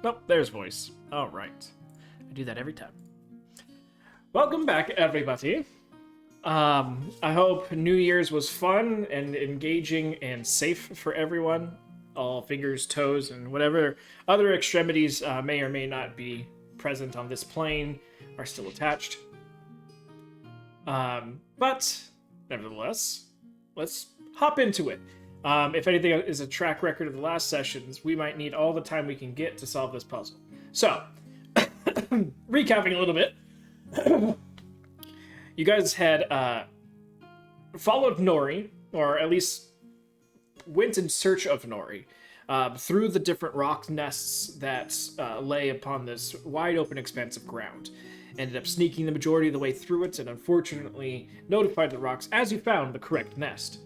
Nope, there's voice. All right. I do that every time. Welcome back, everybody. I hope New Year's was fun and engaging and safe for everyone. All fingers, toes, and whatever other extremities may or may not be present on this plane are still attached. But nevertheless, let's hop into it. If anything is a track record of the last sessions, we might need all the time we can get to solve this puzzle. So, recapping a little bit, you guys had followed Nori, or at least went in search of Nori, through the different rock nests that lay upon this wide open expanse of ground. Ended up sneaking the majority of the way through it, and unfortunately notified the rocks as you found the correct nest.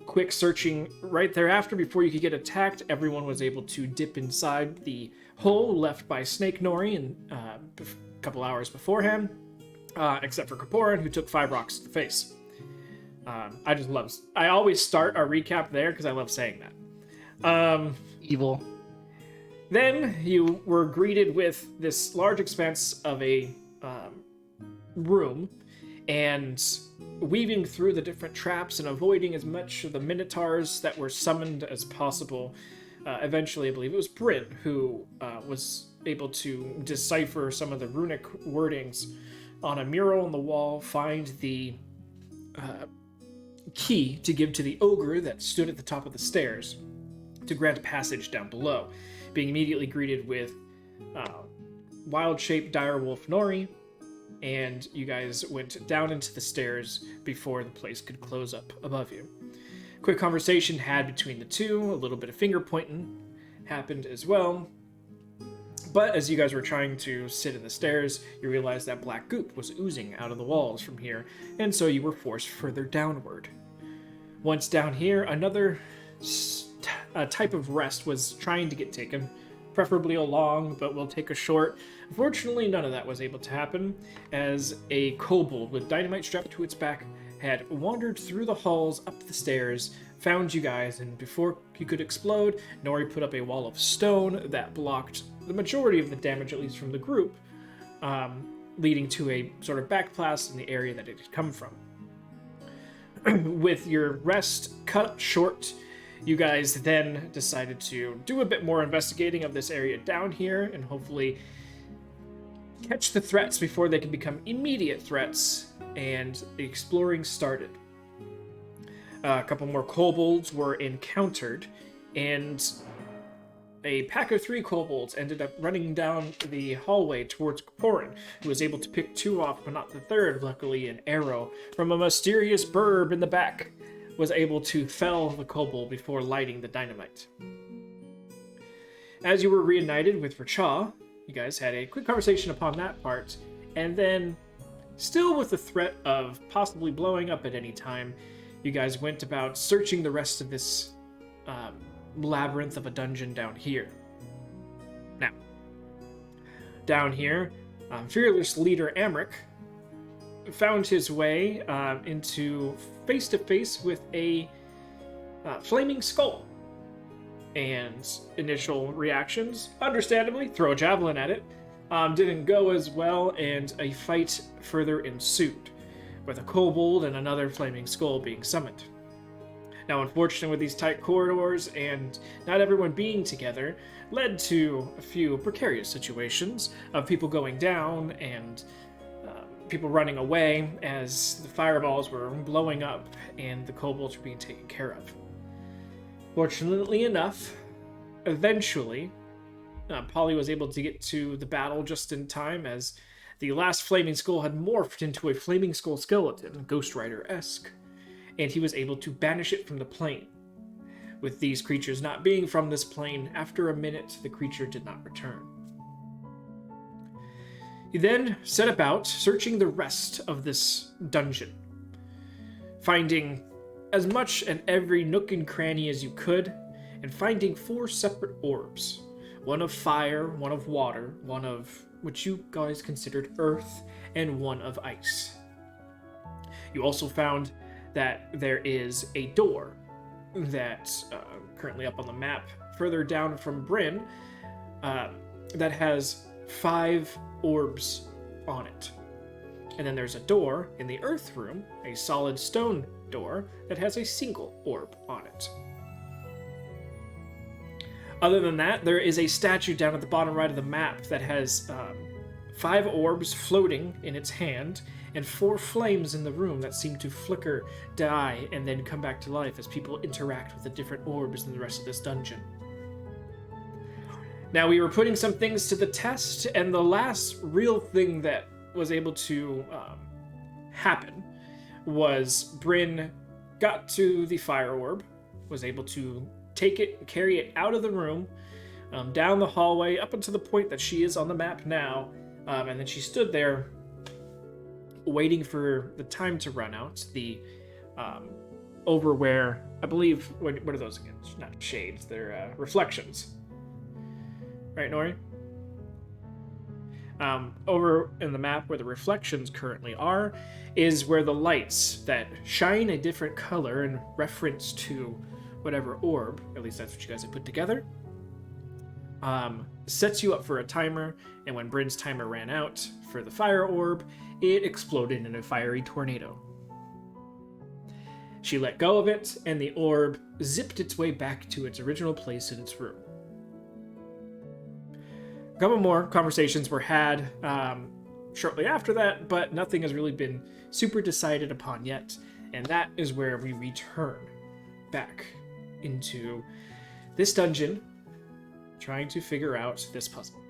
Quick searching right thereafter before you could get attacked, everyone was able to dip inside the hole left by Snake Nori a couple hours beforehand, except for Kaporan, who took 5 rocks to the face. I always start our recap there because I love saying that. Evil. Then you were greeted with this large expanse of a room, and weaving through the different traps and avoiding as much of the minotaurs that were summoned as possible. Eventually, I believe it was Bryn who was able to decipher some of the runic wordings on a mural on the wall, find the key to give to the ogre that stood at the top of the stairs to grant passage down below, being immediately greeted with wild-shaped direwolf Nori, and you guys went down into the stairs before the place could close up above you. Quick conversation had between the two, a little bit of finger pointing happened as well. But as you guys were trying to sit in the stairs, you realized that black goop was oozing out of the walls from here, and so you were forced further downward. Once down here, another type of rest was trying to get taken, preferably a long, but we'll take a short. Unfortunately, none of that was able to happen, as a kobold with dynamite strapped to its back had wandered through the halls up the stairs, found you guys, and before you could explode, Nori put up a wall of stone that blocked the majority of the damage, at least from the group, leading to a sort of backblast in the area that it had come from. With your rest cut short, you guys then decided to do a bit more investigating of this area down here and hopefully catch the threats before they can become immediate threats, and the exploring started. A couple more kobolds were encountered, and a pack of 3 kobolds ended up running down the hallway towards Kaporan, who was able to pick 2 off, but not the third. Luckily, an arrow from a mysterious burb in the back was able to fell the kobold before lighting the dynamite. As you were reunited with Racha, you guys had a quick conversation upon that part, and then, still with the threat of possibly blowing up at any time, you guys went about searching the rest of this labyrinth of a dungeon down here. Now, down here, fearless leader Amric found his way into face-to-face with a flaming skull. And initial reactions, understandably, throw a javelin at it, didn't go as well, and a fight further ensued, with a kobold and another flaming skull being summoned. Now, unfortunately, with these tight corridors and not everyone being together, led to a few precarious situations of people going down and people running away as the fireballs were blowing up and the kobolds were being taken care of. Fortunately enough, eventually, Polly was able to get to the battle just in time, as the last flaming skull had morphed into a flaming skull skeleton, Ghost Rider-esque, and he was able to banish it from the plane. With these creatures not being from this plane, after a minute, the creature did not return. He then set about searching the rest of this dungeon, finding as much and every nook and cranny as you could, and finding 4 separate orbs. One of fire, one of water, one of which you guys considered earth, and one of ice. You also found that there is a door that, currently up on the map, further down from Bryn, that has 5 orbs on it. And then there's a door in the earth room, a solid stone door, that has a single orb on it. Other than that, there is a statue down at the bottom right of the map that has 5 orbs floating in its hand, and 4 flames in the room that seem to flicker, die, and then come back to life as people interact with the different orbs in the rest of this dungeon. Now, we were putting some things to the test, and the last real thing that was able to happen was Bryn got to the fire orb, was able to take it and carry it out of the room, down the hallway, up until the point that she is on the map now, and then she stood there waiting for the time to run out. Over where, I believe, what are those again? Not shades, they're reflections. Right, Nori? Over in the map where the reflections currently are is where the lights that shine a different color in reference to whatever orb, at least that's what you guys have put together, sets you up for a timer, and when Bryn's timer ran out for the fire orb, it exploded in a fiery tornado. She let go of it, and the orb zipped its way back to its original place in its room. A couple more conversations were had shortly after that, but nothing has really been super decided upon yet, and that is where we return back into this dungeon, trying to figure out this puzzle.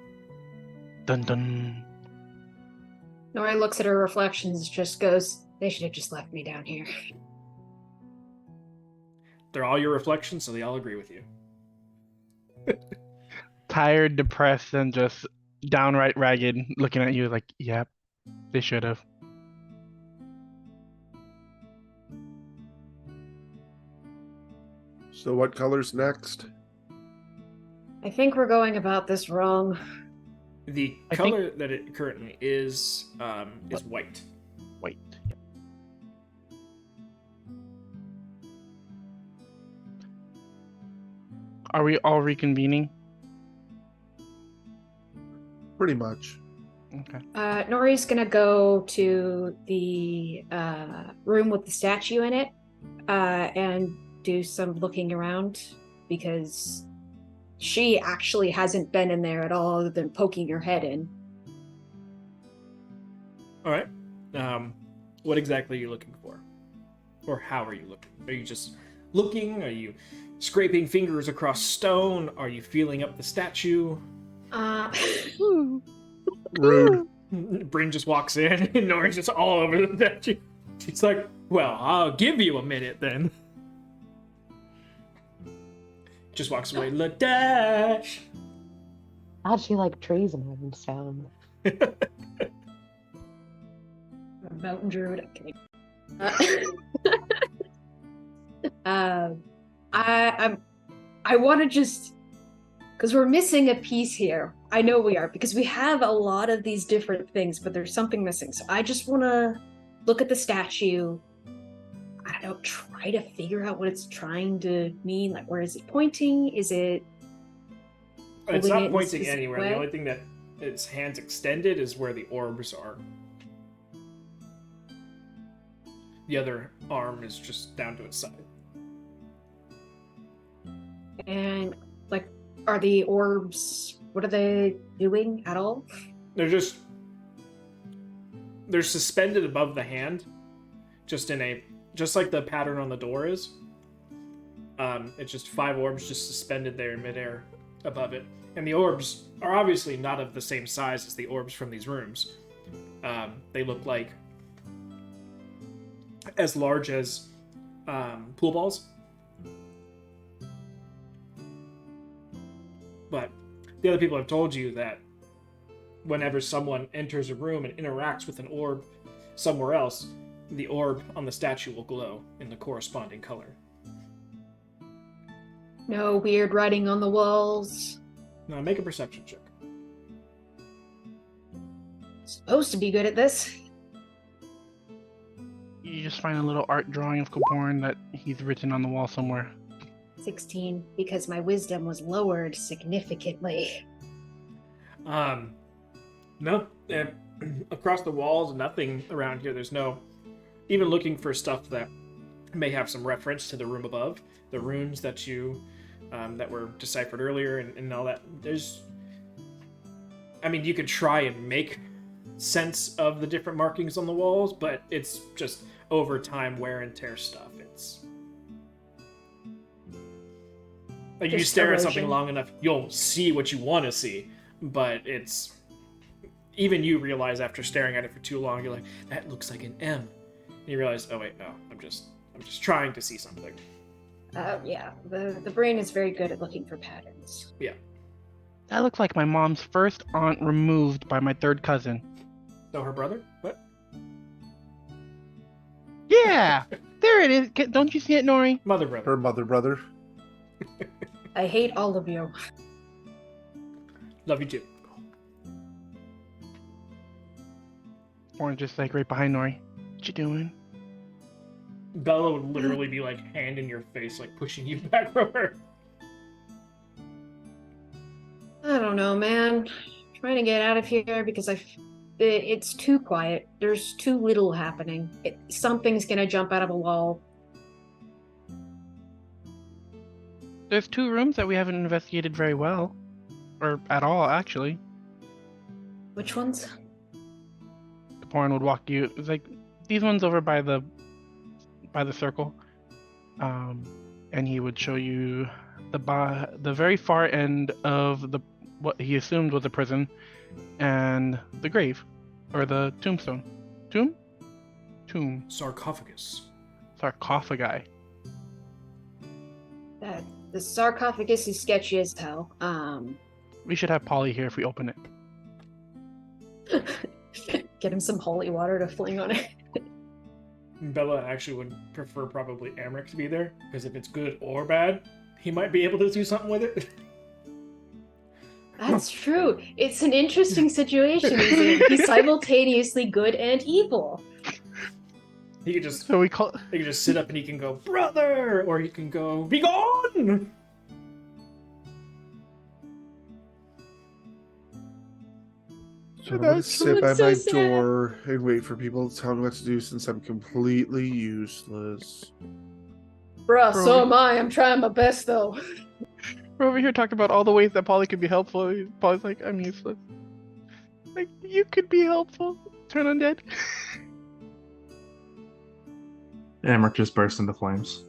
Dun dun. Nori looks at her reflections, just goes, "They should have just left me down here." They're all your reflections, so they all agree with you. Tired, depressed, and just downright ragged, looking at you like, yep, they should have. So what color's next? I think we're going about this wrong. The color that it currently is white. White. Are we all reconvening? Pretty much. Okay. Nori's gonna go to the room with the statue in it and do some looking around, because she actually hasn't been in there at all other than poking her head in. All right. What exactly are you looking for? Or how are you looking? Are you just looking? Are you scraping fingers across stone? Are you feeling up the statue? Rude. Bryn just walks in, and Nori's just all over the statue. She's like, well, I'll give you a minute then. Just walks away. Ladash! How'd she like trees and having sound? Mountain druid. I'm kidding. I want to just, because we're missing a piece here. I know we are, because we have a lot of these different things, but there's something missing. So I just want to look at the statue. I don't know, try to figure out what it's trying to mean. Like, where is it pointing? Is it? It's not pointing anywhere. The only thing that its hands extended is where the orbs are. The other arm is just down to its side. And, like, are the orbs, what are they doing at all? They're suspended above the hand, just like the pattern on the door is. It's just 5 orbs just suspended there in midair above it. And the orbs are obviously not of the same size as the orbs from these rooms. They look like as large as pool balls. But the other people have told you that whenever someone enters a room and interacts with an orb somewhere else, the orb on the statue will glow in the corresponding color. No weird writing on the walls. Now make a perception check. Supposed to be good at this. You just find a little art drawing of Caborn that he's written on the wall somewhere. 16, because my wisdom was lowered significantly. No, across the walls, nothing around here. There's no, even looking for stuff that may have some reference to the room above, the runes that you, that were deciphered earlier and all that. You could try and make sense of the different markings on the walls, but it's just over time wear and tear stuff. It's like you Just stare at something erosion. long enough, you'll see what you want to see, but it's even you realize after staring at it for too long, you're like, that looks like an M, and you realize, oh wait, no, I'm just trying to see something. Yeah, the brain is very good at looking for patterns. Yeah. That looks like my mom's first aunt removed by my third cousin. So her brother? What? Yeah, there it is. Don't you see it, Nori? Mother brother. Her mother brother. I hate all of you. Love you too. Or just like right behind Nori. What you doing? Bella would literally be like hand in your face, like pushing you back from her. I don't know, man. Trying to get out of here because it's too quiet. There's too little happening. Something's gonna jump out of a wall. There's 2 rooms that we haven't investigated very well. Or at all, actually. Which ones? Kaporan would walk you. It's like these ones over by the circle. And he would show you the very far end of what he assumed was a prison and the grave. Or the tombstone. Tomb? Sarcophagus. Sarcophagi. The sarcophagus is sketchy as hell. We should have Polly here if we open it. Get him some holy water to fling on it. Bella actually would prefer probably Amric to be there, because if it's good or bad, he might be able to do something with it. That's true. It's an interesting situation. He's simultaneously good and evil. He could just So we call. he could just sit up and he can go, brother, or he can go, be gone. So I'm gonna sit by so my sad. door and wait for people to tell me what to do since I'm completely useless. Bruh, so am I. I'm trying my best though. We're over here talking about all the ways that Polly could be helpful. Polly's like, I'm useless. Like, you could be helpful. Turn undead. Amric just burst into flames.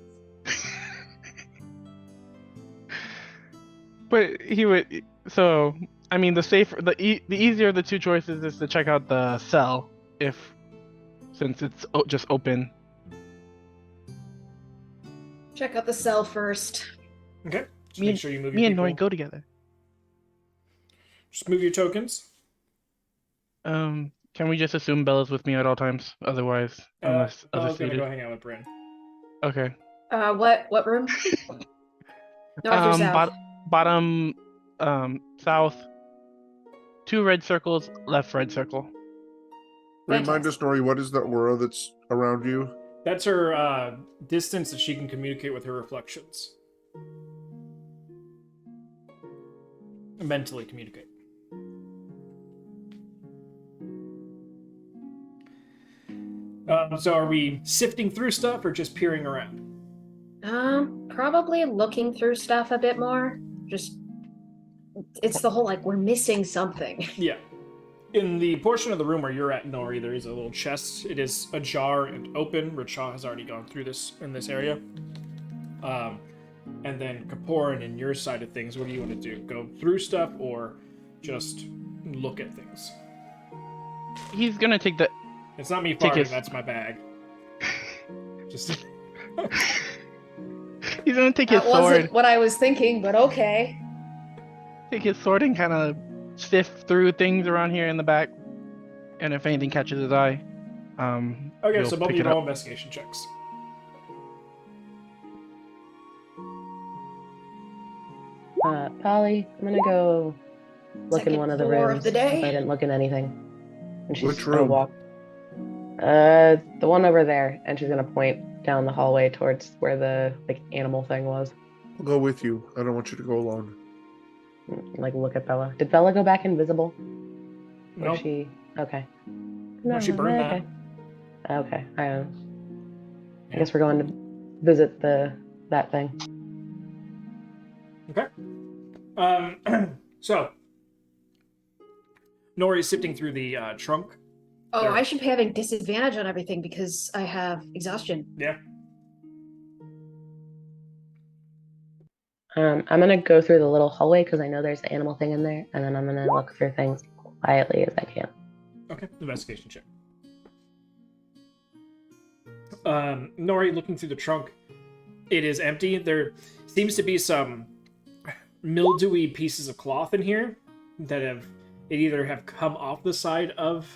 But he would. So, I mean, the easier of the 2 choices is to check out the cell, since it's just open. Check out the cell first. Okay. Just Me make and- sure you move Me your and Nori people. go together. Just move your tokens. Can we just assume Bella's with me at all times? Otherwise, unless Bella's others gonna needed. go hang out with Bryn. Okay. What room? North or south? Bottom, south. 2 red circles, left red circle. Remind us, Nori, what is the aura that's around you? That's her distance that she can communicate with her reflections. Mentally communicate. So are we sifting through stuff or just peering around? Probably looking through stuff a bit more. Just, it's the whole like we're missing something. Yeah. In the portion of the room where you're at, Nori, there is a little chest. It is ajar and open. Richa has already gone through this in this area. And then Kaporan, in your side of things, what do you want to do? Go through stuff or just look at things? He's gonna take the. It's not me Take farting, his- that's my bag. Just He's gonna take his That wasn't sword. what I was thinking, but okay. Take his sword and kind of sift through things around here in the back, and if anything catches his eye, okay, he'll so both of pick you it roll up. investigation checks. Polly, I'm gonna go look Second in one of the floor rooms. of the day. If I didn't look in anything. And she's Which gonna room? walk. The one over there, and she's gonna point down the hallway towards where the animal thing was. I'll go with you. I don't want you to go alone. like look at Bella. Did Bella go back invisible? Or Nope. she? Okay. No, she burned okay. Okay. I guess we're going to visit that thing. Okay. So, Nori's sifting through the trunk. Oh, There. I should be having disadvantage on everything because I have exhaustion. Yeah. I'm gonna go through the little hallway because I know there's an animal thing in there, and then I'm gonna look through things quietly as I can. Okay. Investigation check. Nori looking through the trunk. It is empty. There seems to be some mildewy pieces of cloth in here that either have come off the side of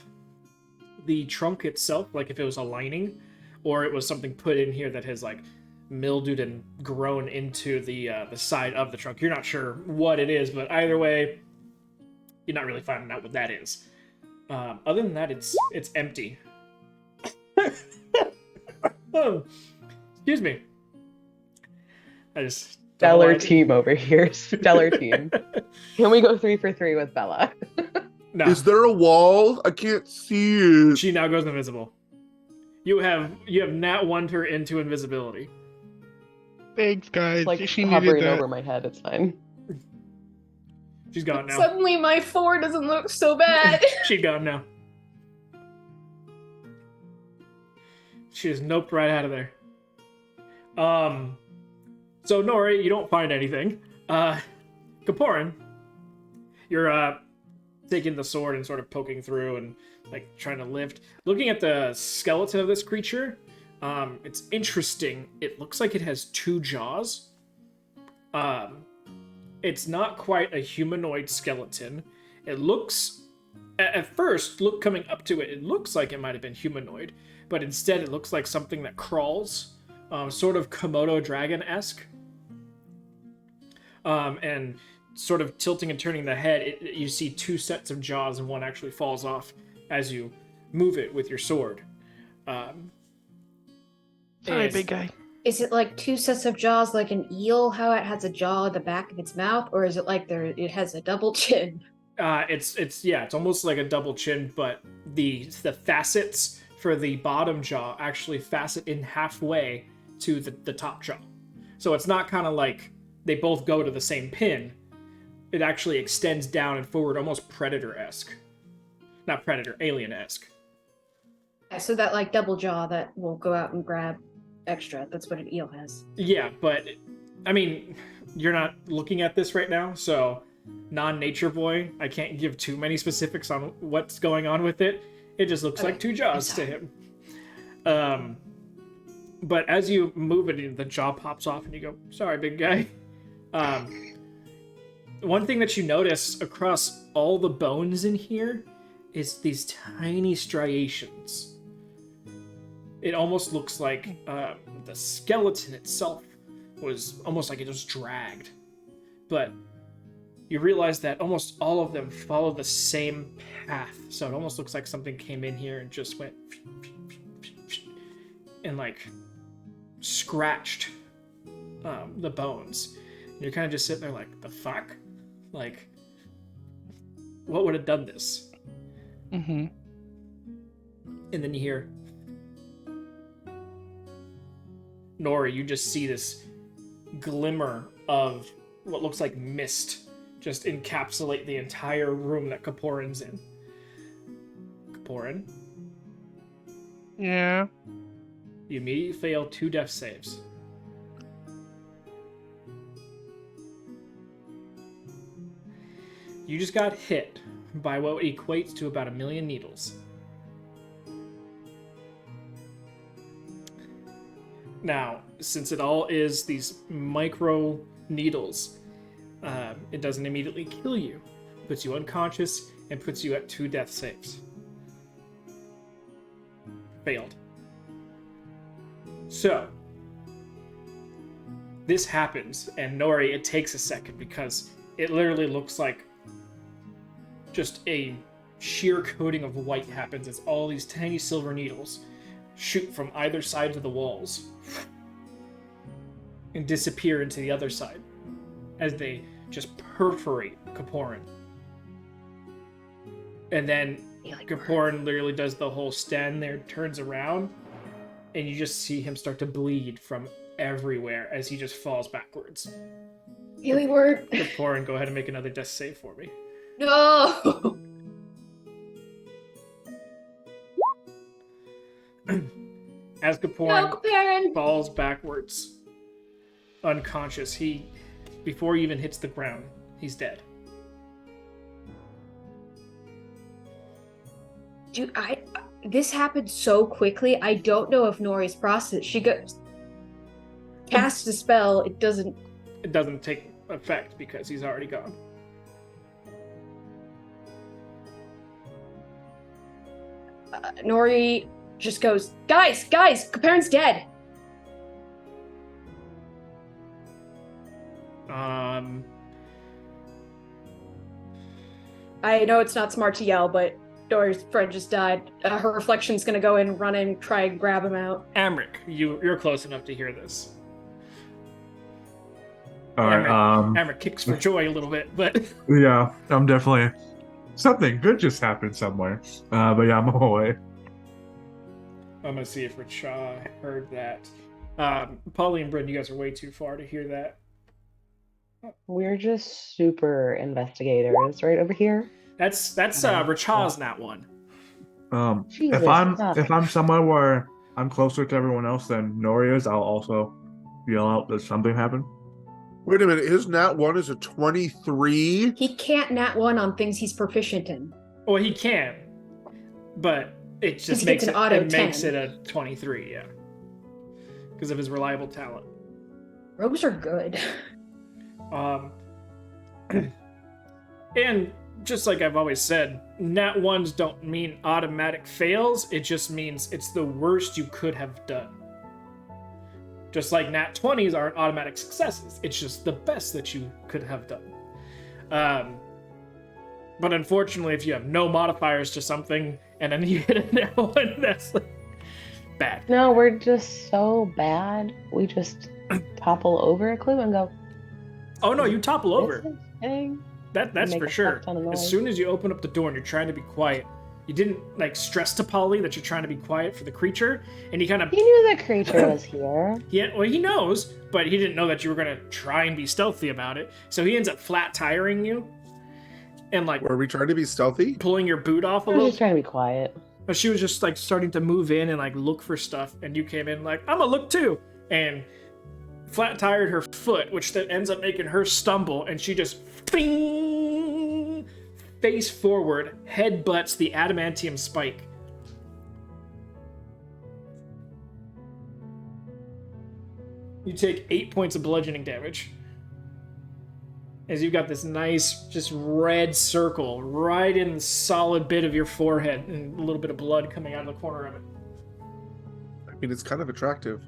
the trunk itself, like if it was a lining, or it was something put in here that has like mildewed and grown into the side of the trunk. You're not sure what it is, but either way, you're not really finding out what that is. Other than that, it's empty. Oh, excuse me. I just Stellar team over here. Stellar team. Can we go 3 for 3 with Bella? No. Is there a wall? I can't see it. She now goes invisible. You have nat 1'd her into invisibility. Thanks, guys. It's like She needed hovering that. over my head. It's fine. She's gone now. Suddenly my 4 doesn't look so bad. She's gone now. She just noped right out of there. So Nori, you don't find anything. Kaporin, you're taking the sword and sort of poking through and like trying to lift. Looking at the skeleton of this creature, it's interesting. It looks like it has 2 jaws. It's not quite a humanoid skeleton. It looks, at first, coming up to it, it looks like it might have been humanoid, but instead it looks like something that crawls, sort of Komodo dragon-esque. And sort of tilting and turning the head, you see 2 sets of jaws and one actually falls off as you move it with your sword. Sorry, big guy. Is it like 2 sets of jaws like an eel, how it has a jaw at the back of its mouth, or is it like it has a double chin? It's almost like a double chin, but the facets for the bottom jaw actually facet in halfway to the top jaw. So it's not kind of like they both go to the same pin. It actually extends down and forward, almost Predator-esque. Not Predator, Alien-esque. Yeah, so that like double jaw that will go out and grab extra. That's what an eel has. Yeah, but I mean, you're not looking at this right now, so non-nature boy, I can't give too many specifics on what's going on with it. It just looks like 2 jaws to him. But as you move it, the jaw pops off and you go, sorry, big guy. One thing that you notice across all the bones in here is these tiny striations. It almost looks like the skeleton itself was almost like it was dragged. But you realize that almost all of them follow the same path. So it almost looks like something came in here and just went and like scratched the bones. And you're kind of just sitting there like, the fuck? Like, what would have done this? Mm-hmm. And then you hear, Nori, you just see this glimmer of what looks like mist just encapsulate the entire room that Kaporin's in. Kaporin, Yeah. you immediately fail 2 death saves. You just got hit by what equates to about 1 million needles. Now, since it all is these micro needles, it doesn't immediately kill you. Puts you unconscious and puts you at 2 death saves. Failed. So, this happens, and Nori, it takes a second because it literally looks like just a sheer coating of white happens as all these tiny silver needles shoot from either side of the walls and disappear into the other side as they just perforate Kaporin. And then Kaporin literally does the whole stand there, turns around, and you just see him start to bleed from everywhere as he just falls backwards. Healing word. Kaporin, go ahead and make another death save for me. No. As Kaporin No, Kaporin. falls backwards, unconscious, before he even hits the ground, he's dead. Dude, this happened so quickly. I don't know if Nori's process. She goes casts a spell. It doesn't take effect because he's already gone. Nori just goes, guys, Kaparin's dead. I know it's not smart to yell, but Nori's friend just died. Her reflection's gonna go in, run in, try and grab him out. Amric, you're close enough to hear this. All right. Amric kicks for joy a little bit, but Yeah, I'm definitely something good just happened somewhere. But yeah, I'm away. I'm gonna see if Richa heard that. Polly and Bryn, you guys are way too far to hear that. We're just super investigators right over here. That's Richa's nat one. Jesus, If I'm somewhere where I'm closer to everyone else than Nori is, I'll also yell out that something happened. Wait a minute, his nat 1 is a 23? He can't nat 1 on things he's proficient in. Well, he can, but it just He makes gets it, an auto it makes 10. it a 23, yeah, because of his reliable talent. Rogues are good. And just like I've always said, nat ones don't mean automatic fails. It just means it's the worst you could have done. Just like nat 20s aren't automatic successes. It's just the best that you could have done. But unfortunately, if you have no modifiers to something and then you hit a nat one, that's like bad. No, we're just so bad. We just topple over a clue and go, Oh no, you topple over. "This is thing." That's Make for a sure. fuck ton of As noise. soon as you open up the door and you're trying to be quiet, you didn't like stress to Polly that you're trying to be quiet for the creature, and he kind of He knew the creature was here. he knows, but he didn't know that you were gonna try and be stealthy about it. So he ends up flat tiring you, and like Were we trying to be stealthy? pulling your boot off a I was little. just trying to be quiet. But she was just like starting to move in and like look for stuff, and you came in like, I'm gonna look too, and flat tired her foot, which then ends up making her stumble, and she just bing, face forward, head butts the adamantium spike. You take 8 points of bludgeoning damage. As you've got this nice, just red circle right in the solid bit of your forehead, and a little bit of blood coming out of the corner of it. I mean, it's kind of attractive.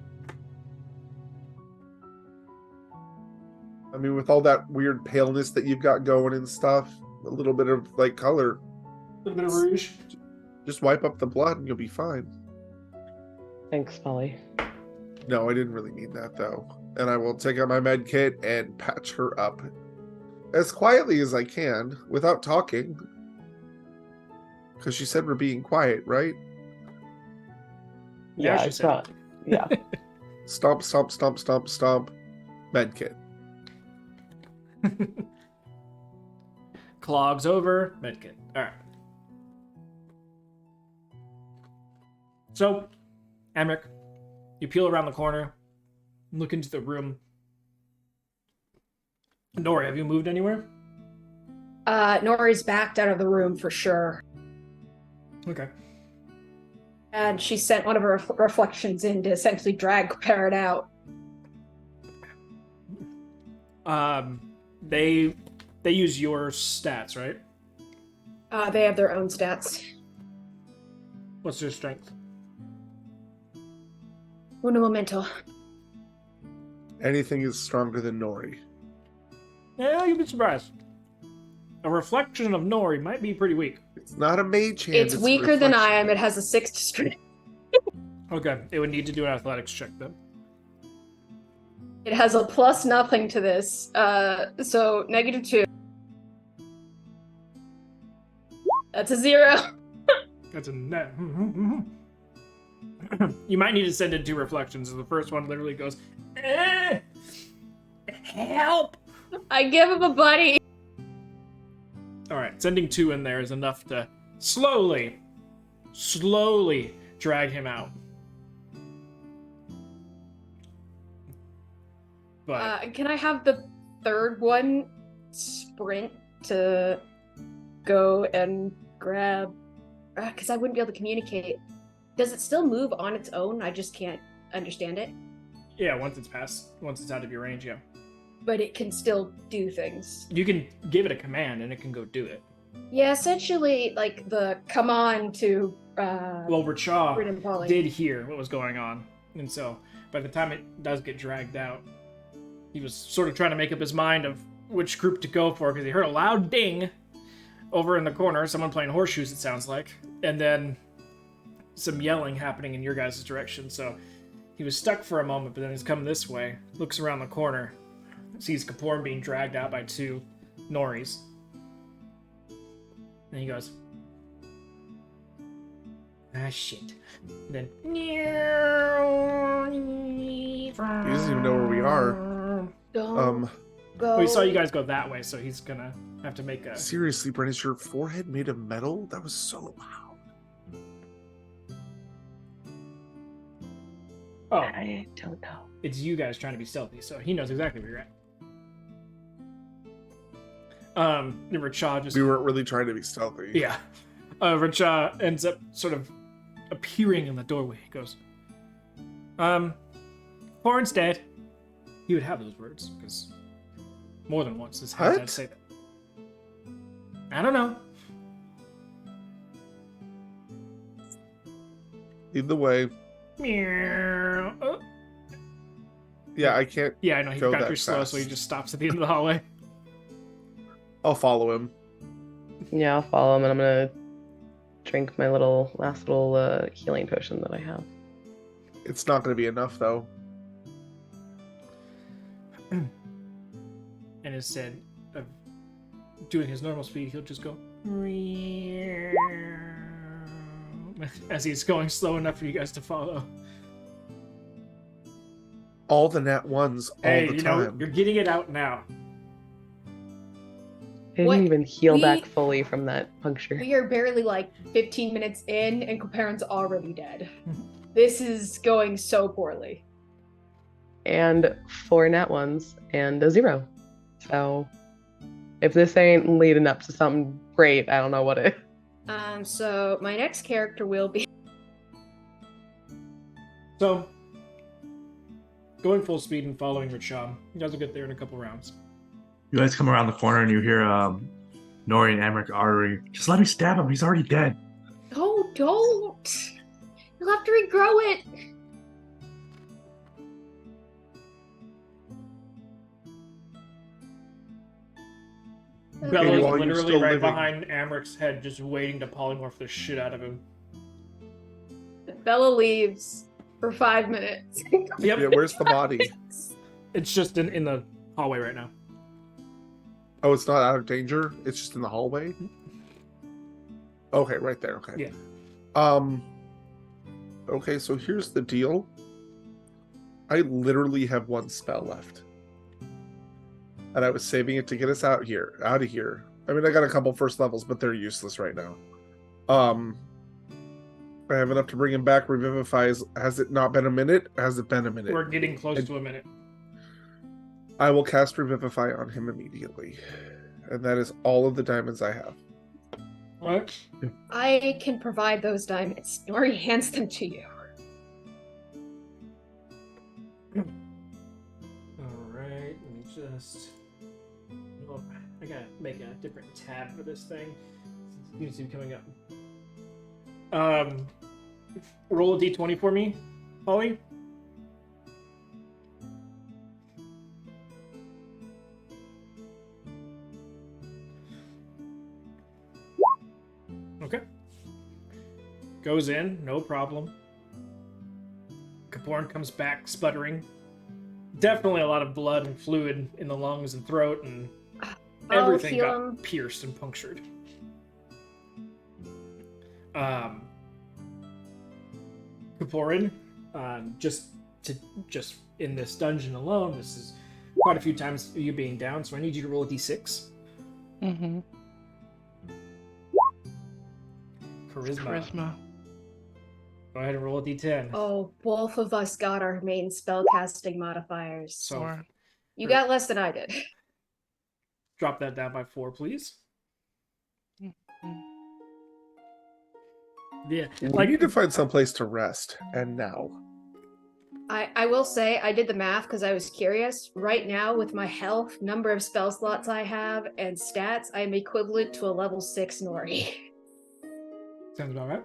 I mean, with all that weird paleness that you've got going and stuff, a little bit of like color, A little bit of rouge. just wipe up the blood and you'll be fine. Thanks, Polly. No, I didn't really mean that though. And I will take out my med kit and patch her up as quietly as I can without talking. Because she said we're being quiet, right? Yeah, she it's said. not. Yeah. Stomp, stomp, stomp, stomp, stomp. Med kit. Clogs over, medkit. Alright. So, Amric, you peel around the corner, look into the room. Nori, have you moved anywhere? Nori's backed out of the room for sure. Okay. And she sent one of her reflections in to essentially drag Parrot out. They use your stats, right? They have their own stats. What's their strength? Uno momento. Anything is stronger than Nori. Yeah, you'd be surprised. A reflection of Nori might be pretty weak. It's not a mage hand. It's a weaker than I reflection. am. It has a 6 strength. Okay, it would need to do an athletics check then. It has a plus nothing to this. So -2. That's a 0. That's a net. You might need to send in 2 reflections. The first one literally goes, help! I give him a buddy. All right, sending 2 in there is enough to slowly drag him out. But Can I have the third one sprint to go and grab? Because I wouldn't be able to communicate. Does it still move on its own? I just can't understand it. yeah, once it's out of your range, yeah. But it can still do things. You can give it a command and it can go do it. Yeah, essentially, like the come on to. Well, Rachaw Rid and Polly. did hear what was going on, and so by the time it does get dragged out, he was sort of trying to make up his mind of which group to go for, because he heard a loud ding over in the corner, someone playing horseshoes, it sounds like, and then some yelling happening in your guys' direction. So he was stuck for a moment, but then he's coming this way, looks around the corner, sees Kaporn being dragged out by 2 Noris, and he goes, ah, shit. And then He doesn't even know where we are. Don't go. well, he saw you guys go that way, so he's gonna have to make a. Seriously, Brent, is your forehead made of metal? That was so loud. Oh, I don't know. it's you guys trying to be stealthy, so he knows exactly where you're at. Rachaw just. We weren't really trying to be stealthy. Yeah. Rachaw ends up sort of appearing in the doorway. He goes, Porn's dead. He would have those words, because more than once his hand had What? to say that. I don't know. Lead the way. Meow. Oh. Yeah, I can't. Yeah, I know, he Go got that through slow, so he fast. just stops at the end of the hallway. I'll follow him. Yeah, I'll follow him, and I'm gonna drink my last little healing potion that I have. It's not going to be enough, though. And instead of doing his normal speed, he'll just go as he's going slow enough for you guys to follow. All the nat ones, all Hey, the you know, time. you're getting it out now. I didn't What? even heal We- back fully from that puncture. We are barely like 15 minutes in, and Kaparin's already dead. This is going so poorly. And 4 nat ones and a 0. So if this ain't leading up to something great, I don't know what it. So my next character will be. So, going full speed and following Rachaw, you guys will get there in a couple rounds. You guys come around the corner and you hear Nori and Amric already. Just let me stab him. He's already dead. Oh, don't! You'll have to regrow it. Bella's while you're literally still right living. behind Amric's head, just waiting to polymorph the shit out of him. Bella leaves for 5 minutes. Yep, Yeah, where's the body? it's just in the hallway right now. Oh, it's not out of danger? It's just in the hallway? Okay, right there. Okay. Yeah. Okay, so here's the deal. I literally have 1 spell left. And I was saving it to get us out of here. I mean, I got a couple first levels, but they're useless right now. I have enough to bring him back. Revivify. Has it not been a minute? Has it been a minute? We're getting close to a minute. I will cast Revivify on him immediately. And that is all of the diamonds I have. What? I can provide those diamonds. Nori hands them to you. Alright, let me just. Oh, I gotta make a different tab for this thing. It seems to be coming up. Roll a d20 for me, Polly. Okay. Goes in, no problem. Kaporn comes back sputtering, definitely a lot of blood and fluid in the lungs and throat, and I'll everything heal got him. pierced and punctured. Kaporin, just in this dungeon alone, this is quite a few times you being down, so I need you to roll a d6. Mm-hmm. Charisma. Go ahead and roll a d10. Oh, both of us got our main spellcasting modifiers. So Or You got less than I did. drop that down by 4, please. Yeah, We need to find some place to rest, and now. I will say I did the math because I was curious. Right now, with my health, number of spell slots I have, and stats, I am equivalent to a level 6 Nori. sounds about right.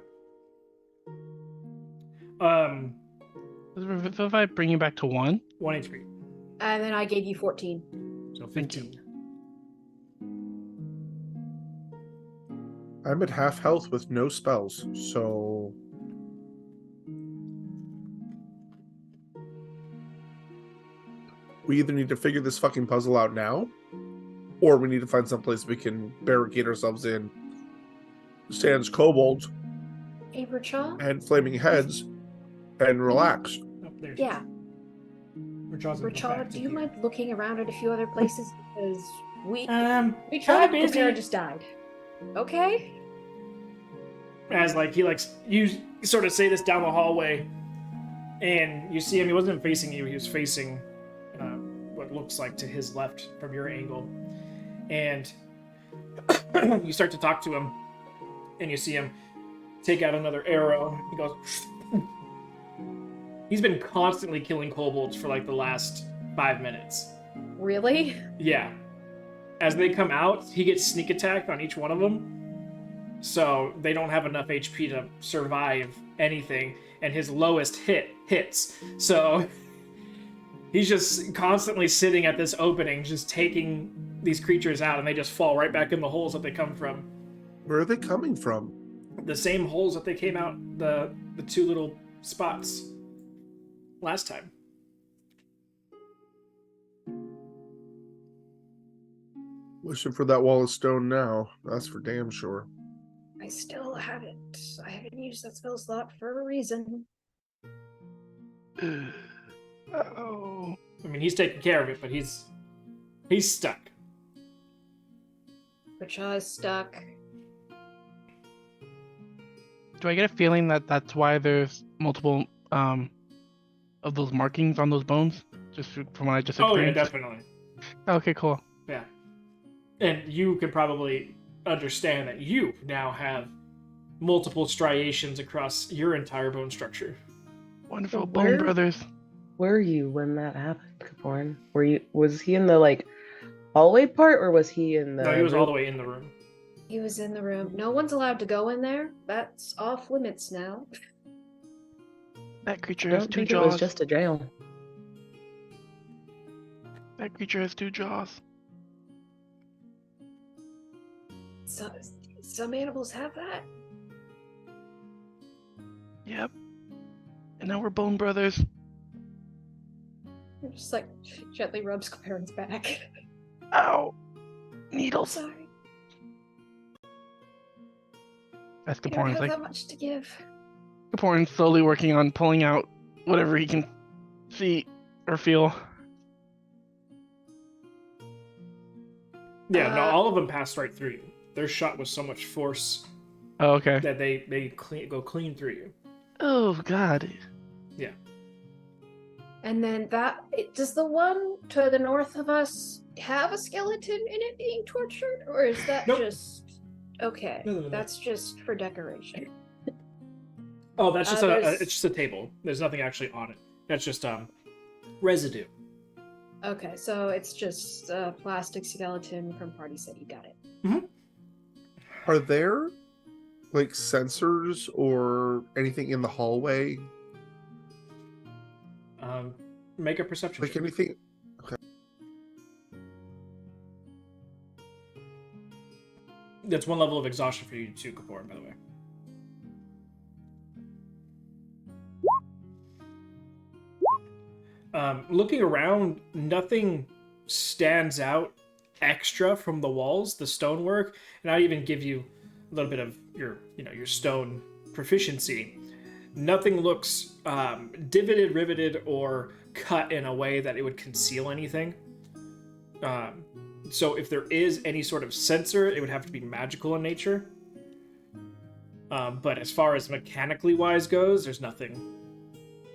does Revivify bring you back to 1? 1 HP, And then I gave you 14. so Thank you. 15. I'm at half health with no spells, so we either need to figure this fucking puzzle out now, or we need to find some place we can barricade ourselves in. Sans kobolds Hey, Racha? and flaming heads and relax. Oh, there's Yeah. Rachaw's in the Racha, back do you here. mind looking around at a few other places? Because we Kinda tried, busy. Kazera just died. Okay. As like you sort of say this down the hallway, and you see him. He wasn't facing you. He was facing what looks like to his left from your angle, and you start to talk to him, and you see him take out another arrow. He goes. He's been constantly killing kobolds for like the last 5 minutes. Really? Yeah. As they come out, he gets sneak attacked on each one of them. So they don't have enough HP to survive anything, and his lowest hits. So he's just constantly sitting at this opening, just taking these creatures out, and they just fall right back in the holes that they come from. Where are they coming from? The same holes that they came out, the 2 little spots last time. Wishing for that wall of stone now. That's for damn sure. I still haven't. I haven't used that spell slot for a reason. Oh. I mean, he's taking care of it, but he's stuck. Racha is stuck. Do I get a feeling that that's why there's multiple of those markings on those bones? Just from what I just Oh yeah, experienced? definitely. Okay, cool. Yeah. And you can probably understand that you now have multiple striations across your entire bone structure. Wonderful So bone where- brothers. Where were you when that happened, Kaporn? Was he in the like hallway part, or was he in the No, he was all room? the way in the room. He was in the room. No one's allowed to go in there. That's off limits now. That creature I has don't 2 think jaws. it was just a jail. That creature has 2 jaws. So, some animals have that. Yep. And now we're bone brothers. Just like gently rubs Claren's back. Ow! I'm Needles. sorry. That's I don't Kaporn's have like that much to give. Kaporn's slowly working on pulling out whatever he can see or feel. Yeah, no, Uh, all of them passed right through you. They're shot with so much force Oh, okay. that they go clean through you. Oh God. And then does the one to the north of us have a skeleton in it being tortured, or is that Nope. just okay? No. That's just for decoration. Oh, that's just There's- it's just a table. There's nothing actually on it. That's just residue. Okay, so it's just a plastic skeleton from Party City. Got it. Are there like sensors or anything in the hallway? Make a perception Like check. anything? That's 1 level of exhaustion for you too, Kapoor, by the way. Looking around, nothing stands out extra from the walls, the stonework, and I'd even give you a little bit of your stone proficiency. Nothing looks divoted, riveted, or cut in a way that it would conceal anything. So if there is any sort of sensor, it would have to be magical in nature. But as far as mechanically wise goes, there's nothing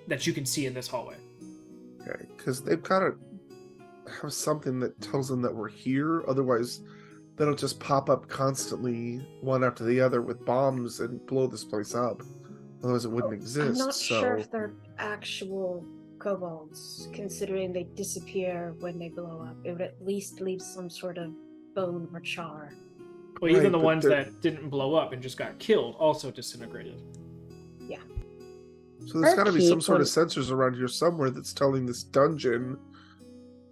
that you can see in this hallway. Okay, because they've got to have something that tells them that we're here. Otherwise, they'll just pop up constantly, one after the other, with bombs and blow this place up. Otherwise, it wouldn't exist. I'm not so... sure if they're actual kobolds, considering they disappear when they blow up. It would at least leave some sort of bone or char. Well, even Right, the but ones they're- that didn't blow up and just got killed also disintegrated. So there's got to be some Keep sort of one- sensors around here somewhere that's telling this dungeon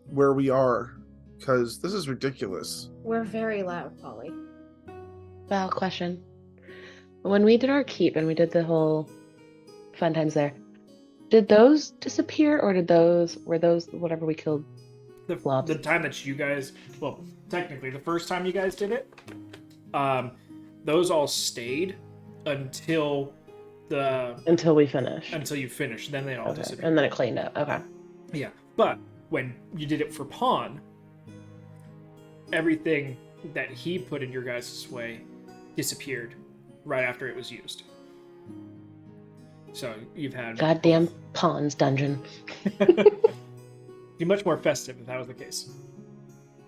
where we are. Because this is ridiculous. We're very loud, Polly. Well, question. When we did our keep and we did the whole fun times there, did those disappear or were those whatever we killed? The Blobs. time that you guys, well, technically the first time you guys did it, those all stayed until Until we finished. until you finished. Then they all Okay. disappeared. And then it cleaned up. Okay. Yeah, but when you did it for Pawn, everything that he put in your guys' way disappeared right after it was used. So you've had Goddamn Pawns dungeon. be much more festive if that was the case.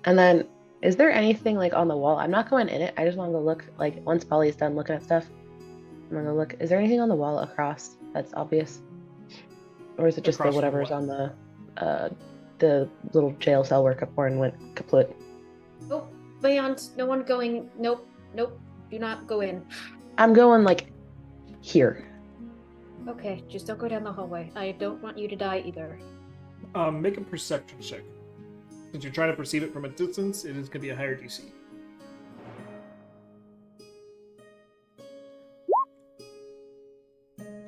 And then, is there anything like on the wall? I'm not going in it. I just want to go look. Like once Polly's done looking at stuff, I'm gonna go look. Is there anything on the wall across that's obvious, or is it just Across from whatever's what? on the little jail cell where Kaporin went kaput? Oh, beyond. No one going. Nope. Nope. Do not go in. I'm going like here. Okay, just don't go down the hallway. I don't want you to die either. Make a perception check. Since you're trying to perceive it from a distance, it is going to be a higher DC.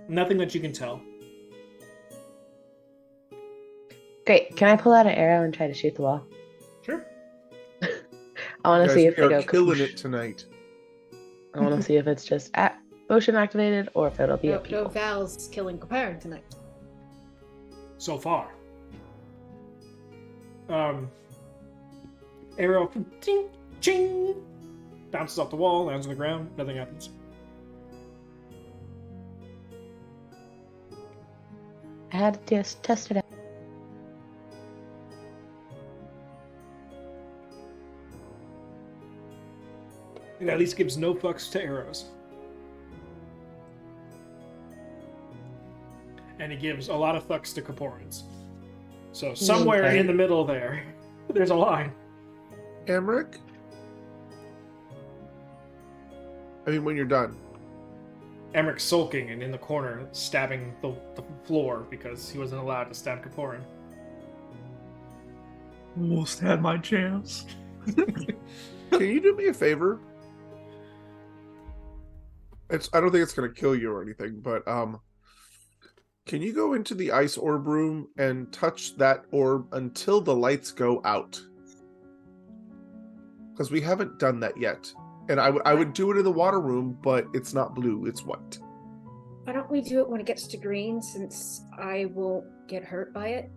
Nothing that you can tell. Great. Can I pull out an arrow and try to shoot the wall? Sure. I want to Guys, see if we they are go. killing kapoosh. it tonight. I want to see if it's just motion activated or if it'll be a No, people. Val's killing Kaparin tonight. So far. Arrow, ting, ching, bounces off the wall, lands on the ground, nothing happens. I had to just test it out. It at least gives no fucks to arrows. And it gives a lot of fucks to Kaporans. So somewhere Okay. in the middle there, there's a line. Amric? I mean, when you're done. Emmerich sulking and in the corner, stabbing the floor because he wasn't allowed to stab Kaporan. Almost had my chance. Can you do me a favor? I don't think it's gonna kill you or anything, but can you go into the ice orb room and touch that orb until the lights go out? Because we haven't done that yet. And I would do it in the water room, but it's not blue, it's white. Why don't we do it when it gets to green, since I won't get hurt by it,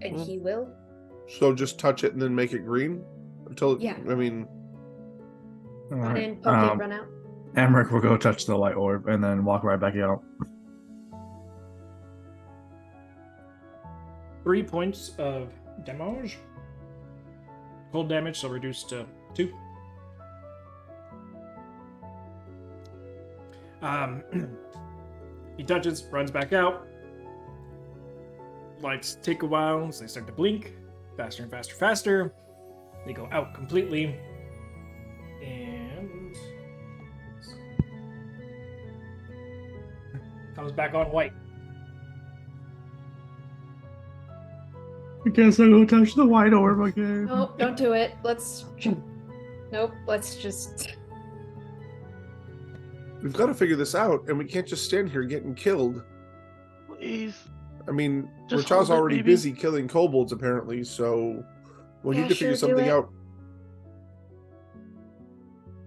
and he will? So just touch it and then make it green? Until Yeah. I mean, All Run right. in, poke it, run out. Emmerich will go touch the light orb and then walk right back out. 3 points of damage. Cold damage, so reduced to 2. He touches, runs back out. Lights take a while, so they start to blink. Faster and faster, faster. They go out completely. And comes back on white. I guess I'll go touch the white orb again. Nope, don't do it. Nope, let's just. we've got to figure this out, and we can't just stand here getting killed. Please. I mean, Just Rachar's hold it, already maybe. busy killing kobolds, apparently, so we Yeah, need to sure, figure do something it. out.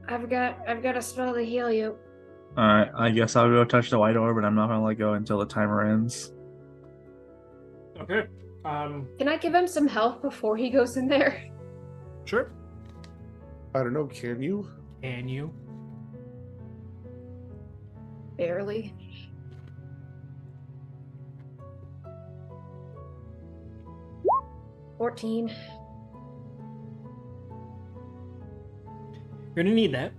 I've got a spell to heal you. Alright, I guess I'll go touch the white orb, but I'm not gonna let go until the timer ends. Okay. Can I give him some health before he goes in there? Sure. I don't know, can you? And you? Barely. $14. You're gonna need that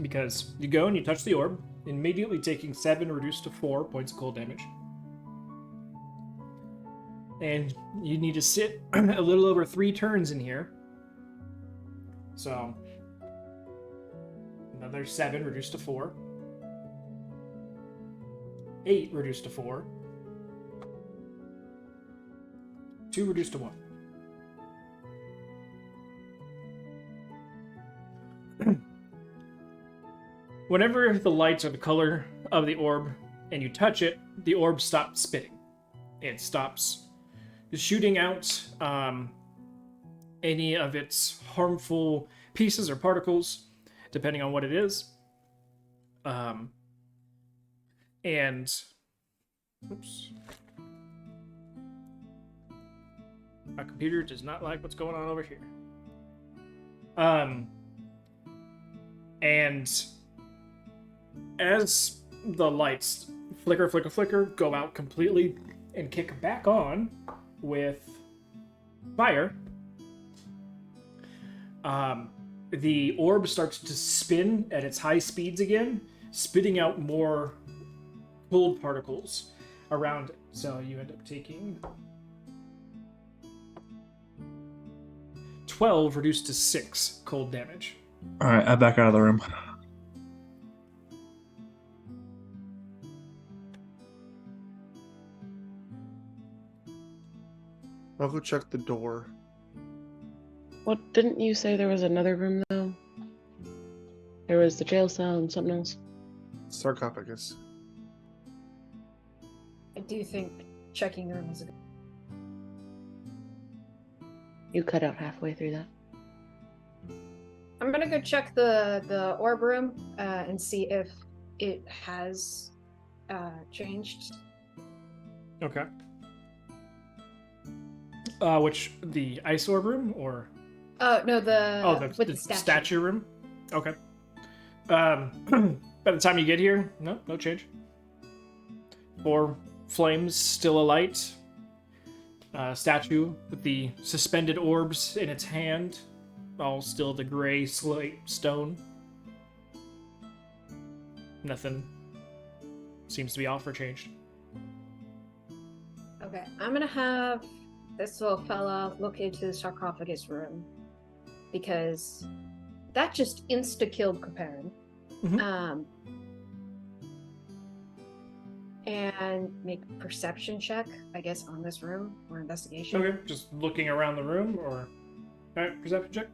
because you go and you touch the orb, immediately taking 7 reduced to 4 points of cold damage. And you need to sit a little over 3 turns in here. So, another 7 reduced to 4. 8 reduced to 4. 2 reduced to 1. Whenever the lights are the color of the orb and you touch it, the orb stops spitting. It stops shooting out any of its harmful pieces or particles, depending on what it is. And oops. My computer does not like what's going on over here. And as the lights flicker, flicker, flicker, go out completely and kick back on with fire, the orb starts to spin at its high speeds again, spitting out more cold particles around it. So you end up taking 12 reduced to 6 cold damage. Alright, I back out of the room. I'll go check the door. What, didn't you say there was another room though? There was the jail cell and something else. Sarcophagus. I do think checking the room is a good. You cut out halfway through that. I'm gonna go check the orb room and see if it has changed. Okay. Which, the ice orb room or? No, the with the statue room? Okay. By the time you get here, no change. 4 flames still alight. Statue with the suspended orbs in its hand, all still the gray slate stone. Nothing seems to be off or changed. Okay, I'm gonna have this little fella look into the sarcophagus room because that just insta-killed Kaparin. Mhm. And make a perception check, I guess, on this room or investigation. Okay, just looking around the room or... Alright, perception check.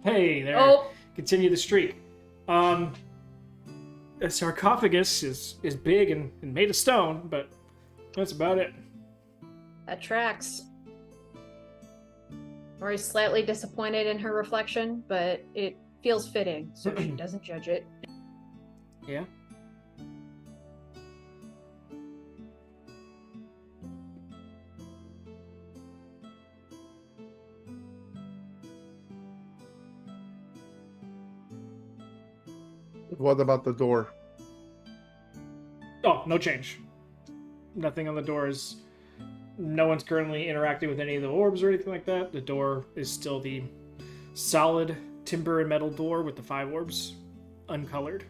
Hey there. Oh, Continue the streak. The sarcophagus is big and made of stone, but that's about it. that tracks. Rory's slightly disappointed in her reflection, but it feels fitting, so she doesn't judge it. Yeah. What about the door? Oh, no change. Nothing on the door is... No one's currently interacting with any of the orbs or anything like that. The door is still the solid timber and metal door with the 5 orbs, uncolored.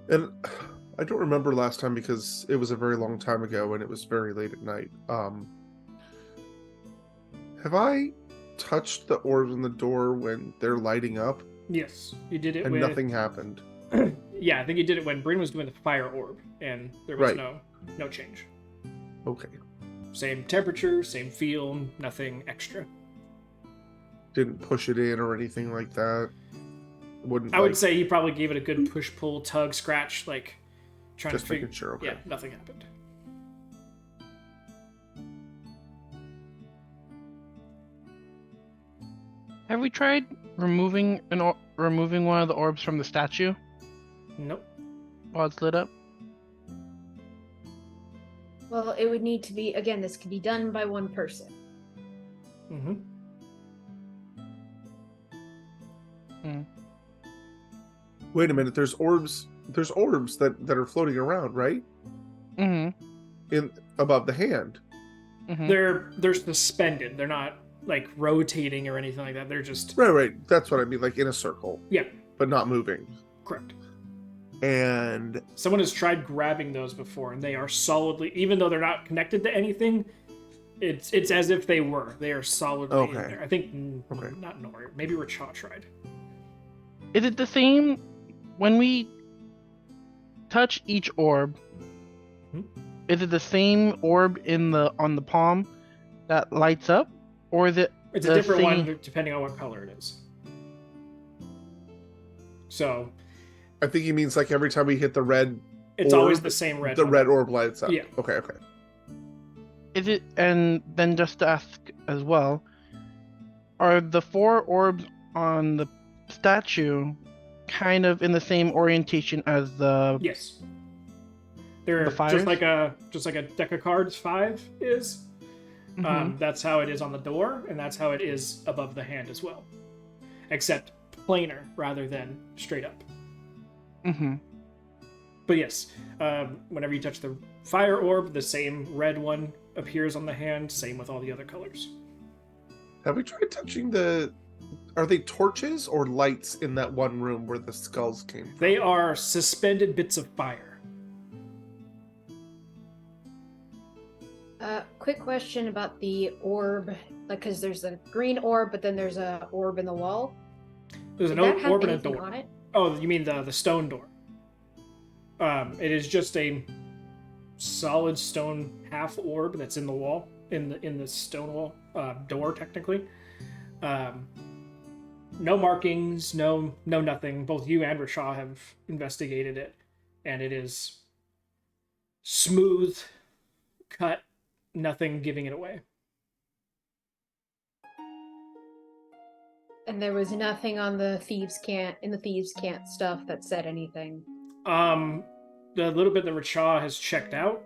And I don't remember last time because it was a very long time ago and it was very late at night. Have I touched the orbs in the door when they're lighting up? Yes, you did it And with... nothing happened. Yeah, I think you did it when Bryn was doing the fire orb, and there was Right. no change. Okay. Same temperature, same feel, nothing extra. Didn't push it in or anything like that. Wouldn't. I would say he probably gave it a good push, pull, tug, scratch, like trying Just to figure. making sure. Okay. Yeah, nothing happened. Have we tried removing removing one of the orbs from the statue Nope. while it's lit up? Well, it would need to be, again, this could be done by one person. Mm-hmm. Wait a minute. There's orbs. There's orbs that are floating around, right? Mm-hmm. In above the hand. Mm-hmm. They're suspended. They're not like rotating or anything like that. They're just Right. That's what I mean. Like in a circle. Yeah. But not moving. Correct. And Someone has tried grabbing those before, and they are solidly, even though they're not connected to anything, it's as if they were. They are solidly in Okay. there. I think Okay. not Nori. Maybe Racha tried. Is it the same when we touch each orb? Hmm? Is it the same orb on the palm that lights up, or is it It's the a different same- one depending on what color it is. So I think he means like every time we hit the red, it's orb, always the same red. the one. red orb lights up. Yeah. Okay. Is it? And then just to ask as well, are the 4 orbs on the statue kind of in the same orientation as the? Yes. They're The fires? just like a deck of cards 5 is. Mhm. That's how it is on the door, and that's how it is above the hand as well. Except planar rather than straight up. Mm-hmm. But yes, whenever you touch the fire orb, the same red one appears on the hand, same with all the other colors. Have we tried touching the? Are they torches or lights in that one room where the skulls came from? They are suspended bits of fire. Quick question about the orb, like, because there's a green orb, but then there's a orb in the wall. There's an Did that have orb and a anything door. on it? Oh, you mean the stone door? It is just a solid stone half orb that's in the wall, in the stone wall door technically. No markings, no nothing. Both you and Rashaw have investigated it, and it is smooth, cut, nothing giving it away. And there was nothing on the thieves' can't stuff that said anything. The little bit that Rashaw has checked out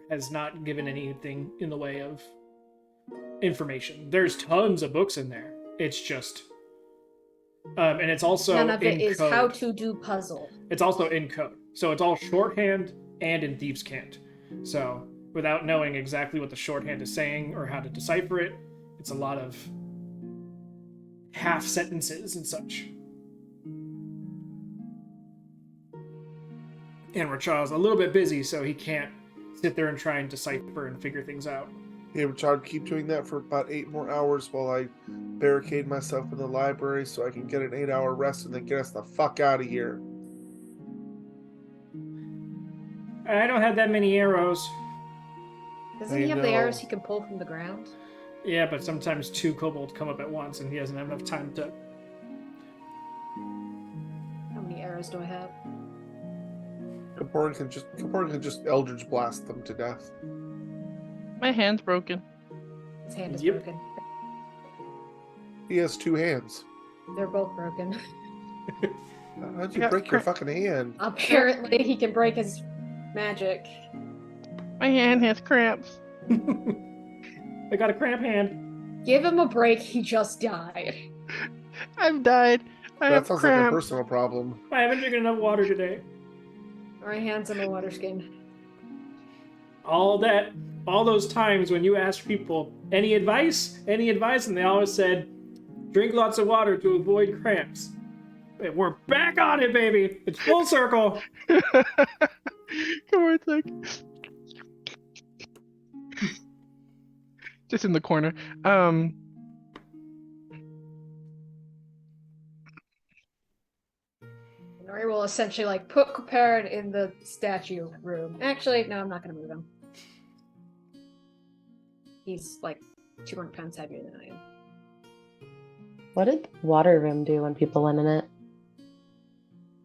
has not given anything in the way of information. There's tons of books in there. It's just and it's also None of it in is code. how to do puzzle. It's also in code. So it's all shorthand and in Thieves' Cant. So without knowing exactly what the shorthand is saying or how to decipher it, it's a lot of half sentences and such. And Rachaw's a little bit busy, so he can't sit there and try and decipher and figure things out. Yeah, Richard, keep doing that for about 8 more hours while I barricade myself in the library so I can get an 8-hour rest and then get us the fuck out of here. I don't have that many arrows. Doesn't I he have the know. arrows he can pull from the ground? Yeah, but sometimes 2 kobolds come up at once, and he doesn't have enough time to. How many arrows do I have? Kaporin can just Eldritch Blast them to death. My hand's broken. His hand is Yep. broken. He has 2 hands. They're both broken. How'd I you got break your cramp. fucking hand? Apparently, he can break his magic. My hand has cramps. I got a cramp hand. Give him a break. He just died. I've died. I That have sounds like a cramps. personal problem. I haven't drinking enough water today. My hand's in a water skin. All those times when you asked people any advice, and they always said, drink lots of water to avoid cramps. And we're back on it, baby. It's full circle. Come on, it's like just in the corner. Nori will essentially like put Caparin in the statue room. Actually, no, I'm not gonna move him. He's like 200 pounds heavier than I am. What did the water room do when people went in it?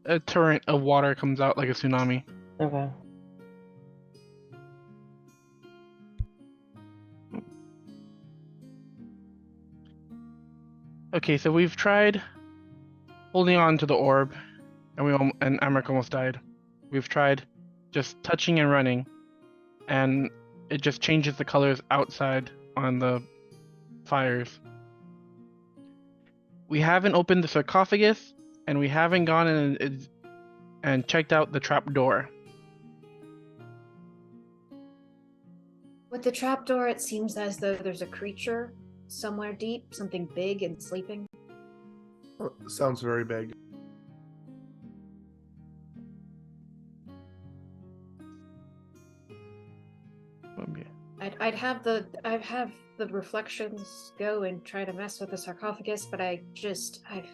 A torrent of water comes out like a tsunami. Okay. Okay, so we've tried holding on to the orb, and Amric almost died. We've tried just touching and running, and it just changes the colors outside on the fires. We haven't opened the sarcophagus, and we haven't gone in and checked out the trap door. With the trapdoor, it seems as though there's a creature somewhere deep, something big and sleeping. Sounds very big. I'd have the reflections go and try to mess with the sarcophagus, but I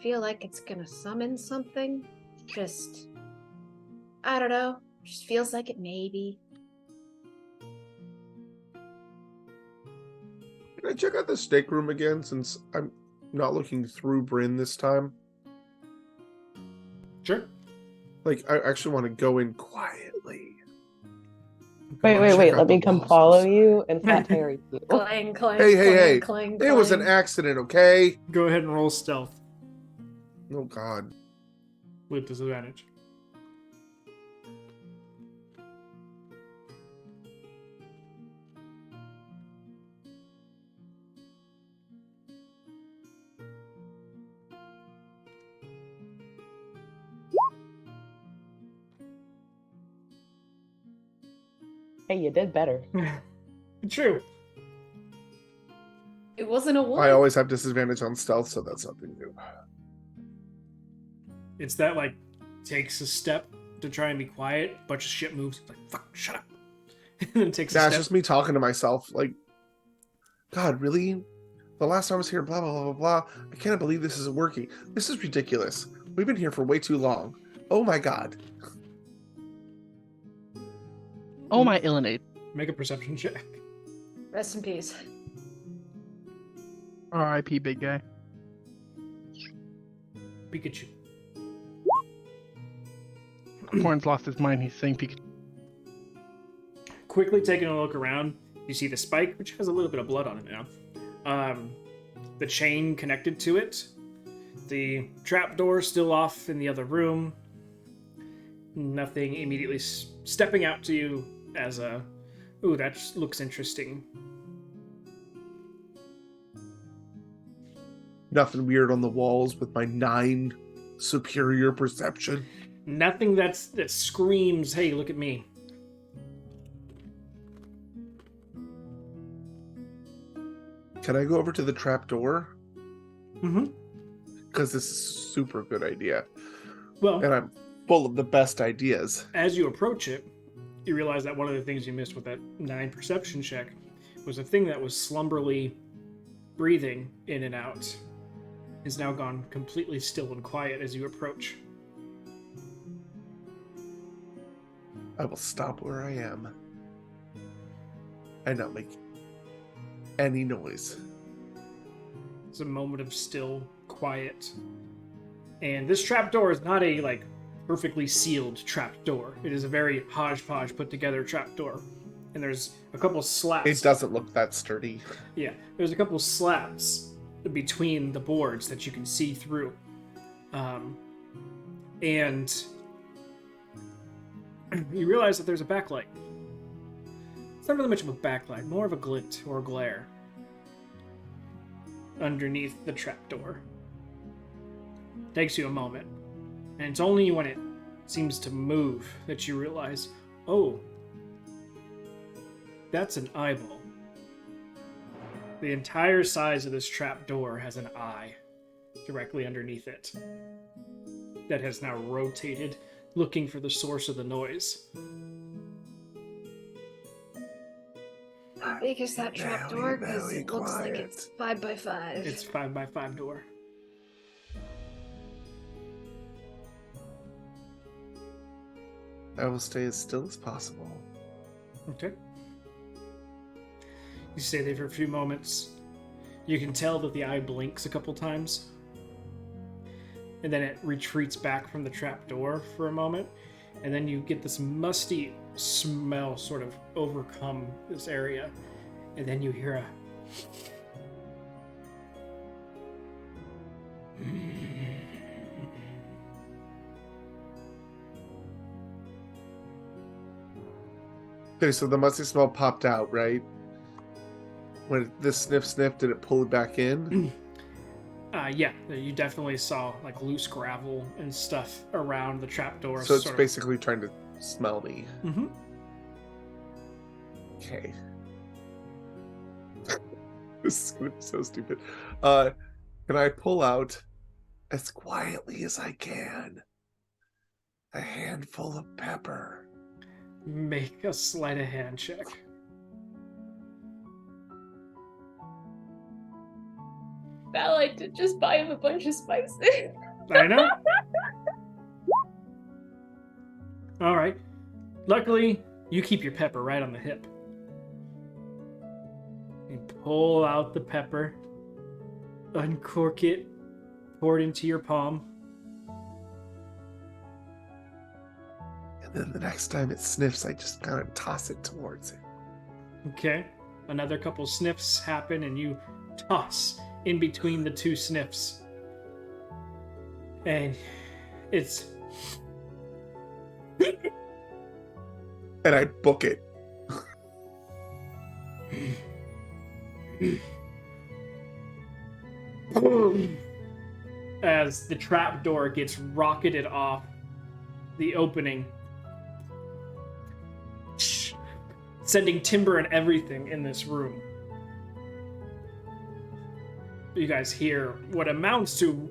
feel like it's gonna summon something. I don't know. Just feels like it maybe. Can I check out the stateroom again since I'm not looking through Bryn this time? Sure. Like, I actually want to go in quietly. Wait. check out Let the me come walls follow this you and fat Harry you. Clang, clang, Hey, clang, hey. clang, It was an clang. accident, okay? Go ahead and roll stealth Oh, God. with disadvantage. Hey, you did better. True. It wasn't a one. I always have disadvantage on stealth, so that's something new. It's that, like, takes a step to try and be quiet. Bunch of shit moves. Like, fuck, shut up. And then takes a That's step. just me talking to myself. Like, God, really? The last time I was here, blah, blah, blah, blah, blah. I can't believe this isn't working. This is ridiculous. We've been here for way too long. Oh, my God. Oh my Illinade. Make a perception check. Rest in peace. R.I.P. big guy. Pikachu. Horn's lost his mind. He's saying Pikachu. Quickly taking a look around, you see the spike, which has a little bit of blood on it now. The chain connected to it. The trapdoor still off in the other room. Nothing immediately stepping out to you as a, ooh, that looks interesting. Nothing weird on the walls with my 9 superior perception. Nothing that screams, hey, look at me. Can I go over to the trapdoor? Mm-hmm. Because this is a super good idea. Well, And I'm full of the best ideas. as you approach it, you realize that one of the things you missed with that 9 perception check was a thing that was slumberly breathing in and out is now gone completely still and quiet as you approach. I will stop where I am and not make any noise. It's a moment of still quiet. And this trapdoor is not a, like, perfectly sealed trapdoor. It is a very hodgepodge put together trapdoor. And there's a couple slats. It doesn't look that sturdy. Yeah, there's a couple slats between the boards that you can see through. And you realize that there's a backlight. It's not really much of a backlight, more of a glint or a glare underneath the trapdoor. Takes you a moment, and it's only when it seems to move that you realize, oh, that's an eyeball. The entire size of this trapdoor has an eye directly underneath it that has now rotated, looking for the source of the noise. How big is that trapdoor? Because very it looks like quiet. it's 5 by 5. It's 5x5 door. I will stay as still as possible. Okay. You stay there for a few moments. You can tell that the eye blinks a couple times. And then it retreats back from the trapdoor for a moment. And then you get this musty smell sort of overcome this area. And then you hear a... Okay, so the musty smell popped out, right? When this sniff, did it pull it back in? Yeah, you definitely saw like loose gravel and stuff around the trapdoor. So it's basically trying to smell me. Mm-hmm. Okay. This is gonna be so stupid. Can I pull out, as quietly as I can, a handful of pepper? Make a sleight of hand check. I like to just buy him a bunch of spices. I know. All right. Luckily, you keep your pepper right on the hip. You pull out the pepper, uncork it, pour it into your palm. And then the next time it sniffs, I just kind of toss it towards it. Okay. Another couple sniffs happen, and you toss in between the two sniffs. And it's... And I book it. As the trapdoor gets rocketed off the opening, sending timber and everything in this room. You guys hear what amounts to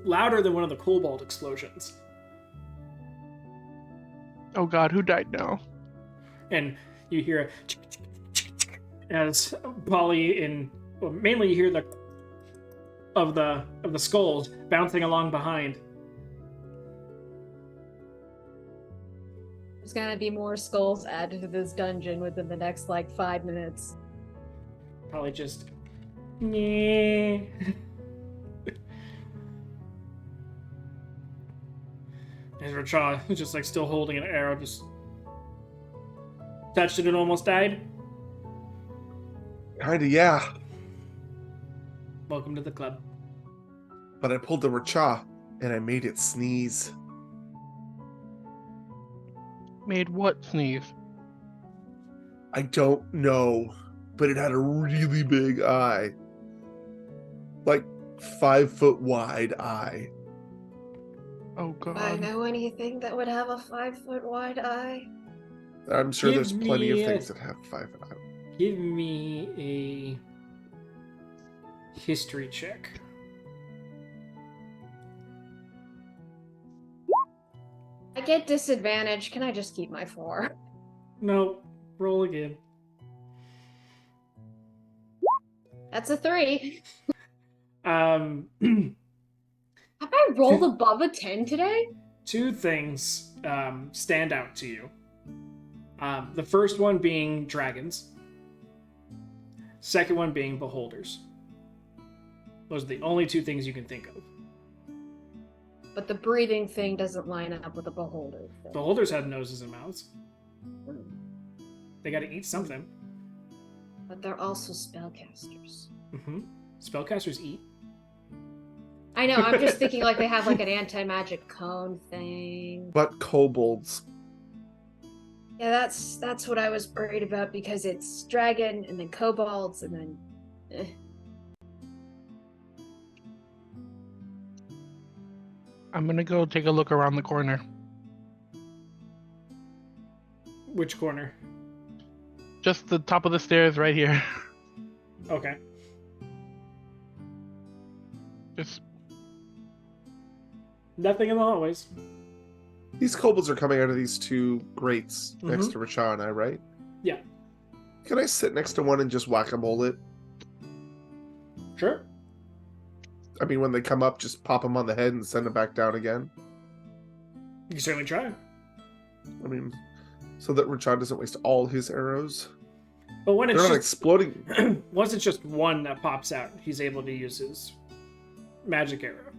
louder than one of the cobalt explosions. Oh God, who died now? And you hear as Polly mainly you hear the of the skulls bouncing along behind. There's gonna be more skulls added to this dungeon within the next 5 minutes. Probably just meh. As Racha is just still holding an arrow, just touched it and almost died. Kinda, yeah. Welcome to the club. But I pulled the Racha and I made it sneeze. Made what sneeze? I don't know, but it had a really big eye. 5 foot wide eye. Oh Do I God. know anything that would have a 5-foot wide eye? I'm sure Give there's plenty me of a- things that have 5 foot eye. Give me a history check. I get disadvantage. Can I just keep my 4? No, roll again. That's a 3. Um, Have I rolled above a 10 today? two things stand out to you. The first one being dragons. Second one being beholders. Those are the only two things you can think of. But the breathing thing doesn't line up with the beholder thing. Beholders have noses and mouths. They gotta eat something. But they're also spellcasters. Mm-hmm. Spellcasters eat. I know, I'm just thinking they have an anti-magic cone thing. But kobolds. Yeah, that's what I was worried about because it's dragon and then kobolds and then I'm gonna go take a look around the corner. Which corner? Just the top of the stairs right here. Okay. Just Nothing in the hallways. These kobolds are coming out of these 2 grates next Mhm. to Racha and I, right? Yeah. Can I sit next to one and just whack-a-mole it? Sure. I mean, when they come up, just pop them on the head and send them back down again. You can certainly try. I mean, so that Racha doesn't waste all his arrows. But when it's They're not just exploding. once it's just one that pops out, he's able to use his magic arrow.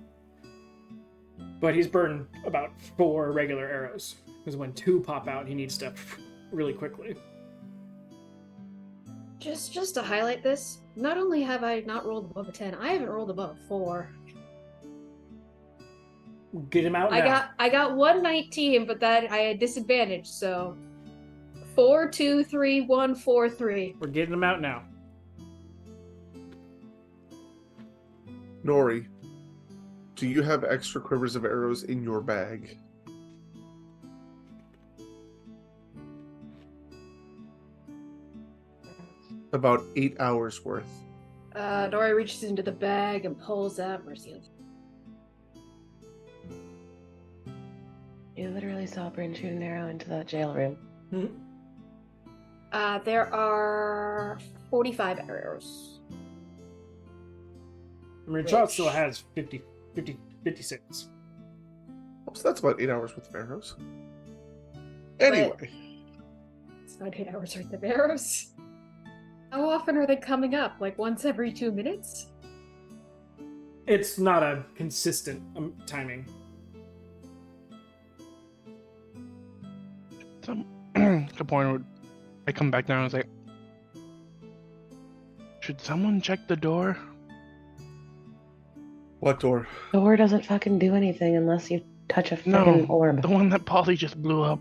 But he's burned about 4 regular arrows. Because when 2 pop out, he needs to really quickly. Just to highlight this, not only have I not rolled above a 10, I haven't rolled above a 4. Get him out now. I got 119, but that I had disadvantage, so 4, 2, 3, 1, 4, 3. We're getting him out now. Nori, do you have extra quivers of arrows in your bag? About 8 hours worth. Nori reaches into the bag and pulls out. Where's the other? You literally saw Bryn shoot an arrow into that jail room. There are 45 arrows. I mean, Chad still has 56. So that's about 8 hours worth of arrows. Anyway. It's not 8 hours worth of arrows. How often are they coming up? Like once every 2 minutes? It's not a consistent timing. Good point. I come back down and say, should someone check the door? What door? The door doesn't fucking do anything unless you touch a No, fucking orb. the one that Polly just blew up.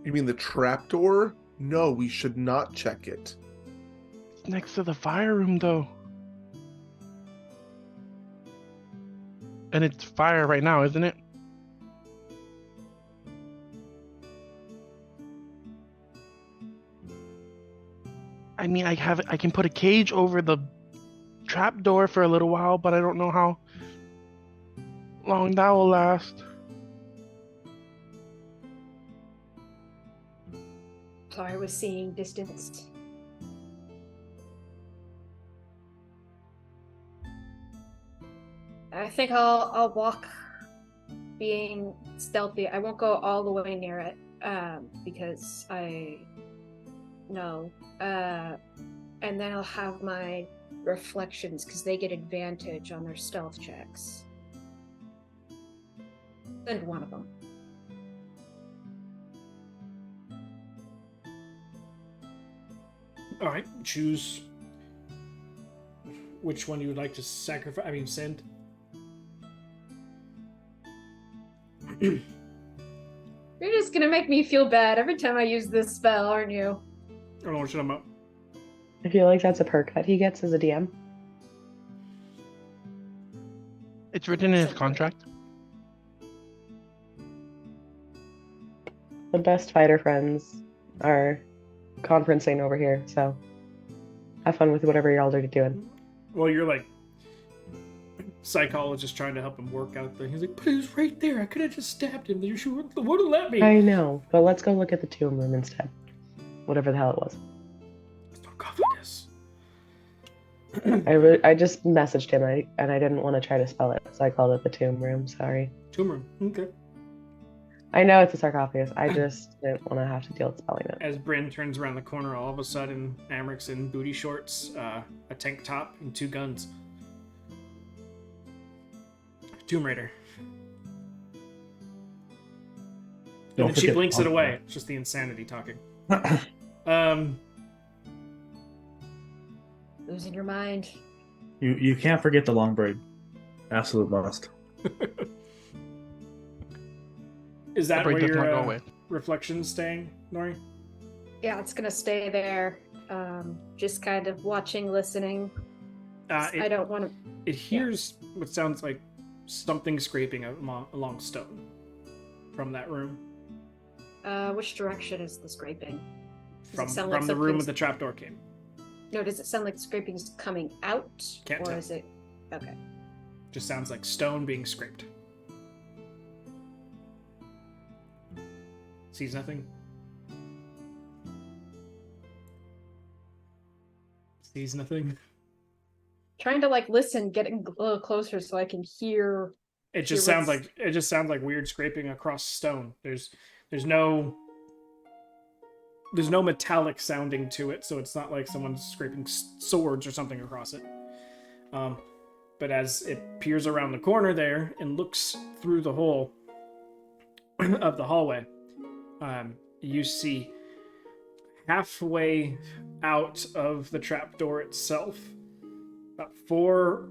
You mean the trap door? No, we should not check it. It's next to the fire room, though. And it's fire right now, isn't it? I mean, I can put a cage over the trap door for a little while, but I don't know how long that will last. Sorry, I was seeing distance. I think I'll walk, being stealthy. I won't go all the way near it, because I know. And then I'll have my reflections because they get advantage on their stealth checks. Send one of them. All right, choose which one you would like to sacrifice. I mean, send. You're just gonna make me feel bad every time I use this spell, aren't you? I don't know what you're talking about. I feel like that's a perk that he gets as a DM. It's written in his contract. The best fighter friends are conferencing over here, so have fun with whatever y'all are doing. Well, you're like psychologist trying to help him work out there. He's like, but it was right there. I could have just stabbed him. You would have let me. I know, but let's go look at the tomb room instead. Whatever the hell it was. Sarcophagus. I just messaged him and I didn't want to try to spell it, so I called it the tomb room. Sorry. Tomb room. Okay. I know it's a sarcophagus. I just didn't want to have to deal with spelling it. As Bryn turns around the corner, all of a sudden, Amric's in booty shorts, a tank top, and 2 guns. Tomb Raider. And then she blinks it away. It's just the insanity talking. Losing your mind. You can't forget the long braid. Absolute must. Is that The where break does not go your away. reflection's staying, Nori? Yeah, it's gonna stay there. Just kind of watching, listening. I don't want to. It hears what sounds like something scraping along stone from that room. Which direction is the scraping? Does From it sound like the room something's- with the trapdoor came. No, does it sound like scraping's coming out? Can't or tell. is it? Okay. Just sounds like stone being scraped. Sees nothing. Sees nothing. Trying to like listen, getting a little closer so I can hear. It just Hear sounds what's- like weird scraping across stone. There's no there's no metallic sounding to it, so it's not like someone's scraping swords or something across it. But as it peers around the corner there and looks through the hole of the hallway, you see halfway out of the trapdoor itself, about 4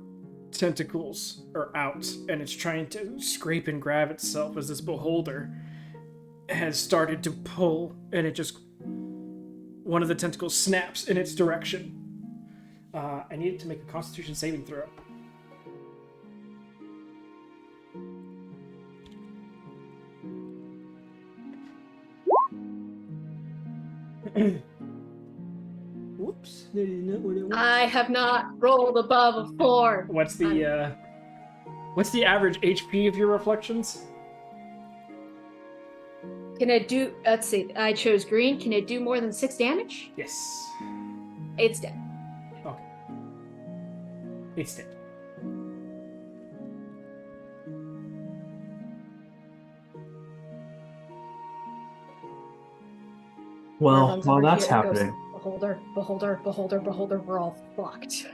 tentacles are out, and it's trying to scrape and grab itself as this beholder has started to pull, and it just, one of the tentacles snaps in its direction. I need it to make a Constitution saving throw. Whoops, that is not what I want. I have not rolled above a 4. What's the average HP of your reflections? Can I do? Let's see. I chose green. Can it do more than 6 damage? Yes. It's dead. Okay. It's dead. Well, Runs while over that's here and goes, happening, Beholder, beholder, beholder, beholder. We're all fucked.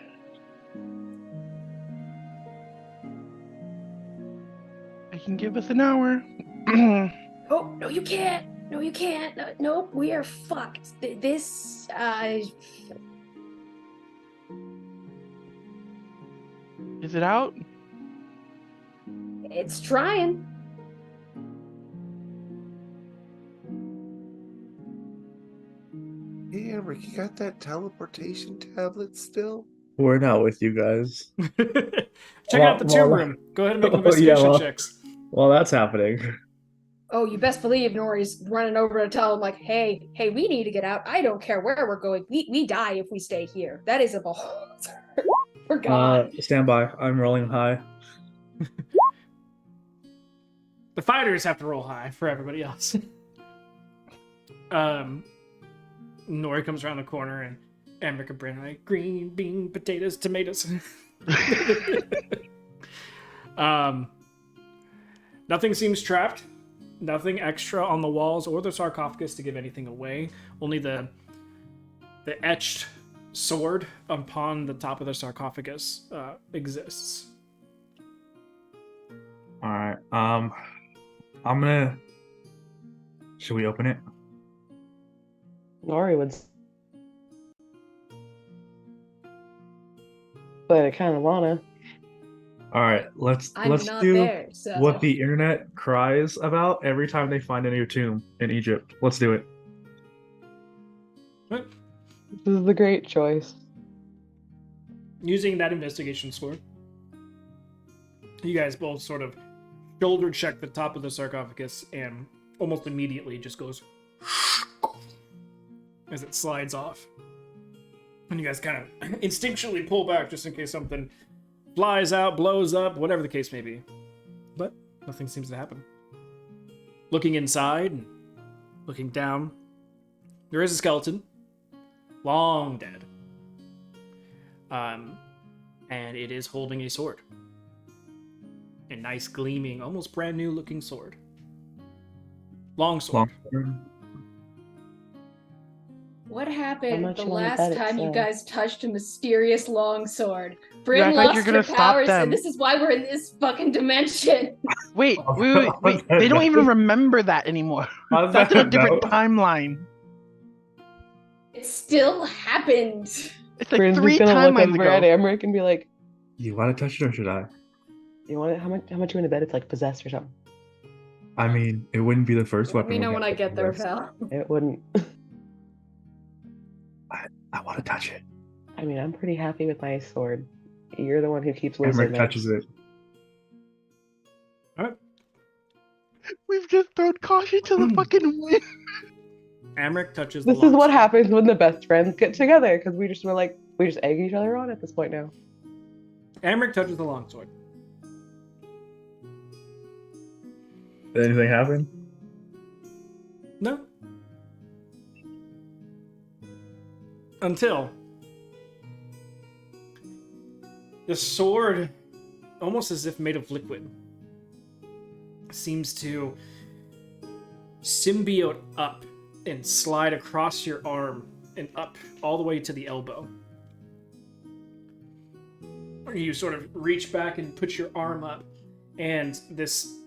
I can give us an hour. Oh no, you can't. No, you can't. No, nope, we are fucked. This. Is it out? It's trying. Hey, Emric, you got that teleportation tablet still? we're not with you guys. Check out the tomb room. Go ahead and make investigation checks. While that's happening, Oh, you best believe Nori's running over to tell him, like, hey, we need to get out. I don't care where we're going. We die if we stay here. That is a beholder. We're gone. stand by. I'm rolling high. The fighters have to roll high for everybody else. Nori comes around the corner and Emric and Brandon are like, green bean, potatoes, tomatoes. Nothing seems trapped. Nothing extra on the walls or the sarcophagus to give anything away. Only the etched sword upon the top of the sarcophagus exists. All right. I'm gonna. Should we open it? Nori would. But I kind of wanna. All right. Let's I'm not do there, so. what the internet cries about every time they find a new tomb in Egypt. Let's do it. What? This is the great choice. Using that investigation score, you guys both sort of shoulder check the top of the sarcophagus and almost immediately just goes as it slides off. And you guys kind of instinctually pull back just in case something flies out, blows up, whatever the case may be. But nothing seems to happen. Looking inside and looking down, there is a skeleton, long dead. And it is holding a sword. A nice, gleaming, almost brand new looking sword. Long sword. What How happened much the you wanna last bet it time you sells? guys touched a mysterious longsword? Yeah, I Bryn thought you lost were her gonna stop powers, them. and this is why we're in this fucking dimension. Wait. They don't even remember that anymore. How's That's that in a different no? timeline. It still happened. It's like Bryn's 3 just gonna look timelines over at ago. Emric and be like, You want to touch it or should I? "You want it? How much you want to bet it's like possessed or something?" I mean, it wouldn't be the first Let weapon. me know we when I get there, with. pal. It wouldn't. I want to touch it. I mean, I'm pretty happy with my sword. You're the one who keeps losing. Emric man. touches it. Alright. We've just thrown caution to the fucking wind. Amric touches the This is what longsword. happens when the best friends get together, because we just egg each other on at this point now. Amric touches the longsword. Did anything happen? No. Until the sword, almost as if made of liquid, seems to symbiote up and slide across your arm and up all the way to the elbow. You sort of reach back and put your arm up, and this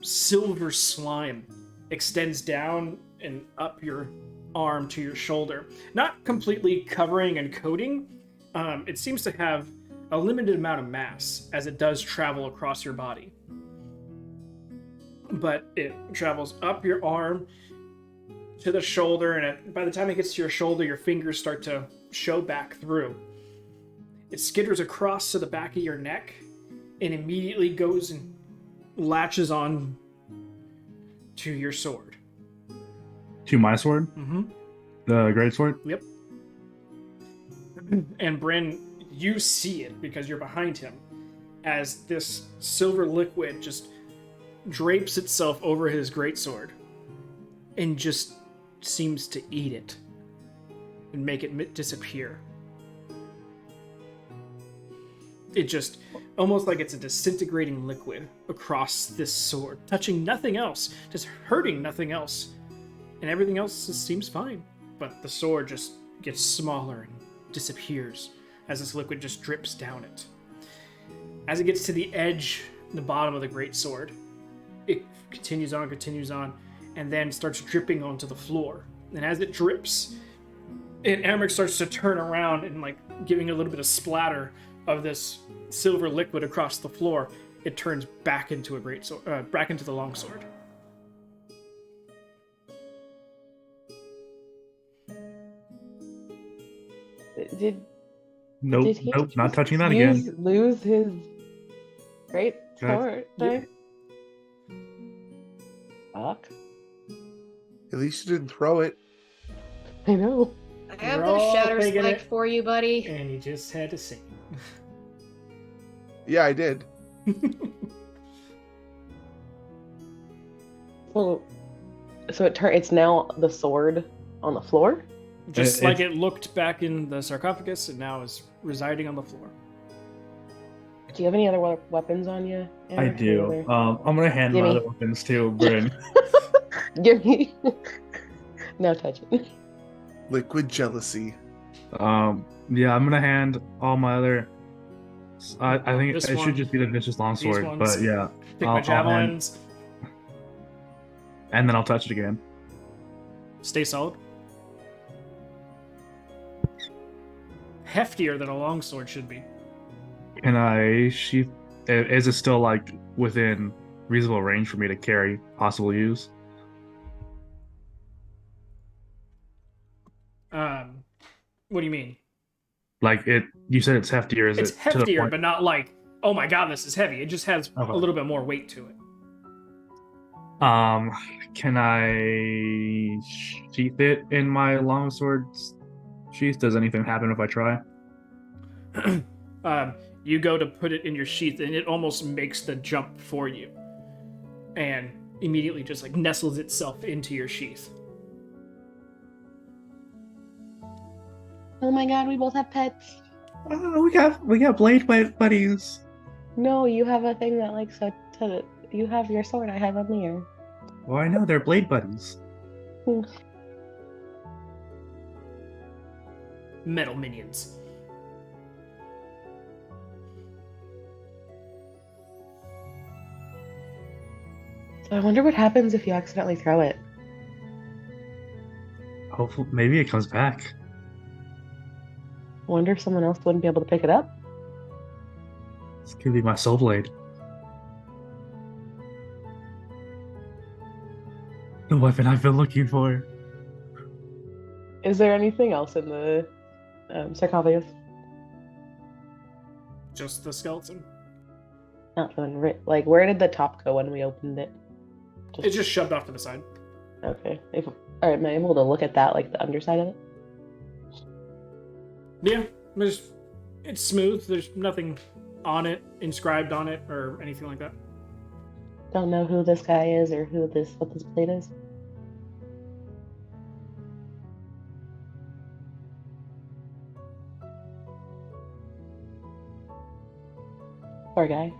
silver slime extends down and up your arm to your shoulder. Not completely covering and coating. It seems to have a limited amount of mass as it does travel across your body. But it travels up your arm to the shoulder, and by the time it gets to your shoulder, your fingers start to show back through. It skitters across to the back of your neck and immediately goes and latches on to your sword. To my sword? Mm-hmm. The great sword? Yep. And Bryn, you see it because you're behind him as this silver liquid just drapes itself over his greatsword and just seems to eat it and make it disappear. It just, almost like it's a disintegrating liquid across this sword, touching nothing else, just hurting nothing else. And everything else just seems fine. But the sword just gets smaller and disappears as this liquid just drips down it. As it gets to the edge, the bottom of the greatsword, it continues on, and then starts dripping onto the floor. And as it drips, Emmerich starts to turn around and, like, giving a little bit of splatter of this silver liquid across the floor. It turns back into a greatsword, back into the longsword. Did Nope, Did he nope, not just touching that again. lose his great Okay. sword there? Fuck. At least you didn't throw it. I know. I have We're the all shatter thinking spike it. for you, buddy. And he just had to sing. Yeah, I did. Well, so it's now the sword on the floor? Just It- like it looked back in the sarcophagus, and now is residing on the floor. Do you have any other weapons on you? I Eric? Any do. other- I'm gonna hand my Gimme. other weapons to Bryn. Give me. No touching. Liquid jealousy. Yeah, I'm gonna hand all my other. I think This it one, should just be the vicious longsword, ones. but yeah, Pick I'll my hand, javelins. and then I'll touch it again. Stay solid. Heftier than a longsword should be. Can I sheath? Is it still like within reasonable range for me to carry, possible use? What do you mean? Like it? You said it's heftier. Is It's it to the heftier, point? but not like, oh my god, this is heavy. It just has Okay. a little bit more weight to it. Can I sheath it in my longsword sheath? Does anything happen if I try? You go to put it in your sheath, and it almost makes the jump for you, and immediately just like nestles itself into your sheath. Oh my god, we both have pets. Oh, we got blade buddies. No, you have a thing that likes to. You have your sword. I have a mirror. Well, I know they're blade buddies. Metal minions. So I wonder what happens if you accidentally throw it. Hopefully, maybe it comes back. I wonder if someone else wouldn't be able to pick it up. This could be my soul blade. The weapon I've been looking for. Is there anything else in the sarcophagus? Just the skeleton. Not feeling like, where did the top go when we opened it? It's just shoved off to the side. Okay. All right, am I able to look at that, like the underside of it? Yeah, it's smooth. There's nothing on it, inscribed on it, or anything like that. Don't know who this guy is or what this plate is. Poor guy.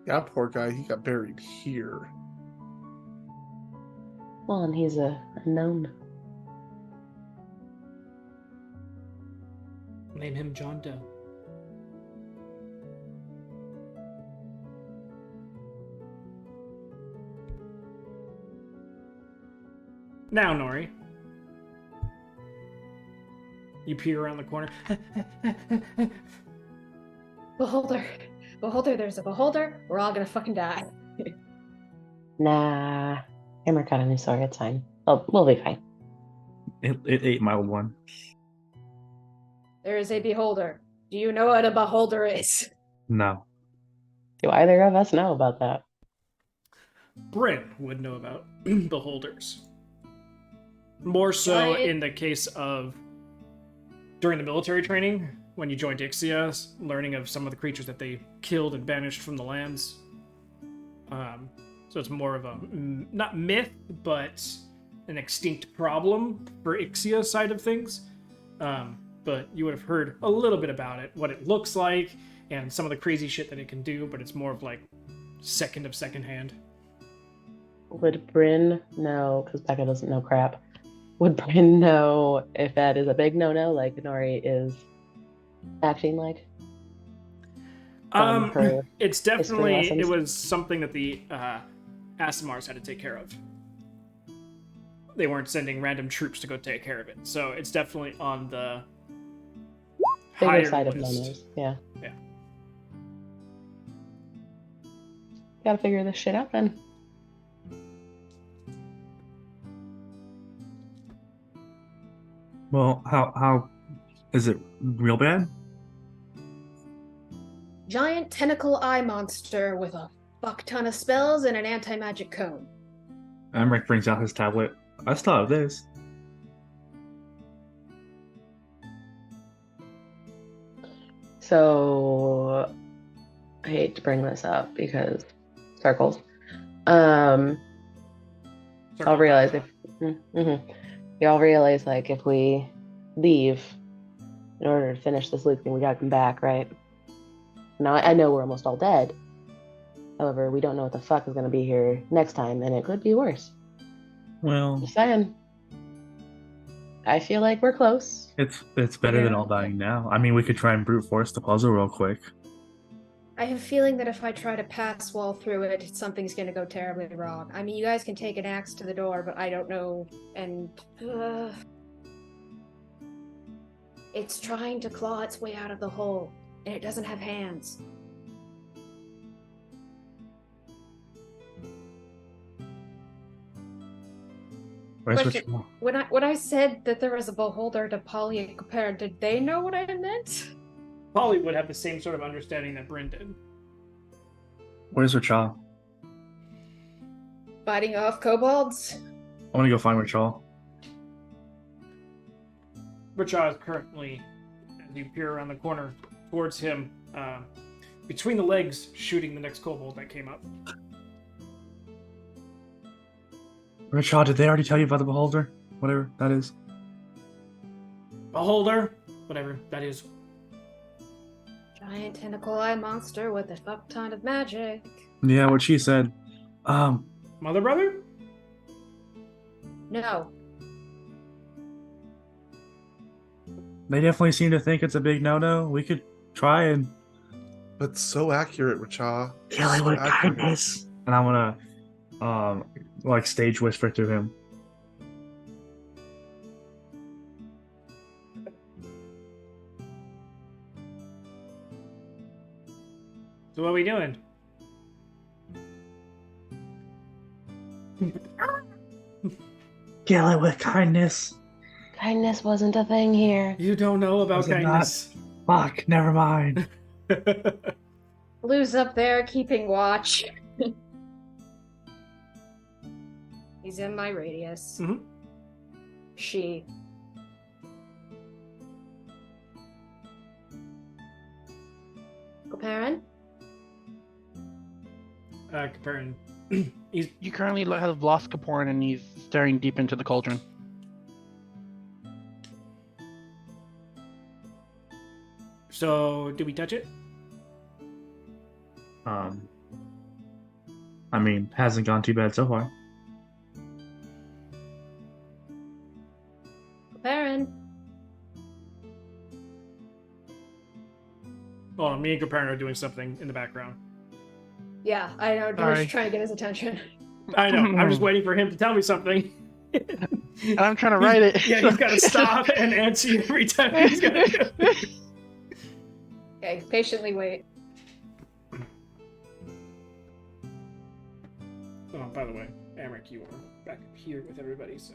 Yeah, poor guy. He got buried here. Well, and he's a unknown. Name him John Doe. Now, Nori. You peer around the corner. Beholder. Beholder, there's a beholder. We're all gonna fucking die. Nah. Hammer got a new sword. It's fine. Oh, we'll be fine. It ate my old one. There is a beholder. Do you know what a beholder is? No. Do either of us know about that? Bryn would know about beholders. More so Giant- in the case of during the military training, when you joined Ixia, learning of some of the creatures that they killed and banished from the lands. So it's more of a, not myth, but an extinct problem for Ixia side of things. But you would have heard a little bit about it, what it looks like, and some of the crazy shit that it can do, but it's more of like second hand. Would Bryn know, because Becca doesn't know crap, would Bryn know if that is a big no-no, like Nori is acting like? From her It's definitely, lessons? it was something that the Asimars had to take care of. They weren't sending random troops to go take care of it. So it's definitely on the Bigger higher side of list. no-nos, yeah. Yeah. Gotta figure this shit out then. Well, how is it real bad? Giant tentacle eye monster with a fuck ton of spells and an anti-magic cone. Emmerich brings out his tablet. I still have this. So I hate to bring this up because circles. I'll realize if y'all realize like if we leave in order to finish this loop thing, we gotta come back, right? Now I know we're almost all dead. However, we don't know what the fuck is gonna be here next time, and it could be worse. Well, Just saying. I feel like we're close. it's better than Yeah. all dying now. I mean, we could try and brute force the puzzle real quick. I have a feeling that if I try to pass wall through it, something's gonna go terribly wrong. I mean, you guys can take an axe to the door, but I don't know, and it's trying to claw its way out of the hole, and it doesn't have hands. Where's Question. Rachel? When I said that there was a beholder to Polly and Compare, did they know what I meant? Polly would have the same sort of understanding that Bryn did. Where's Rachel? Fighting off kobolds? I want to go find Rachel. Richa is currently, as you peer around the corner towards him, between the legs, shooting the next kobold that came up. Rachel, did they already tell you about the beholder? Whatever that is. Beholder, whatever that is. Giant tentacle eye monster with a fuck ton of magic. Yeah, what she said. Mother brother? No. They definitely seem to think it's a big no-no. We could try and But so accurate, Racha. kill it So with accurate. kindness. And I'm gonna, like stage whisper to him. So what are we doing? Kill it with kindness. Kindness wasn't a thing here. You don't know about Was it kindness. Fuck, never mind. Blue's up there keeping watch. He's in my radius. Mhm. She. Comparing? Comparing. He's You currently have lost Kaporn and he's staring deep into the cauldron. So, do we touch it? I mean, hasn't gone too bad so far. Baron. Well, me and Caperna are doing something in the background. Yeah, I know. Sorry. George's trying to get his attention. I know. I'm just waiting for him to tell me something. And I'm trying to write it. Yeah, he's got to stop and answer you every time he's got to. Okay, patiently wait. Oh, by the way, Amric, you are back up here with everybody, so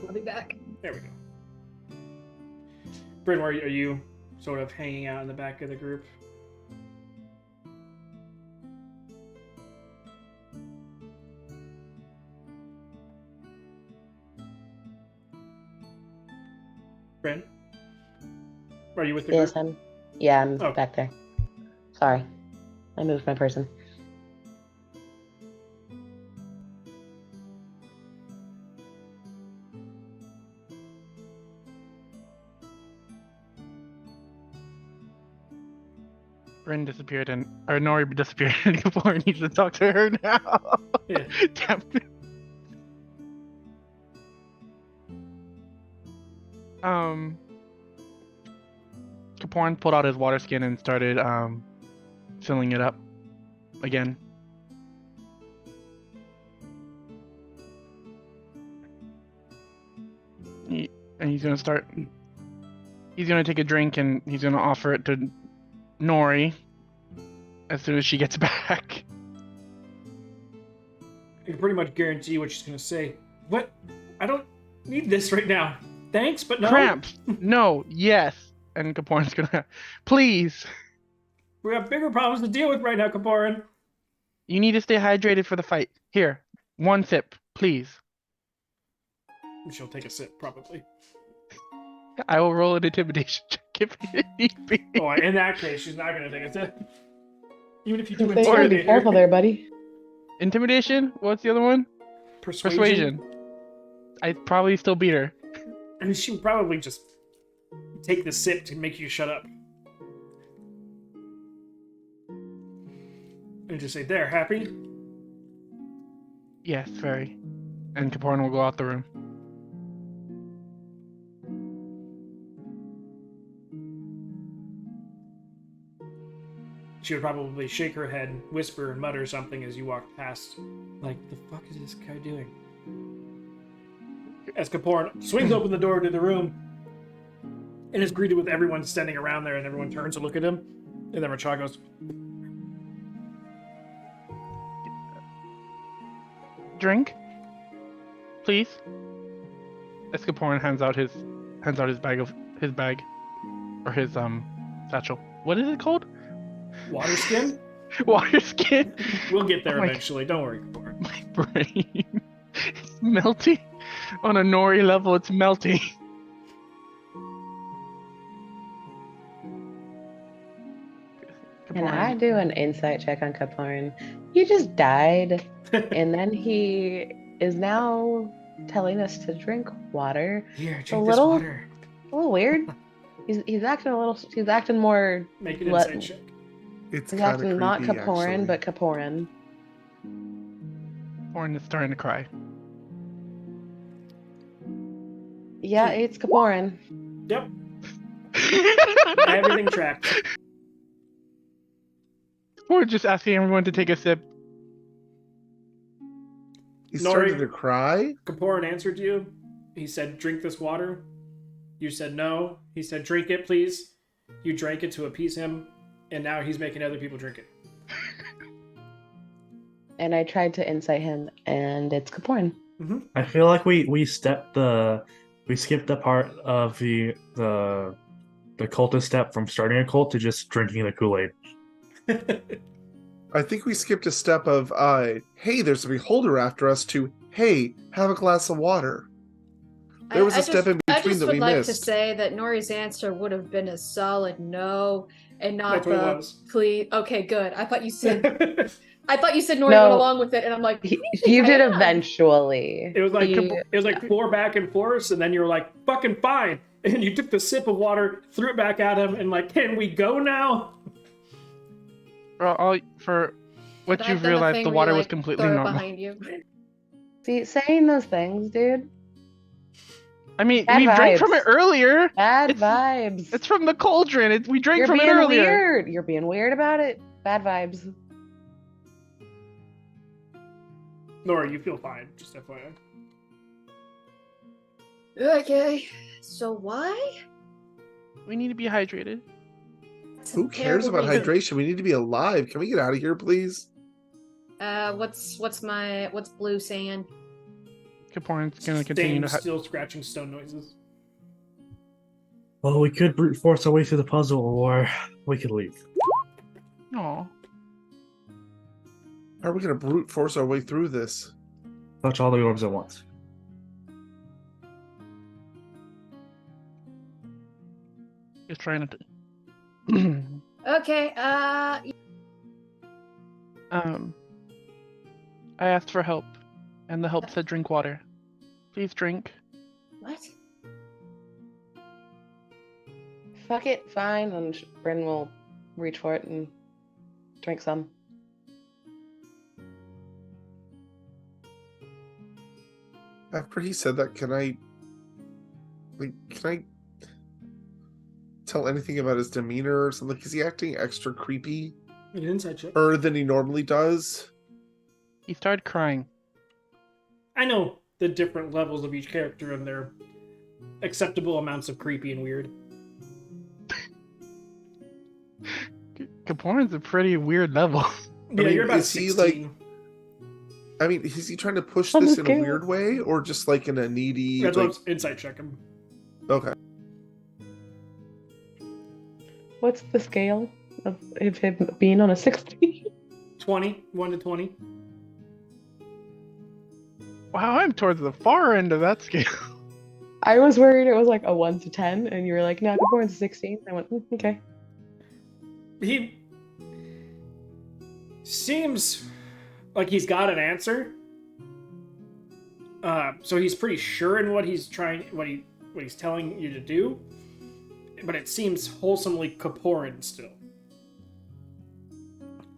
I'll be back. there we go. Bryn, are you sort of hanging out in the back of the group? Bryn? Are you with the Yes, group? I'm Oh. back there. Sorry. I moved my person. Bryn disappeared or Nori disappeared and Kapor needs to talk to her now. Yeah. Damn. Kaporn pulled out his water skin and started filling it up again. And he's gonna take a drink and he's gonna offer it to Nori as soon as she gets back. I can pretty much guarantee what she's going to say. What? I don't need this right now. Thanks, but no. Cramps! No, yes. And Kaporn's gonna, please. We have bigger problems to deal with right now, Kaporin. You need to stay hydrated for the fight. Here, one sip, please. She'll take a sip, probably. I will roll an intimidation check if it need be. Oh, in that case, she's not going to take a sip. Even if you do Say, be intimidate careful her. there, buddy. Intimidation? What's the other one? Persuasion. I probably still beat her. And she would probably just take the sip to make you shut up. And just say, there, happy? Yes, very. And Kaporn will go out the room. She would probably shake her head, whisper, and mutter something as you walk past. Like, the fuck is this guy doing? As Kaporn swings open the door to the room and is greeted with everyone standing around there, and everyone turns to look at him. And then Rachar goes, Drink, please. As Kaporn hands out his bag or his satchel. What is it called? water skin? Water skin. We'll get there Oh my eventually. Don't worry, Kaporn. My brain is melting. On a Nori level, it's melting. Can I do an insight check on Kaporn? He just died, and then he is now telling us to drink water. Here, A drink this little- water. A little weird. He's acting a little. He's acting more. Make an What- insight check. It's He's kind of acting not creepy, Kaporn, actually. but Kaporin. Kaporn is starting to cry. Yeah, it's Kaporin. Yep. I have everything tracked. We're just asking everyone to take a sip. He's Nori- starting to cry. Kaporin answered you. He said, drink this water. You said no. He said, drink it, please. You drank it to appease him, and now he's making other people drink it. And I tried to insight him, and it's Kaporin. I feel like we skipped the part of the cultist step from starting a cult to just drinking the Kool-Aid. I think we skipped a step of, hey, there's a beholder after us, to, hey, have a glass of water. There was a step in I between just that would we like to missed. say that Nori's answer would have been a solid no, and not That's what it the was. please. Okay, good. I thought you said Nori No. went along with it, and I'm like, You did I am. eventually. It was like He- it was like 4 back and forths, and then you were like, "Fucking fine," and you took the sip of water, threw it back at him, and like, "Can we go now?" For what But I've you've done the realized thing the where water you, was like, completely throw it normal. behind you. See, saying those things, dude. I mean, Bad we drank from it vibes. earlier. Bad It's vibes. it's from the cauldron. We drank You're from it being earlier. weird. You're being weird about it. Bad vibes. Nora, you feel fine, just FYI. Okay. So why? We need to be hydrated. That's a Who cares terrible about reason. hydration? We need to be alive. Can we get out of here, please? What's Blue saying? Kaporn's gonna continue Same, to. still scratching stone noises. Well, we could brute force our way through the puzzle, or we could leave. Aw. How are we going to brute force our way through this? Touch all the orbs at once. Just trying to. Okay. I asked for help, and the help said drink water. Please drink. What? Fuck it, fine. And Bryn will reach for it and drink some. After he said that, can I tell anything about his demeanor or something? Is he acting extra creepy An inside check. than he normally does? He started crying. I know the different levels of each character and their acceptable amounts of creepy and weird. Kaporn's a pretty weird level. Yeah, mean, you're about is he, 16. I mean, is he trying to push On this the in a scale. weird way, or just like in a needy? That's Like, what insight check him. okay, What's the scale of him being on a 16? 20, 1 to 20. Wow, I'm towards the far end of that scale. I was worried it was like a 1 to 10, and you were like, no, Kaporn's a 16. I went, okay. He seems like he's got an answer. So he's pretty sure in what he's telling you to do, but it seems wholesomely Kaporan still.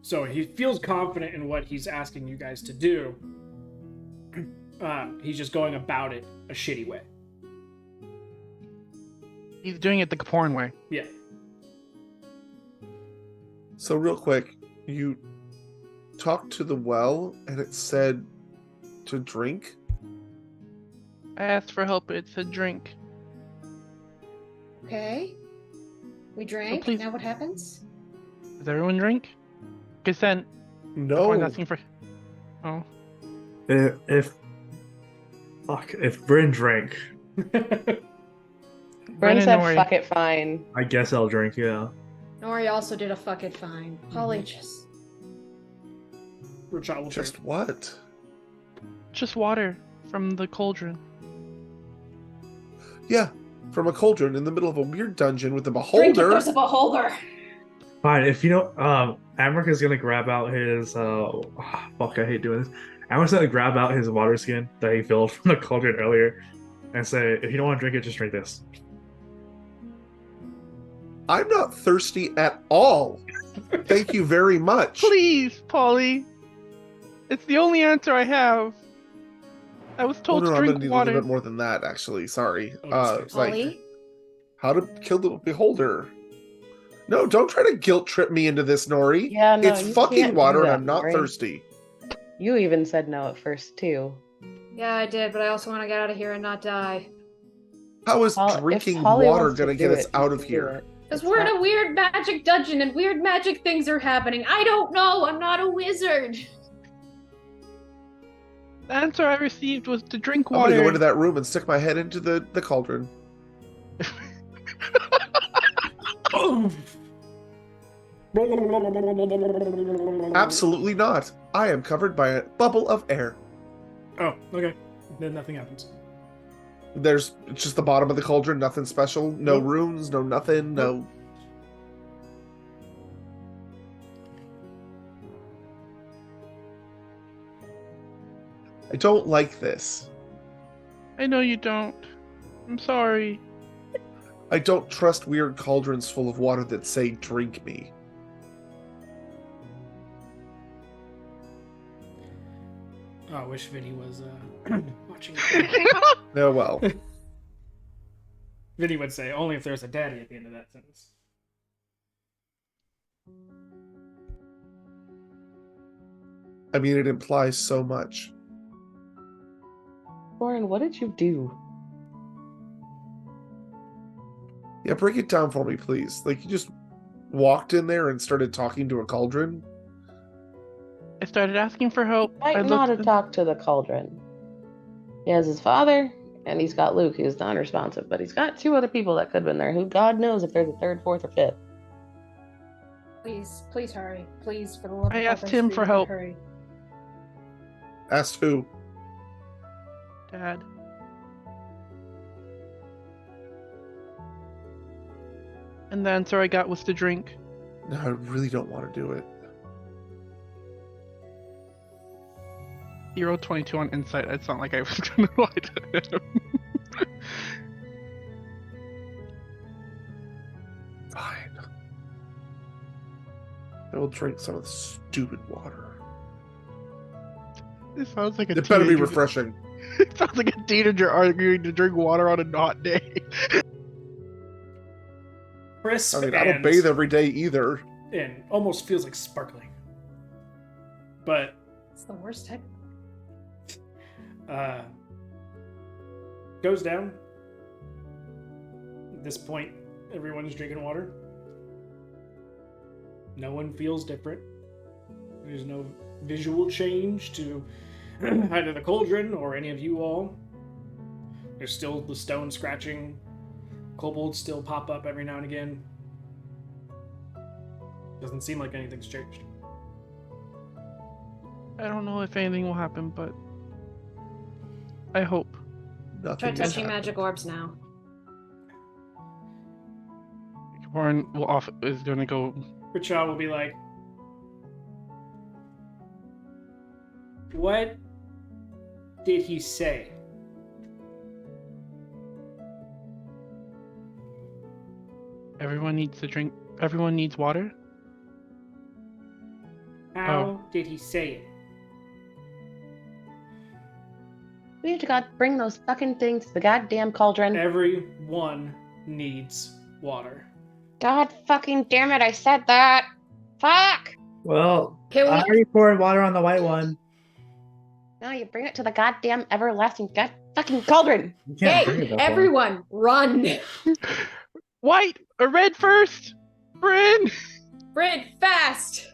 So he feels confident in what he's asking you guys to do. He's just going about it a shitty way. He's doing it the Kaporn way. Yeah. so real quick, you talked to the well, and it said to drink. I asked for help, it said drink. Okay. We drank. please- Now what happens? Does everyone drink? Consent. No, Kaporn's asking for. Oh. If Bryn drank, Bryn Brennan, said, don't worry. fuck it, fine. I guess I'll drink. Yeah. Nori also did a fuck it fine. Polly just. Rachel will just drink. what? Just water from the cauldron. Yeah, from a cauldron in the middle of a weird dungeon with a Drink it, beholder. there's a beholder! Fine. If you know, Amric is gonna grab out his. Fuck! I hate doing this. Amric's gonna grab out his water skin that he filled from the cauldron earlier, and say, "If you don't want to drink it, just drink this." I'm not thirsty at all. Thank you very much. Please, Polly. It's the only answer I have. I was Oh, told no, to I'm gonna drink need a little water. bit more than that, actually. Sorry. Oh, just Like Polly? how to kill the beholder. No, don't try to guilt trip me into this, Nori. Yeah, no, it's you fucking can't do water, and that, I'm not Nori. thirsty. You even said no at first, too. Yeah, I did, but I also want to get out of here and not die. How is If drinking Polly water wants to gonna do get us it, out you of can do here? it. Because It's we're in not- a weird magic dungeon and weird magic things are happening. I don't know. I'm not a wizard. The answer I received was to drink I'm water. gonna go into that room and stick my head into the cauldron. Absolutely not. I am covered by a bubble of air. Oh, okay. Then nothing happens. It's just the bottom of the cauldron, nothing special, no Nope. runes, no nothing, no. I don't like this. I know you don't. I'm sorry. I don't trust weird cauldrons full of water that say drink me. Oh, I wish Vinny was watching. No, well. Vinny would say, only if there's a daddy at the end of that sentence. I mean, it implies so much. Warren, what did you do? Yeah, break it down for me, please. Like, you just walked in there and started talking to a cauldron? I started asking for help. Might I not looked have talked to the cauldron. He has his father, and he's got Luke, who's non-responsive, but he's got 2 other people that could have been there, who God knows if there's a 3rd, 4th, or 5th. Please hurry. Please, for the love of I God, asked him for help. Hurry. Asked who? Dad. And the answer I got was to drink. No, I really don't want to do it. 0-22 on insight. It's not like I was gonna lie to him. Fine. I will drink some of the stupid water. It sounds like a It better be teenager- refreshing. It sounds like a teenager arguing to drink water on a hot day. Crisp I mean, I don't and, bathe every day either. and almost feels like sparkling. But It's the worst type. Goes down. At this point, everyone's drinking water. No one feels different. There's no visual change to either the cauldron or any of you all. There's still the stone scratching. Kobolds still pop up every now and again. Doesn't seem like anything's changed. I don't know if anything will happen, but I hope. Nothing Try has touching happened. magic orbs now. Warren is gonna go. Richa will be like, what did he say? Everyone needs to drink. Everyone needs water. How did he say it? We need to bring those fucking things to the goddamn cauldron. Everyone needs water. God fucking damn it, I said that. Fuck! Well, Can we- I already poured water on the white one. No, you bring it to the goddamn everlasting fucking cauldron. You can't bring Hey, it that far. everyone, run! White or red first? Bryn! Bryn, fast!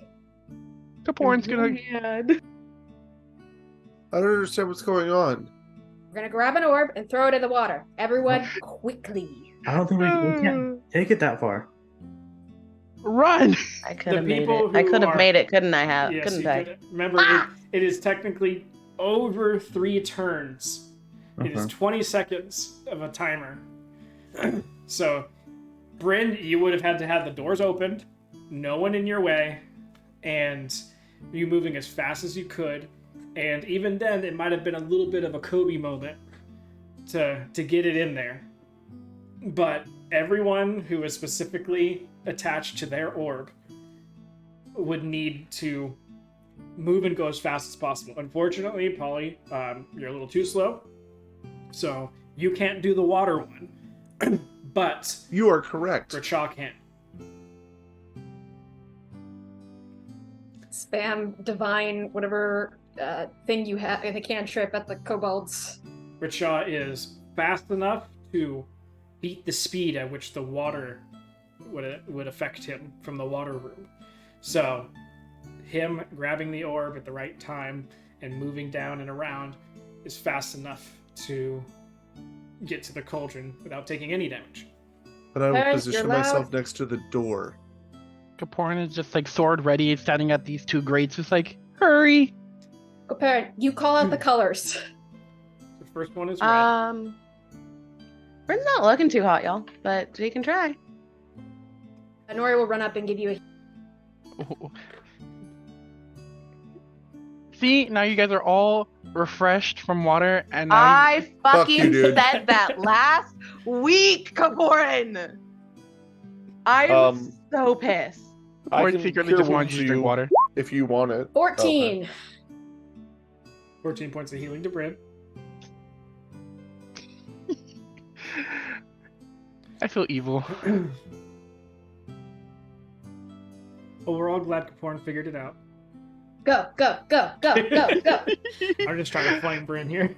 Kaporn's gonna. I don't understand what's going on. We're gonna grab an orb and throw it in the water. Everyone, quickly. I don't think we can't take it that far. Run! I could have The made people it. I who could have are- made it, couldn't I have? Yes, Couldn't you I? could. Remember, it is technically over 3 turns. It is 20 seconds of a timer. So, Bryn, you would have had to have the doors opened, no one in your way, and you moving as fast as you could. And even then, it might have been a little bit of a Kobe moment to get it in there. But everyone who is specifically attached to their orb would need to move and go as fast as possible. Unfortunately, Polly, you're a little too slow, so you can't do the water one. But You are correct. Richa can. Spam divine, whatever thing you have, the cantrip at the kobolds. Richa is fast enough to beat the speed at which the water would affect him from the water room. So, him grabbing the orb at the right time and moving down and around is fast enough to get to the cauldron without taking any damage. But I will Parent, position you're loud. myself next to the door. Kaporn is just like sword ready, standing at these 2 grates, just like, hurry! Go parent, you call out the colors. The first one is red. Bryn's not looking too hot, y'all, but we can try. Nori will run up and give you a See, now you guys are all refreshed from water, and now I Fuck you, fucking dude. said that last week, Kaporn! I'm Um, so pissed. I Kaporn can secretly cure just wanted wounds you to drink you water. if you want it. 14. 14 points of healing to Brent. I feel evil. Overall, glad Kaporn figured it out. Go, go, go, go, go, go. I'm just trying to flame Bryn here.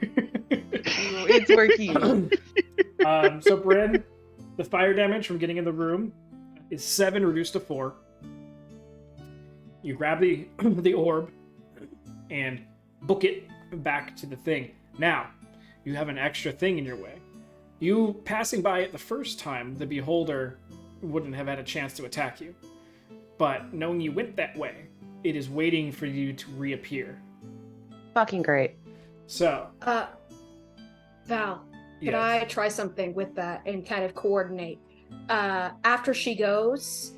It's working. So Bryn, the fire damage from getting in the room is 7 reduced to 4. You grab the orb and book it back to the thing. Now, you have an extra thing in your way. You passing by it the first time, the beholder wouldn't have had a chance to attack you. But knowing you went that way, it is waiting for you to reappear. Fucking great. So, Val, yes. could I try something with that and kind of coordinate? After she goes,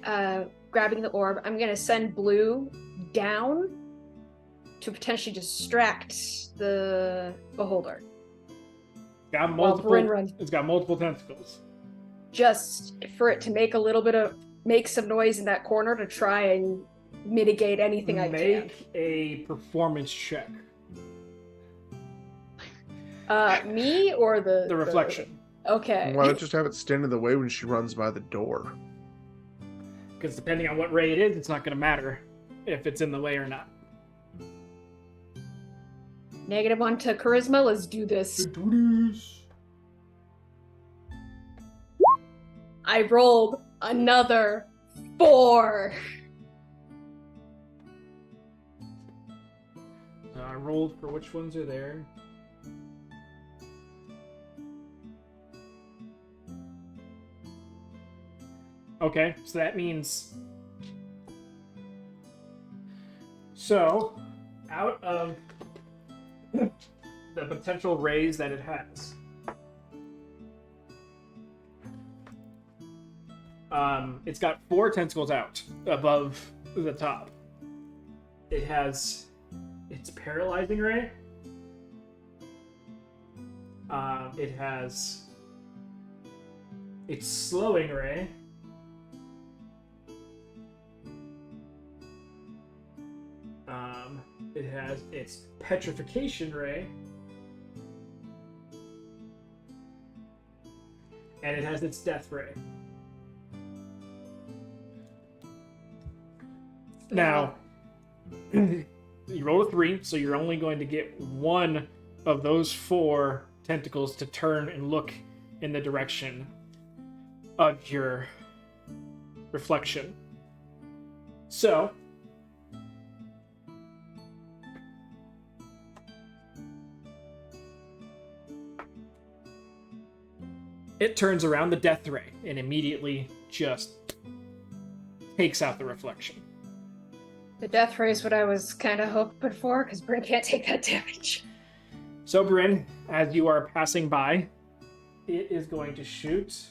grabbing the orb, I'm gonna send Blue down to potentially distract the beholder. It's got multiple tentacles. Just for it to make some noise in that corner to try and mitigate anything I can. Make a performance check. Me or The reflection. Okay. Why not just have it stand in the way when she runs by the door? Because depending on what ray it is, it's not going to matter if it's in the way or not. -1 to charisma. Let's do this. I rolled another 4. I rolled for which ones are there. Okay, so that means... So, out of the potential rays that it has, it's got 4 tentacles out above the top. It has its paralyzing ray. It has its slowing ray. It has its petrification ray. And it has its death ray. Now, you roll a 3, so you're only going to get 1 of those 4 tentacles to turn and look in the direction of your reflection. So, it turns around the death ray and immediately just takes out the reflection. The death ray is what I was kind of hoping for, because Bryn can't take that damage. So, Bryn, as you are passing by, it is going to shoot.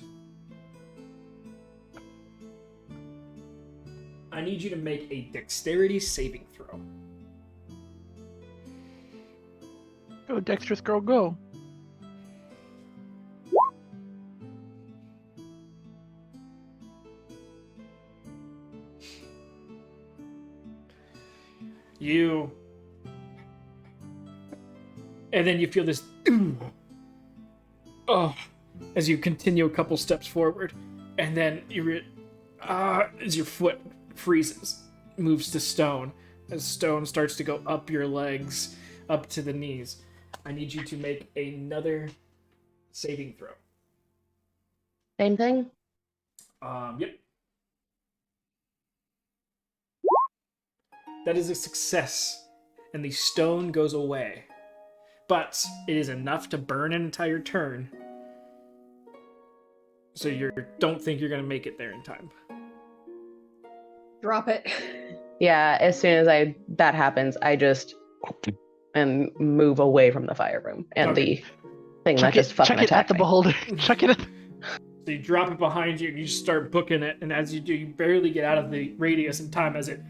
I need you to make a dexterity saving throw. Go, dexterous girl, go. And then you feel this as you continue a couple steps forward, and then as your foot freezes, moves to stone, as stone starts to go up your legs, up to the knees. I need you to make another saving throw. Same thing? Yep. That is a success, and the stone goes away. But it is enough to burn an entire turn. So you don't think you're going to make it there in time. Drop it. Yeah, as soon as that happens, I just and move away from the fire room and the thing that just fucking chuck it at attacked the me. beholder. Chuck it at... So you drop it behind you, and you start booking it, and as you do, you barely get out of the radius in time as it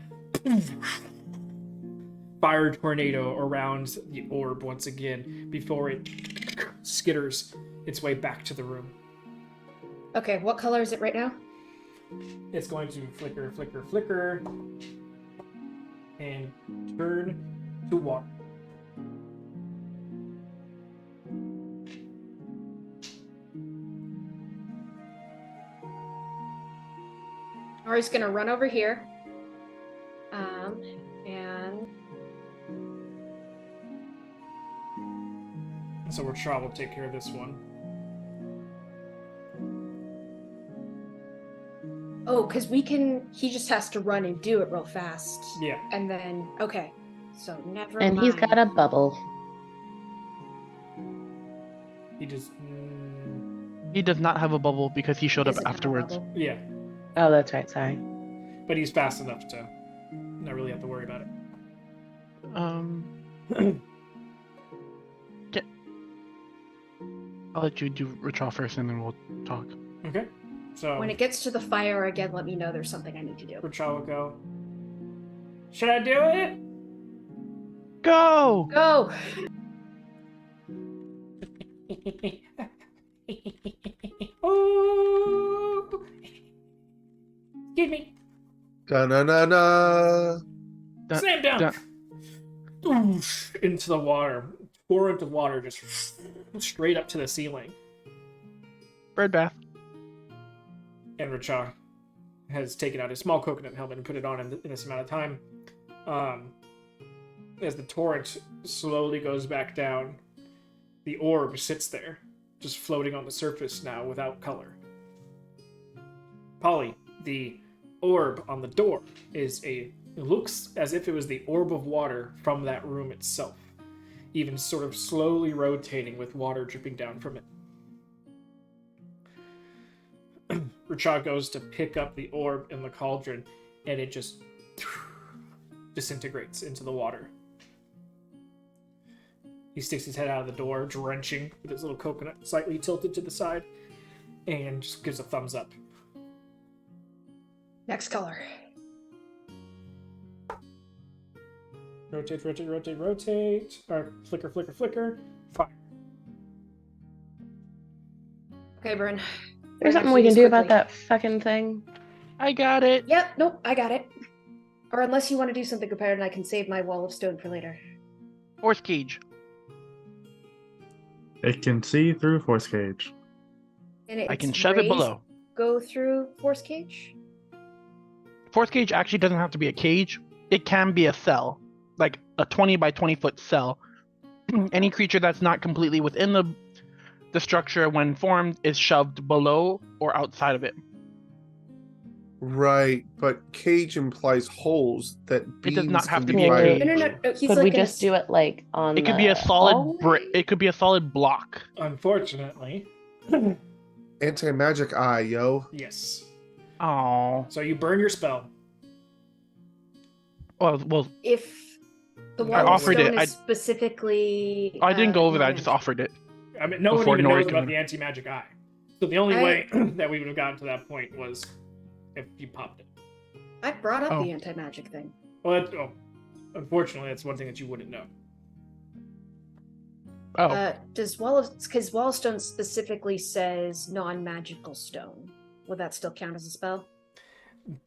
fire tornado around the orb once again before it skitters its way back to the room. Okay, what color is it right now? It's going to flicker, flicker, flicker, and turn to water. Polly's gonna run over here. And So Rachel will take care of this one. oh, because he just has to run and do it real fast. Yeah. And then, okay. So never And mind. he's got a bubble. He just. He does not have a bubble because he showed up Doesn't have a afterwards. bubble. Yeah. Oh, that's right. Sorry. But he's fast enough to not really have to worry about it. I'll let you do Rachel first, and then we'll talk. Okay. So When it gets to the fire again, let me know there's something I need to do. Rachel will go. Should I do it? Go! Go! Oh! Excuse me. Da-na-na-na. Dun- Slam down. dun- Oosh, into the water. Torrent of water just straight up to the ceiling. Bird bath. And Rachel has taken out his small coconut helmet and put it on in this amount of time. As the torrent slowly goes back down, the orb sits there, just floating on the surface now without color. Polly, the orb on the door it looks as if it was the orb of water from that room itself, even sort of slowly rotating with water dripping down from it. Rachel goes to pick up the orb in the cauldron, and it just disintegrates into the water. He sticks his head out of the door, drenching with his little coconut slightly tilted to the side, and just gives a thumbs up. Next color. Rotate, rotate, rotate, rotate. Or flicker, flicker, flicker. Fire. Okay, Bryn. There's something we can do about that fucking thing. I got it. Yep, nope, I got it. Or unless you want to do something compared and I can save my wall of stone for later. Horse cage. It can see through force cage. And I can its shove it rays below. Go through force cage? Force cage actually doesn't have to be a cage. It can be a cell, like a 20 by 20 foot cell. Any creature that's not completely within the structure when formed is shoved below or outside of it. Right, but cage implies holes that It beams does not have can to be be a fired cage. No, he's Could like we in a just do it like on It could be a the solid brick. hallway? It could be a solid block. Unfortunately, Anti-magic eye, yo. yes. Oh. So you burn your spell. Well, If the I wall of offered stone it. is specifically... I didn't go over that. I just non-magic. offered it. I mean, no one Before even Nori knows could- about the anti-magic eye. So the only way that we would have gotten to that point was if you popped it. I brought up Oh. the anti-magic thing. Well, unfortunately, that's one thing that you wouldn't know. Oh. Because wall of stone specifically says non-magical stone. Would that still count as a spell?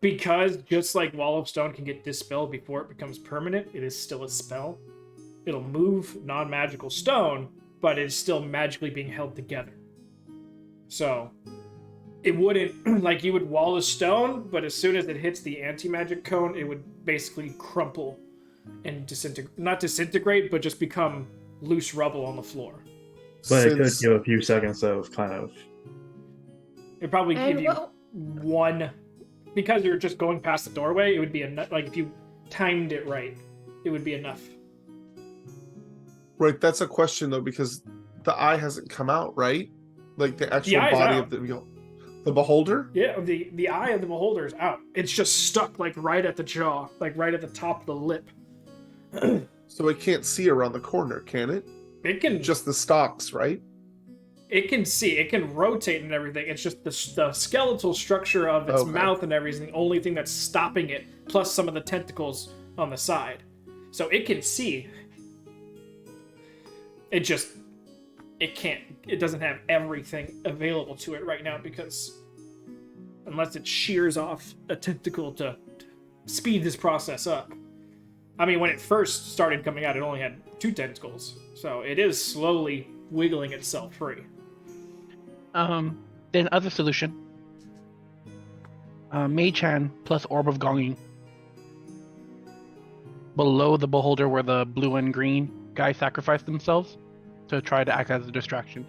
Because just like Wall of Stone can get dispelled before it becomes permanent, it is still a spell. It'll move non-magical stone, but it's still magically being held together. So it wouldn't, like you would wall a stone, but as soon as it hits the anti-magic cone, it would basically crumple and not disintegrate, but just become loose rubble on the floor. But it could Since- give a few seconds of kind of. It'd probably give And you well, one, because you're just going past the doorway, it would be enough, like if you timed it right, it would be enough. Right, that's a question though, because the eye hasn't come out, right? Like the actual eye's body out. of the beholder? Yeah, the eye of the beholder is out. It's just stuck like right at the jaw, like right at the top of the lip. So it can't see around the corner, can it? It can Just the stalks, right? it can see, it can rotate and everything. It's just the skeletal structure of its Okay. mouth and everything, the only thing that's stopping it, plus some of the tentacles on the side. So it can see. It doesn't have everything available to it right now because unless it shears off a tentacle to speed this process up. I mean, when it first started coming out, it only had 2 tentacles. So it is slowly wiggling itself free. Then other solution. Mage Hand plus Orb of Gonging. Below the beholder where the blue and green guys sacrificed themselves to try to act as a distraction.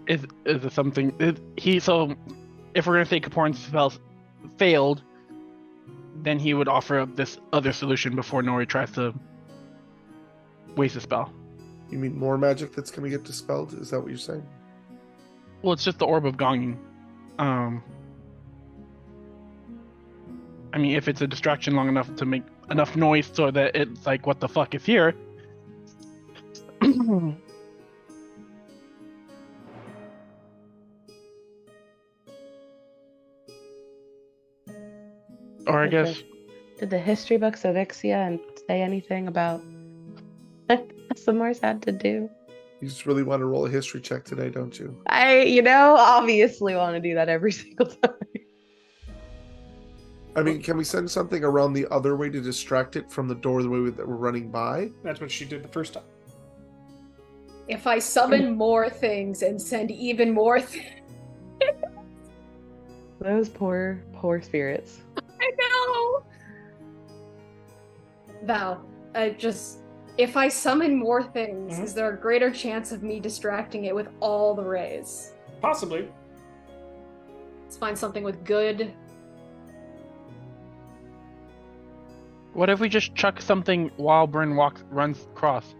Is it something? So, if we're gonna say Kaporn's spells failed, then he would offer up this other solution before Nori tries to waste a spell. You mean more magic that's going to get dispelled? Is that what you're saying? Well, it's just the Orb of Gonging. I mean, if it's a distraction long enough to make enough noise so that it's like, what the fuck is here? Or I guess... Did the history books of Ixia say anything about what Samars had to do? You just really want to roll a history check today, don't you? I, obviously want to do that every single time. I mean, can we send something around the other way to distract it from the door the way that we're running by? That's what she did the first time. If I summon more things and send even more things. Those poor spirits. I know. Val, if I summon more things, is there a greater chance of me distracting it with all the rays? Possibly. Let's find something with good. What if we just chuck something while Bryn runs across?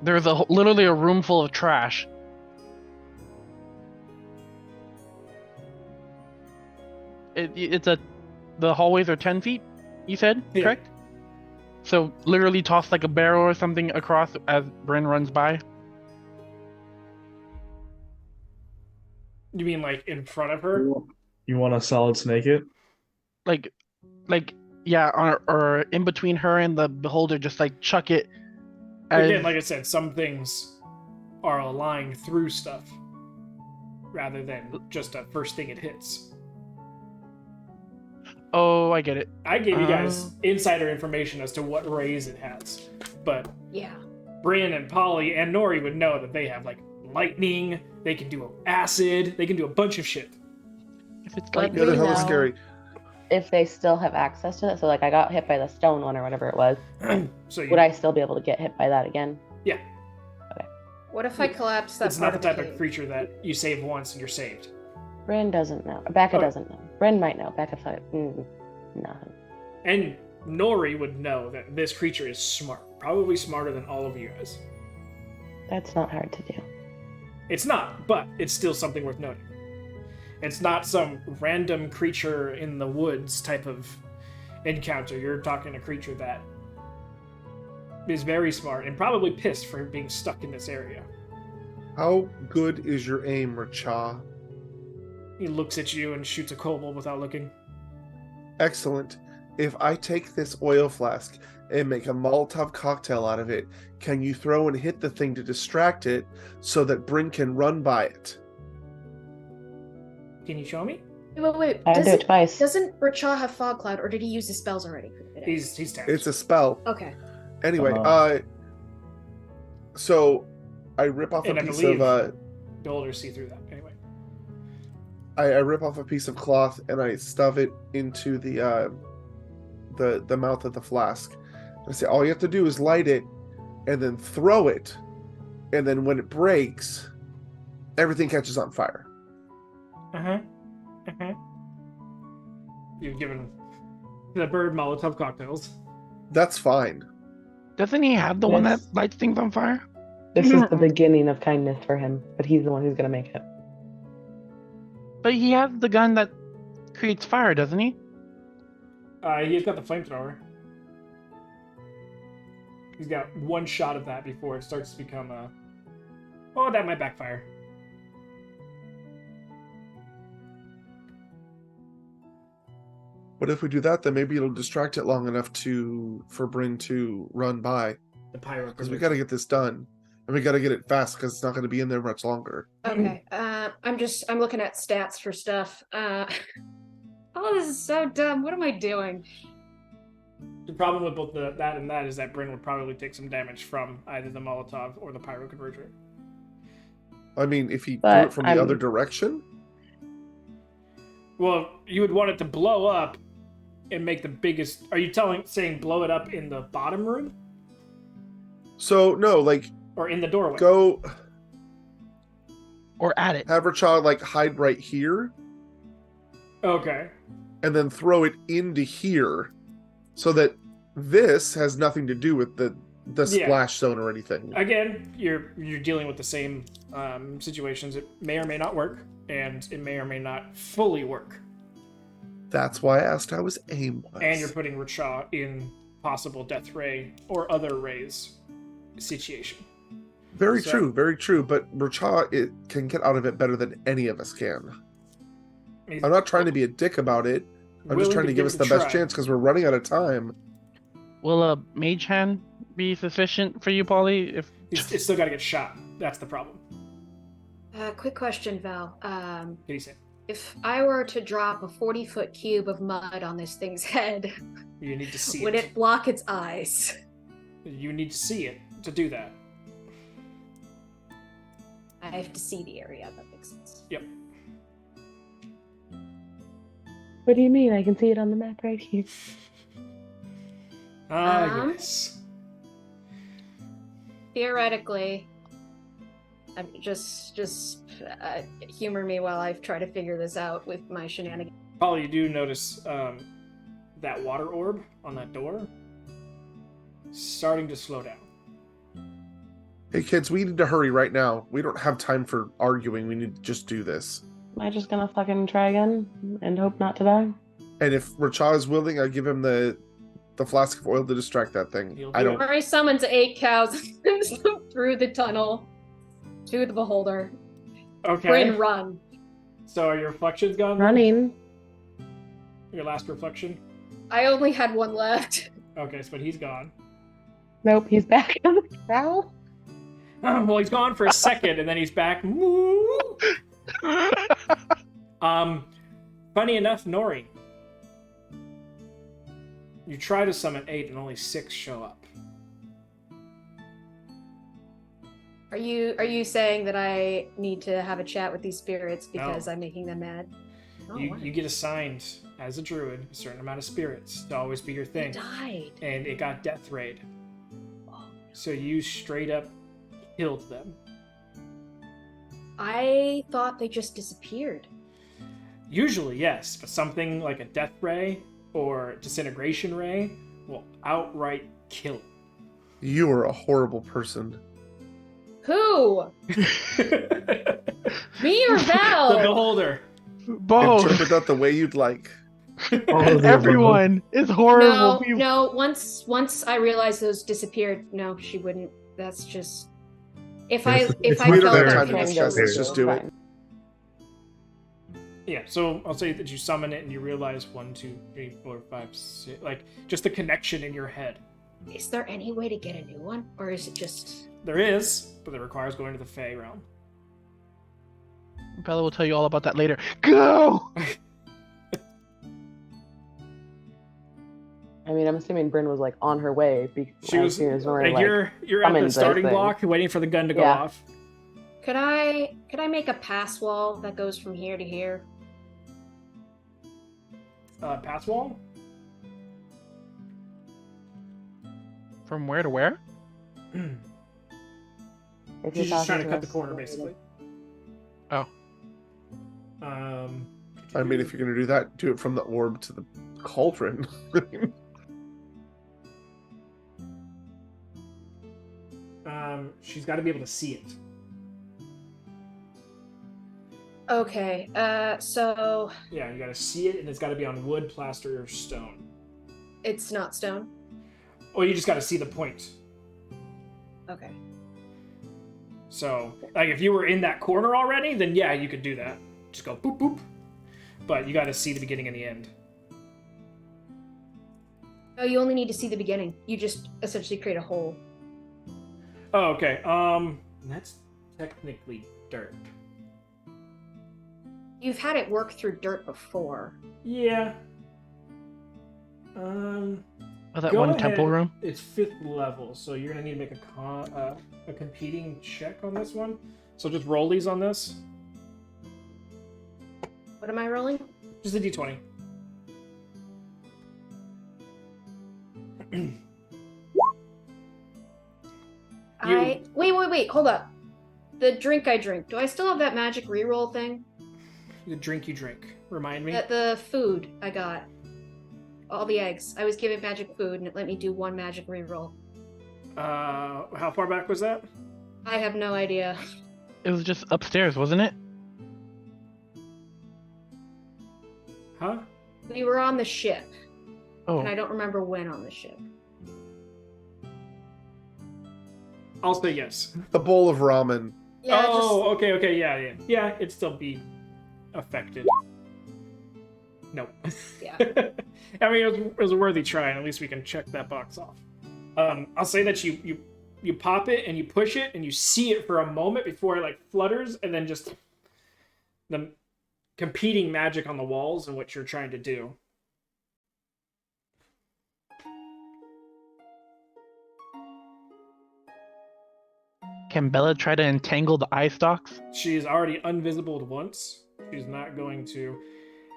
There's literally a room full of trash. The hallways are 10 feet, you said, Yeah. correct? So literally toss like a barrel or something across as Bryn runs by. You mean like in front of her? You want to solid snake it? Like, yeah, or in between her and the beholder, just like chuck it. Again, like I said, some things are aligned through stuff rather than just a first thing it hits. Oh, I get it. I gave you guys insider information as to what rays it has, but Yeah. Bryn and Polly and Nori would know that they have like lightning, they can do acid, they can do a bunch of shit. If it's But like Yeah, they're we hella know scary. if they still have access to it. So like I got hit by the stone one or whatever it was. So you, Would I still be able to get hit by that again? Yeah. What if I collapse that it's part not the of type cave? of creature that you save once and you're saved. Bryn doesn't know. Becca Oh. doesn't know. Bryn might know. Becca thought, nothing. And Nori would know that this creature is smart, probably smarter than all of you guys. That's not hard to do. It's not, but it's still something worth noting. It's not some random creature in the woods type of encounter. You're talking a creature that is very smart and probably pissed for being stuck in this area. How good is your aim, Racha? He looks at you and shoots a kobold without looking. Excellent. If I take this oil flask and make a Molotov cocktail out of it, can you throw and hit the thing to distract it so that Bryn can run by it? Can you show me? Wait. I do it twice. Doesn't Racha have fog cloud, or did he use his spells already for the day? He's tapped. It's a spell. Okay. Anyway, Uh-huh. so I rip off And a I piece believe of Beholders see through that. Anyway. I rip off a piece of cloth and I stuff it into the mouth of the flask. I say all you have to do is light it and then throw it, and then when it breaks, everything catches on fire. You've given the bird Molotov cocktails. That's fine. Doesn't he have the one that Yes. lights things on fire? This is the beginning of kindness for him, but he's the one who's gonna make it. But he has the gun that creates fire, doesn't he? He's got the flamethrower. He's got one shot of that before it starts to become oh, that might backfire. But if we do that, then maybe it'll distract it long enough for Bryn to run by. The pyro. Because we got to get this done, and we got to get it fast because it's not going to be in there much longer. Okay. I'm looking at stats for stuff. Oh, this is so dumb. What am I doing? The problem with both that and that is that Bryn would probably take some damage from either the Molotov or the Pyro Converter. I mean, if he threw But it from the other direction? Well, you would want it to blow up and make the biggest... Are you saying blow it up in the bottom room? So, no, like... Or in the doorway? Go... Or at it. Have Racha, like, hide right here, Okay. and then throw it into here, so that this has nothing to do with the splash zone or anything. Again, you're dealing with the same situations. It may or may not work, and it may or may not fully work. That's why I asked how his aim was. And you're putting Racha in possible death ray or other rays situation. Very true, very true. But Racha it can get out of it better than any of us can. I'm not trying to be a dick about it. I'm just trying to give us the best chance because we're running out of time. Will a mage hand be sufficient for you, Polly? If It's still got to get shot. That's the problem. Quick question, Val. What do you say? If I were to drop a 40-foot cube of mud on this thing's head, You need to see would it block its eyes? You need to see it to do that. I have to see the area. That makes sense. Yep. What do you mean? I can see it on the map right here. Yes. Theoretically, I'm just humor me while I try to figure this out with my shenanigans. Paul, you do notice that water orb on that door starting to slow down. Hey kids, we need to hurry right now. We don't have time for arguing. We need to just do this. Am I just gonna fucking try again and hope not to die? And if Racha is willing, I'll give him the flask of oil to distract that thing. He'll I do don't. Murray summons 8 cows and sends them through the tunnel to the beholder. Okay. Bryn, run. So are your reflections gone? Running. Your last reflection? I only had one left. Okay, but he's gone. Nope, he's back on the prowl. Well, he's gone for a second, and then he's back. Funny enough, Nori, you try to summon 8 and only 6 show up. Are you saying that I need to have a chat with these spirits because No. I'm making them mad? Oh, You why? get assigned as a druid a certain amount of spirits to always be your They thing, died. and it got death raid. Oh. So you straight up killed them. I thought they just disappeared. Usually, yes, but something like a death ray or disintegration ray will outright kill You are a horrible person. Who? it. Me or The Val? beholder. Both. Interpret that the way you'd like. Everyone is horrible No, people. no. Once I realized those disappeared, no, she wouldn't. That's just if I It's I we much don't felt have better. time to that discuss this. Just do it. Yeah, so I'll say that you summon it and you realize 1, 2, 3, 4, 5, 6, like just the connection in your head. Is there any way to get a new one, or is it just? There is, but it requires going to the Fey realm. Bella will tell you all about that later. Go! I mean, I'm assuming Bryn was like on her way She was as Nora, like, you're at the summoned starting thing. block, waiting for the gun to go Yeah. off. Could I make a pass wall that goes from here to here? Pass wall. From where to where? If She's just trying to talking cut the us, corner, basically. Oh. I mean, if you're going to do that, do it from the orb to the cauldron. She's got to be able to see it. Okay. So Yeah, you got to see it, and it's got to be on wood, plaster, or stone. it's not stone. Or you just got to see the point. Okay. So, like, if you were in that corner already, then yeah, you could do that. Just go boop boop. But you got to see the beginning and the end. No, you only need to see the beginning. You just essentially create a hole. Oh, okay. That's technically dirt. You've had it work through dirt before. Yeah. Oh, that Go one ahead. temple room? It's 5th level, so you're gonna need to make a competing check on this one. So just roll these on this. What am I rolling? Just a d20. Wait, hold up. The drink I drink. Do I still have that magic reroll thing? The drink you drink. Remind me. The food I got. All the eggs. I was given magic food and it let me do 1 magic reroll. How far back was that? I have no idea. It was just upstairs, wasn't it? Huh? We were on the ship, Oh, and I don't remember when on the ship. I'll say yes. The bowl of ramen. Yeah, okay, yeah. Yeah, it'd still be affected. Nope. Yeah. I mean, it was a worthy try, and at least we can check that box off. I'll say that you pop it and you push it and you see it for a moment before it like flutters, and then just the competing magic on the walls and what you're trying to do. can Bella try to entangle the eye stalks? She's already unvisibled once. She's not going to.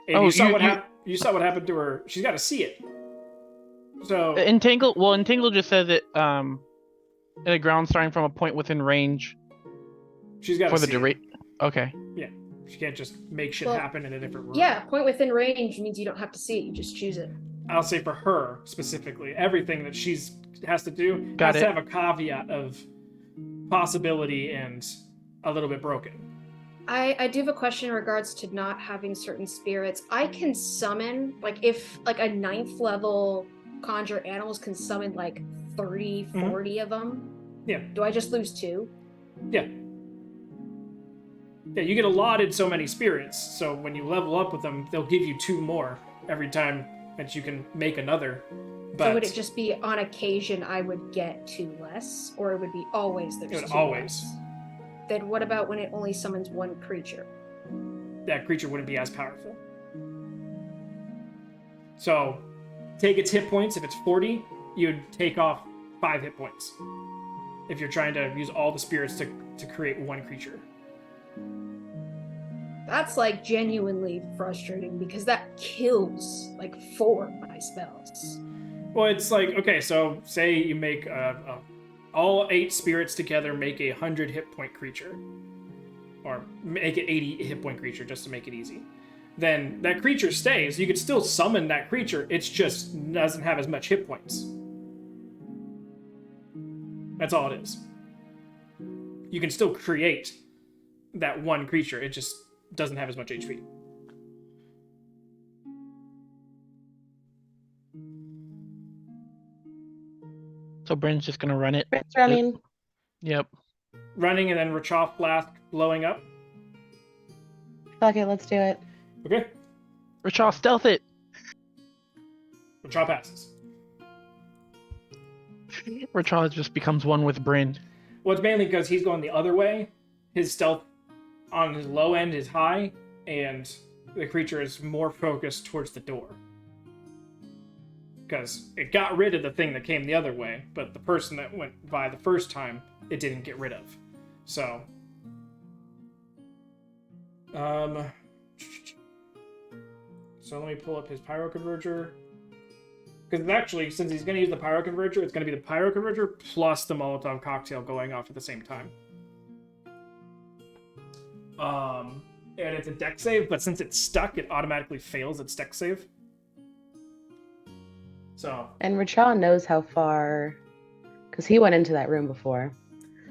And Oh, you saw what happened to her. She's got to see it. So Entangle. Well, entangle just says it. In a ground starting from a point within range she's got to for the see it. duration. Okay. She can't just make shit Well, happen in a different room. Yeah, point within range means you don't have to see it. You just choose it. I'll say for her specifically, everything that she's has to do Got has it. to have a caveat of possibility and a little bit broken. I do have a question in regards to not having certain spirits. I can summon, like, if, like, a 9th level conjure animals can summon, like, 30, 40 of them. Yeah. Do I just lose 2? Yeah, you get allotted so many spirits, so when you level up with them, they'll give you 2 more every time that you can make another. But So would it just be on occasion I would get 2 less? Or it would be always there's It would 2 always. less? Then what about when it only summons 1 creature? that creature wouldn't be as powerful. So, take its hit points. If it's 40, you'd take off 5 hit points. If you're trying to use all the spirits to create 1 creature. That's like genuinely frustrating because that kills like 4 of my spells. Well, it's like, okay, so say you make all 8 spirits together make a 100 hit point creature. Or make it 80 hit point creature just to make it easy. Then that creature stays. You could still summon that creature. It's just doesn't have as much hit points. That's all it is. You can still create that 1 creature. It just doesn't have as much HP. So Bryn's just gonna run it. It's running. Yep. Running and then Rachoff Flask blowing up. Fuck it, let's do it. Okay. Rachel, stealth it. Rachoff passes. Rachel just becomes one with Bryn. Well, it's mainly because he's going the other way. His stealth on his low end is high, and the creature is more focused towards the door. Because it got rid of the thing that came the other way, but the person that went by the first time, it didn't get rid of. So, so let me pull up his Pyro Converger. Because actually, since he's going to use the Pyro Converger, it's going to be the Pyro Converger plus the Molotov Cocktail going off at the same time. And it's a dex save, but since it's stuck, it automatically fails its dex save. So And Rachel knows how far, because he went into that room before.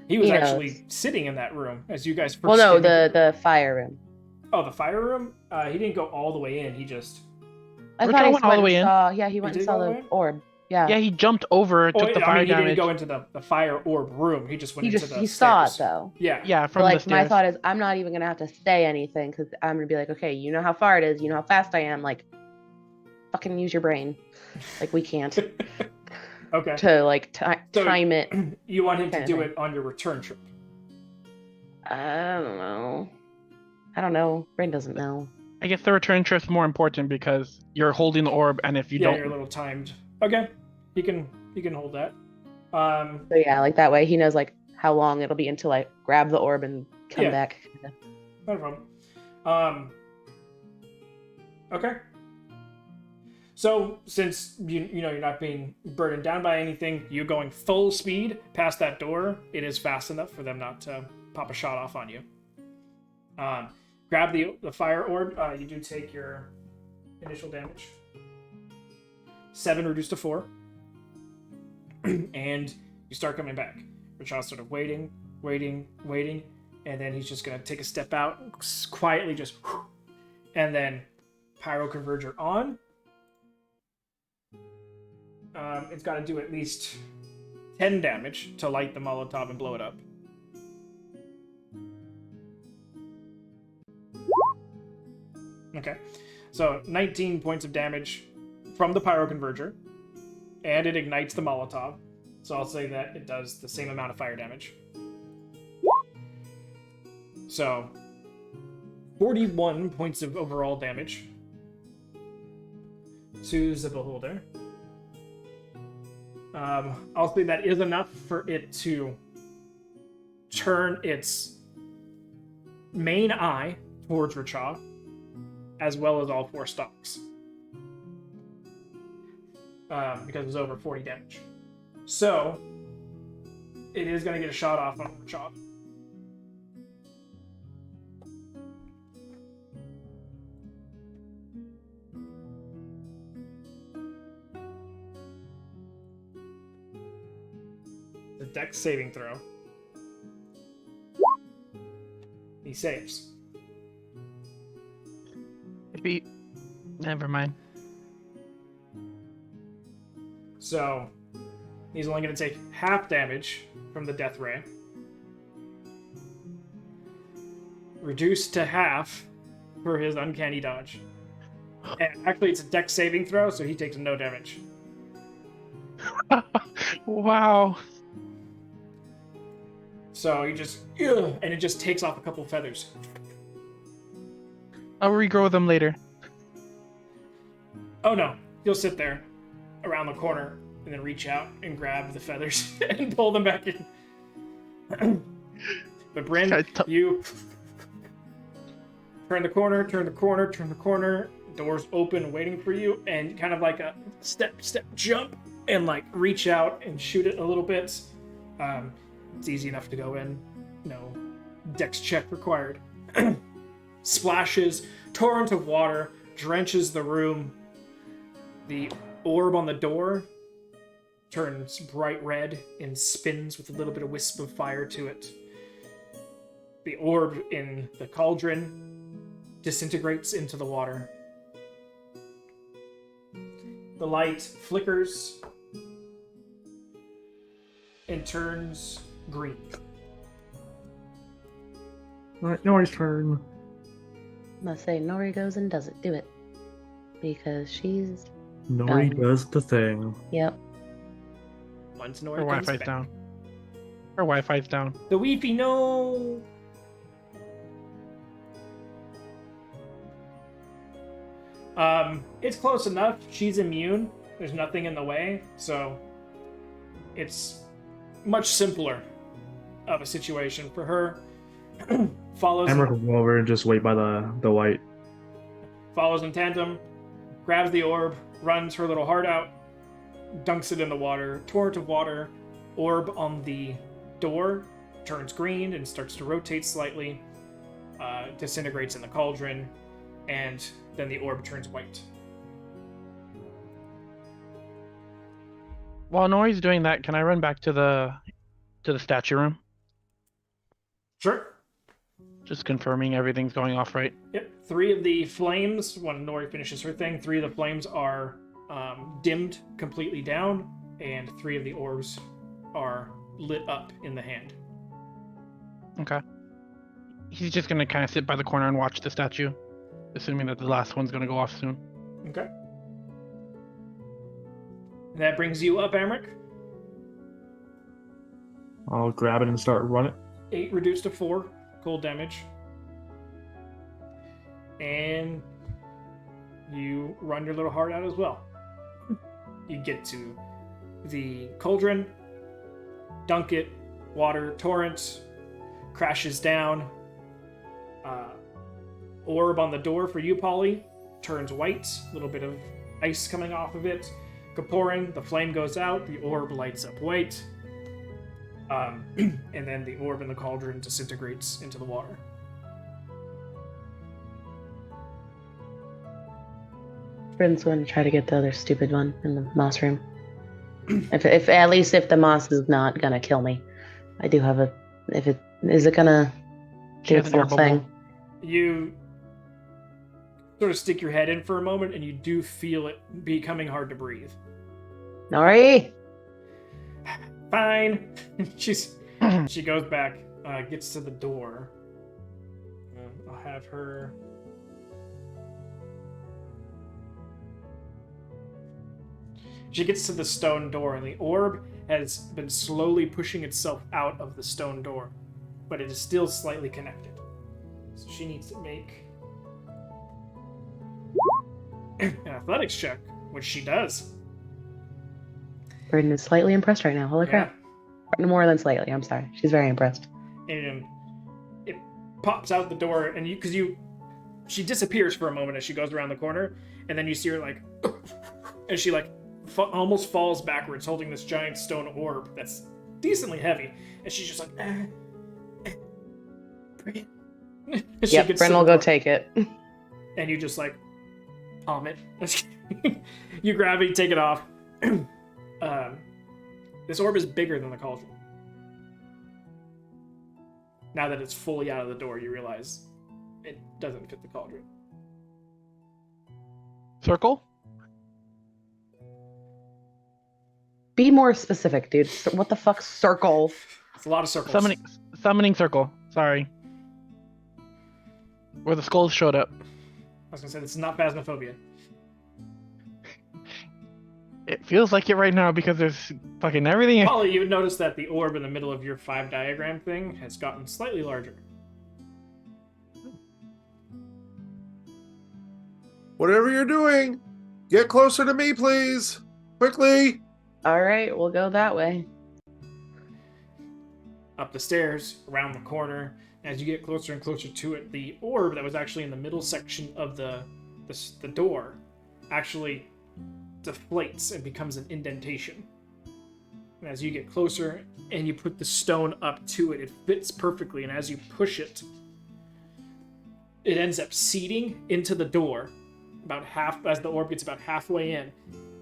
he was He actually knows. sitting in that room as you guys first. Well, no, came into- the fire room. Oh, the fire room. He didn't go all the way in. He just. I Rachel thought he went all the way in. saw. Yeah, he went did and go saw all the the way in? orb. Yeah. Yeah, he jumped over, took the fire he damage. didn't go into the fire orb room. He just went He into just the he saw it stairs. though. Yeah. Yeah, But from the like my stairs. thought is, I'm not even gonna have to say anything because I'm gonna be like, okay, you know how far it is, you know how fast I am. Like, fucking use your brain. Like we can't Okay. to like So- time it. You want him to Kinda do thing. it on your return trip. I don't know. Brain doesn't know. I guess the return trip's more important because you're holding the orb, and if you Yeah, don't, you're a little timed. Okay. he can hold that. So yeah, like that way he knows like how long it'll be until I grab the orb and come Yeah. back. Not a problem. Okay. So since you know you're not being burdened down by anything, you going full speed past that door, it is fast enough for them not to pop a shot off on you. Grab the fire orb. You do take your initial damage. 7 reduced to 4. And you start coming back. Rashad's sort of waiting, and then he's just gonna take a step out, quietly just, and then Pyro Converger on. It's got to do at least 10 damage to light the Molotov and blow it up. Okay, so 19 points of damage from the Pyro Converger, and it ignites the Molotov. So I'll say that it does the same amount of fire damage. So 41 points of overall damage to the Beholder. I'll say that is enough for it to turn its main eye towards Racha, as well as all 4 stalks. Because it was over 40 damage. So, it is going to get a shot off on Racha. The Dex saving throw. He saves. Never mind. So, he's only going to take half damage from the Death Ray. Reduced to half for his Uncanny Dodge. And actually, it's a Dex saving throw, so he takes no damage. Wow. So he just, and it just takes off a couple feathers. I'll regrow them later. Oh no, he'll sit there around the corner and then reach out and grab the feathers and pull them back in. But Bryn, you turn the corner, doors open waiting for you, and kind of like a step jump and like reach out and shoot it a little bit. It's easy enough to go in. No dex check required. Splashes, torrent of water, drenches the room. The orb on the door turns bright red and spins with a little bit of wisp of fire to it. The orb in the cauldron disintegrates into the water. The light flickers and turns green. Alright, Nori's turn. Must say Nori goes and does it. Do it. Because she's... Nori does the thing. Yep. Once Her Nori comes Wi-Fi's back. down. Her Wi-Fi's down. The Wi-Fi, no! It's close enough. She's immune. There's nothing in the way, so it's much simpler of a situation for her. Follows Emmerich will go over and just wait by the light. follows in tandem, grabs the orb, runs her little heart out, dunks it in the water. Torrent of water, orb on the door turns green and starts to rotate slightly, disintegrates in the cauldron, and then the orb turns white. While Nori's doing that, can I run back to the statue room? Sure. Just confirming everything's going off right. Yep. 3 of the flames, when Nori finishes her thing, 3 of the flames are dimmed completely down, and 3 of the orbs are lit up in the hand. Okay. He's just gonna kind of sit by the corner and watch the statue, assuming that the last one's gonna go off soon. Okay. And that brings you up, Amric. I'll grab it and start running. 8 reduced to 4 cold damage. And you run your little heart out as well. You get to the cauldron, dunk it, water torrent, crashes down. Orb on the door for you, Polly, turns white, a little bit of ice coming off of it. Kaporin, the flame goes out, the orb lights up white. And then the orb in the cauldron disintegrates into the water. Bryn's going to try to get the other stupid one in the moss room. If at least if the moss is not gonna kill me, I do have a. If it is it gonna She do has its an little herbal thing? bowl. You sort of stick your head in for a moment, and you do feel it becoming hard to breathe. Nori, Fine. She goes back, gets to the door. I'll have her. She gets to the stone door, and the orb has been slowly pushing itself out of the stone door, but it is still slightly connected. So she needs to make an athletics check, which she does. Bryn is slightly impressed right now. Holy crap! More than slightly. I'm sorry. She's very impressed. And it pops out the door, and she disappears for a moment as she goes around the corner, and then you see her like, and she like almost falls backwards, holding this giant stone orb that's decently heavy, and she's just like, Bryn. She Yep, gets Bryn to the will go door, take it. and you just like palm it. You grab it, you take it off. This orb is bigger than the cauldron. Now that it's fully out of the door, you realize it doesn't fit the cauldron. Circle? Be more specific, dude. What the fuck, circle? It's a lot of circles. Summoning circle. Sorry. Where the skulls showed up. I was gonna say, this is not phasmophobia. It feels like it right now because there's fucking everything. Polly, you would notice that the orb in the middle of your 5 diagram thing has gotten slightly larger. Whatever you're doing, get closer to me, please. Quickly. All right, we'll go that way. Up the stairs, around the corner. As you get closer and closer to it, the orb that was actually in the middle section of the door actually deflates and becomes an indentation. And as you get closer and you put the stone up to it, it fits perfectly. And as you push it, it ends up seating into the door. About half, as the orb gets about halfway in,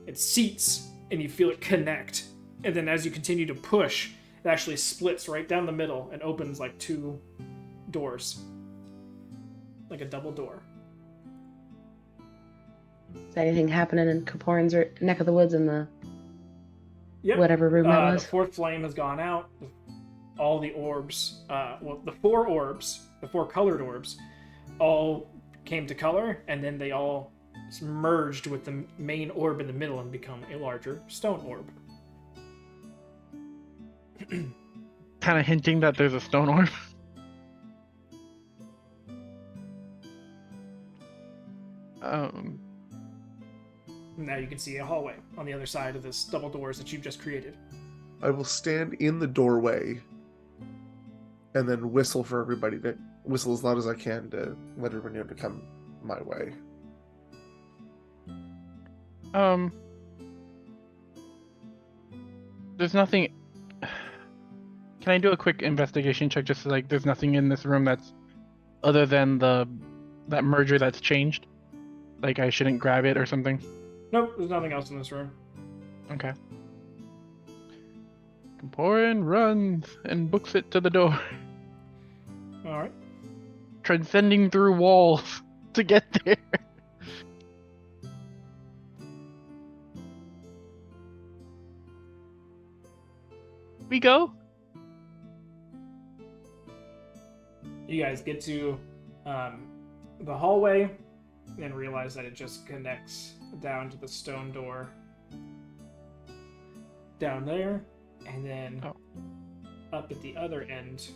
it seats and you feel it connect. And then as you continue to push, it actually splits right down the middle and opens like 2 doors. Like a double door. Is anything happening in Kaporin's neck of the woods in the Yep. whatever room that was? The 4th flame has gone out. All the orbs, the 4 orbs, the 4 colored orbs, all came to color, and then they all merged with the main orb in the middle and become a larger stone orb. Kind of hinting that there's a stone orb. Now you can see a hallway on the other side of this double doors that you've just created. I will stand in the doorway and then whistle for everybody to whistle as loud as I can to let everyone know to come my way. There's nothing. Can I do a quick investigation check just like there's nothing in this room that's other than that merger that's changed? Like I shouldn't grab it or something? Nope, there's nothing else in this room. Okay. Kaporin runs and books it to the door, Alright. transcending through walls to get there. We go. You guys get to the hallway and realize that it just connects down to the stone door down there, and then up at the other end,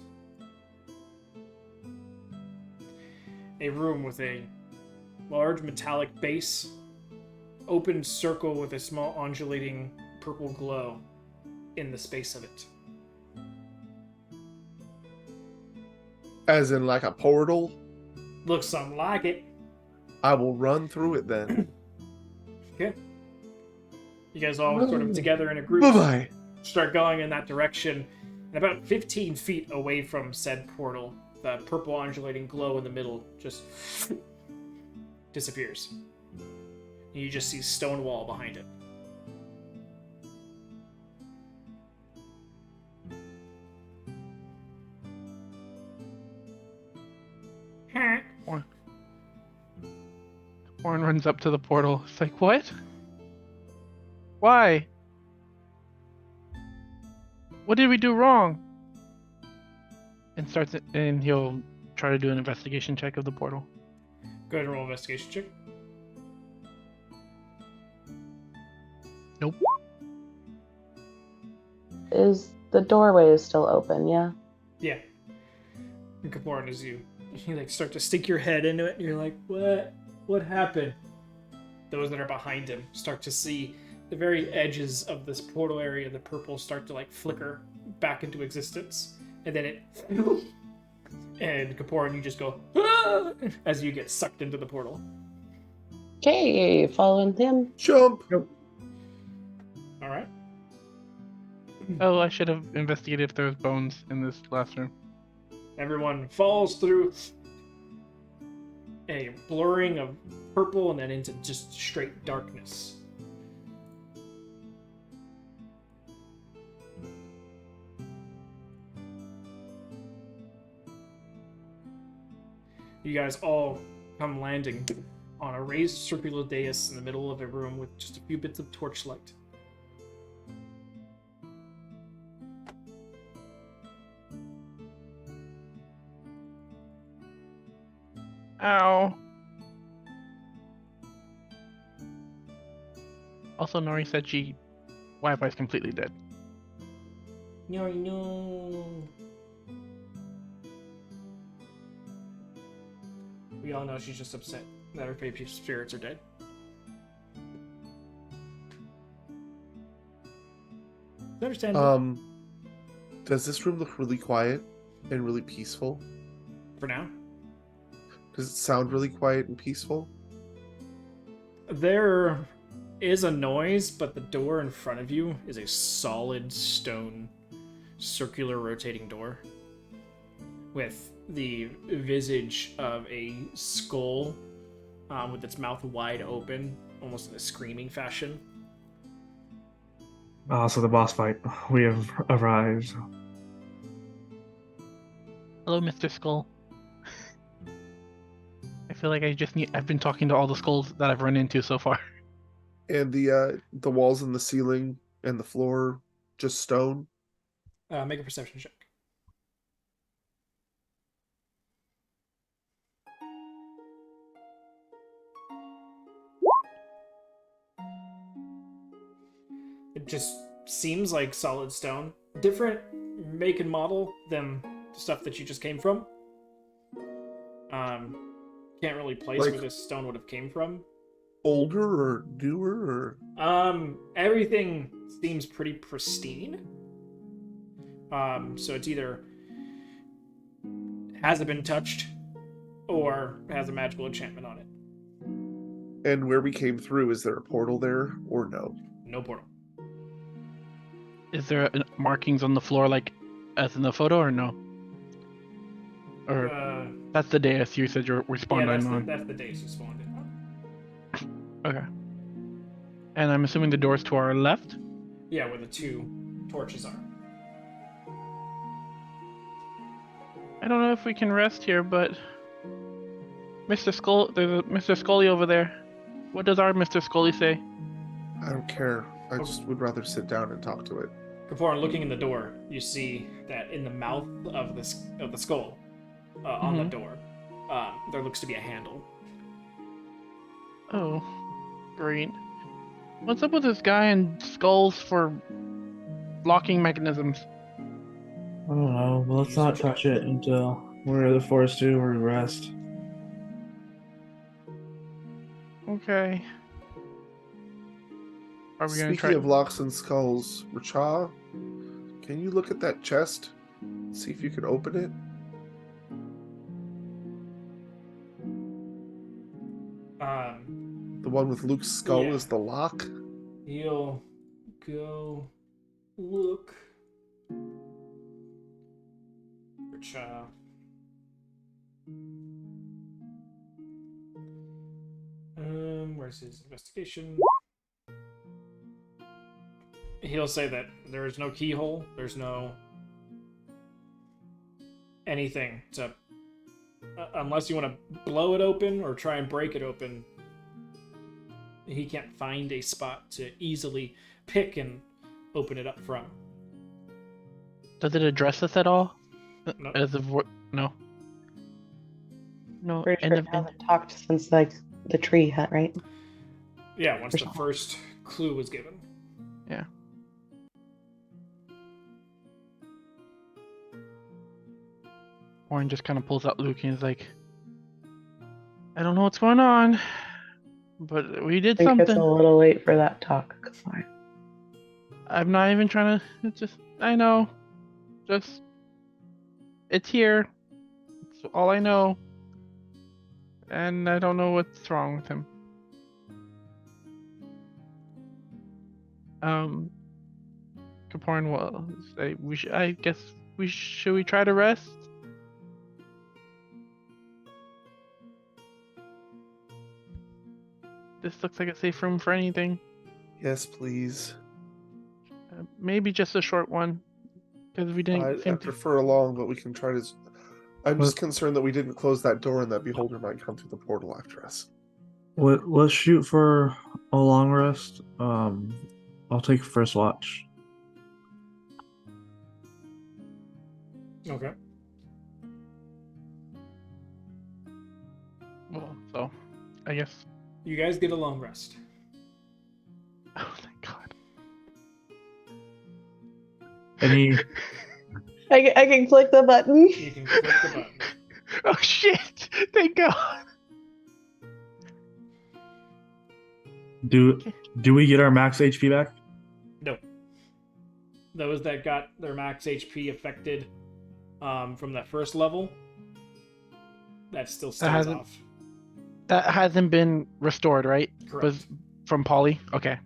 a room with a large metallic base, open circle with a small undulating purple glow in the space of it. As in like a portal? Looks something like it. I will run through it then. Okay. You guys all sort of together in a group Bye-bye. start going in that direction. And about 15 feet away from said portal, the purple undulating glow in the middle just disappears. And you just see stone wall behind it. Warren runs up to the portal. It's like, what? Why? What did we do wrong? And he'll try to do an investigation check of the portal. Go ahead and roll investigation check. Nope. The doorway is still open, yeah? Yeah. And Kaporan, as you like start to stick your head into it, and you're like, what? What happened? Those that are behind him start to see the very edges of this portal area, the purple, start to like flicker back into existence. And then it... and Kaporan, you just go, "Ah!" as you get sucked into the portal. Okay, following him. Jump! Alright. Oh, I should have investigated if there was bones in this last room. Everyone falls through a blurring of purple and then into just straight darkness. You guys all come landing on a raised circular dais in the middle of a room with just a few bits of torchlight. Ow. Also, Nori said Wi-Fi is completely dead. No. We all know she's just upset that her baby spirits are dead. Understandable. Does this room look really quiet and really peaceful? For now. Does it sound really quiet and peaceful? There is a noise, but the door in front of you is a solid stone, circular rotating door with the visage of a skull with its mouth wide open, almost in a screaming fashion. So the boss fight. We have arrived. Hello, Mr. Skull. I feel like I've been talking to all the skulls that I've run into so far. And the walls and the ceiling and the floor just stone? Make a perception check. It just seems like solid stone. Different make and model than the stuff that you just came from. Can't really place Like- where this stone would have came from. Older or newer or Everything seems pretty pristine. So it's either hasn't been touched or has a magical enchantment on it. and where we came through, is there a portal there or no? No portal. Is there markings on the floor like as in the photo or no? Or that's the dais you said you were Yeah, spawning on. that's the days you spawned in. Okay. And I'm assuming the doors to our left? Yeah, where the two torches are. I don't know if we can rest here, but Mr. Skull, there's a Mr. Scully over there. What does our Mr. Scully say? I don't care. I just would rather sit down and talk to it. Kaporan, looking in the door, you see that in the mouth of the skull, on the door, there looks to be a handle. Oh, great. What's up with this guy and skulls for blocking mechanisms? I don't know, but let's not touch it until we're the forest to or rest. Okay. Are we gonna Speaking try? of locks and skulls, Racha, can you look at that chest? See if you can open it? The one with Luke's skull Yeah. is the lock? He'll go look for Cha. Where's his investigation? He'll say that there is no keyhole, there's no anything to unless you want to blow it open or try and break it open. He can't find a spot to easily pick and open it up from. Does it address us at all? No. As of no. No. Pretty sure it hasn't talked since like the tree hut, right? Yeah, once the Percent. first clue was given. Yeah. Warren just kind of pulls out Luke and he's like, I don't know what's going on, but we did I think it's a something. little late for that talk. Fine. I'm not even trying to. It's just, I know. Just, it's here. It's all I know. And I don't know what's wrong with him. Kaporn will say, I guess should we try to rest? This looks like a safe room for anything. Yes, please. Maybe just a short one, because we didn't I seem to. prefer a long, but we can try to. I'm just concerned that we didn't close that door and that beholder might come through the portal after us. Let's shoot for a long rest. I'll take first watch. Okay. Well, so, I guess. You guys get a long rest. Oh, thank God. Any I can click the button. You can click the button. Oh shit! Thank God. do we get our max HP back? No. Those that got their max HP affected from that first level, that still stays hasn't- off. That hasn't been restored, right? Correct. Was from Polly? Okay.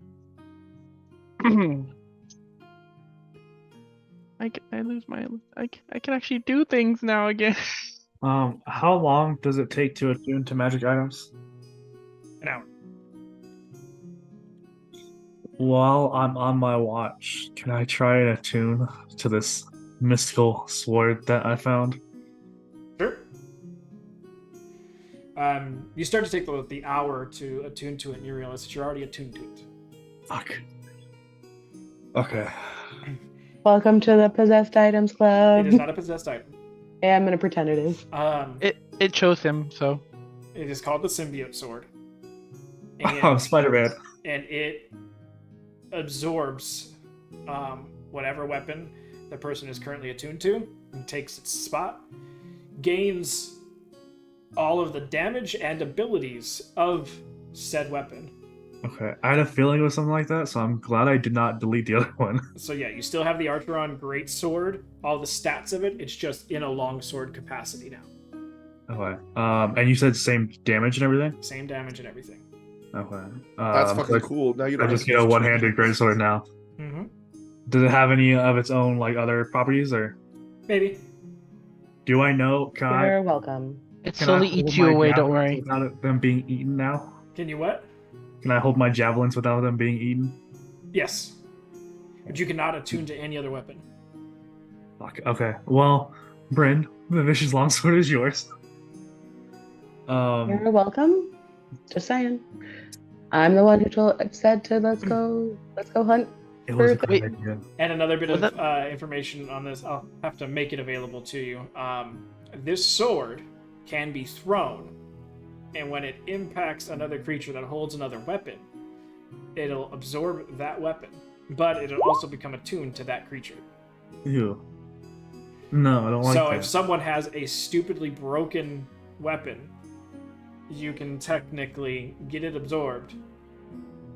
I lose my. I can actually do things now again. How long does it take to attune to magic items? An hour. While I'm on my watch, can I try and attune to this mystical sword that I found? Sure. You start to take the hour to attune to it, and you realize that you're already attuned to it. Fuck. Okay. Welcome to the Possessed Items Club. It is not a possessed item. Yeah, I'm gonna pretend it is. It chose him, so. It is called the symbiote sword, I'm and, Spider-Man. and it absorbs whatever weapon the person is currently attuned to, and takes its spot, gains all of the damage and abilities of said weapon. Okay, I had a feeling it was something like that, so I'm glad I did not delete the other one. So yeah, you still have the Archeron Great Sword, all the stats of it, it's just in a longsword capacity now. Okay. And you said same damage and everything? Same damage and everything. Okay. That's fucking so cool. Now you I don't just have get to a use one-handed greatsword now. Mm-hmm. Does it have any of its own like other properties, or Maybe. do I know? Can You're welcome. It I slowly hold eats you my away, don't javelins worry. without them being eaten now? Can you what? Can I hold my javelins without them being eaten? Yes. But you cannot attune to any other weapon. Fuck. Okay. Well, Bryn, the vicious longsword is yours. You're welcome. Just saying. I'm the one who said to let's go hunt. It was a Perfect. great idea. And another bit Was of information on this, I'll have to make it available to you. This sword can be thrown, and when it impacts another creature that holds another weapon, it'll absorb that weapon, but it'll also become attuned to that creature. Ew. No, I don't like So that. if someone has a stupidly broken weapon, you can technically get it absorbed.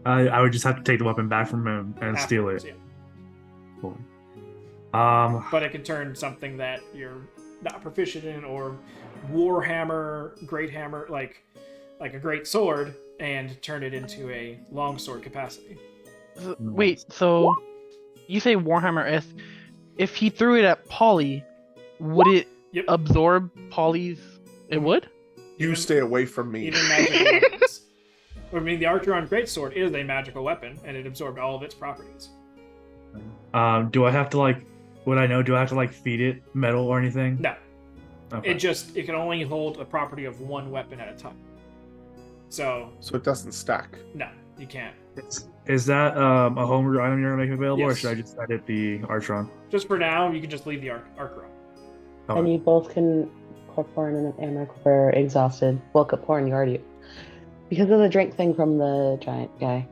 I would just have to take the weapon back from him and steal afterwards, it. yeah. Cool. But it can turn something that you're not proficient in, or warhammer, great hammer, like a great sword, and turn it into a longsword capacity. Wait, so you say Warhammer S? If he threw it at Polly, would it Yep. absorb Polly's? It would. You stay away from me. Even magical weapons. I mean, the Archeron Greatsword is a magical weapon, and it absorbed all of its properties. Do I have to like? Would I know? Do I have to like feed it metal or anything? No, Okay. it can only hold a property of one weapon at a time. So So it doesn't stack. no, you can't. Is that a homebrew item you're gonna make available, or Yes. should I just edit the Archron? Just for now, you can just leave the Archeron. Okay. And you both can Corporn and Amric were exhausted. Well, Corporn, you already because of the drink thing from the giant guy.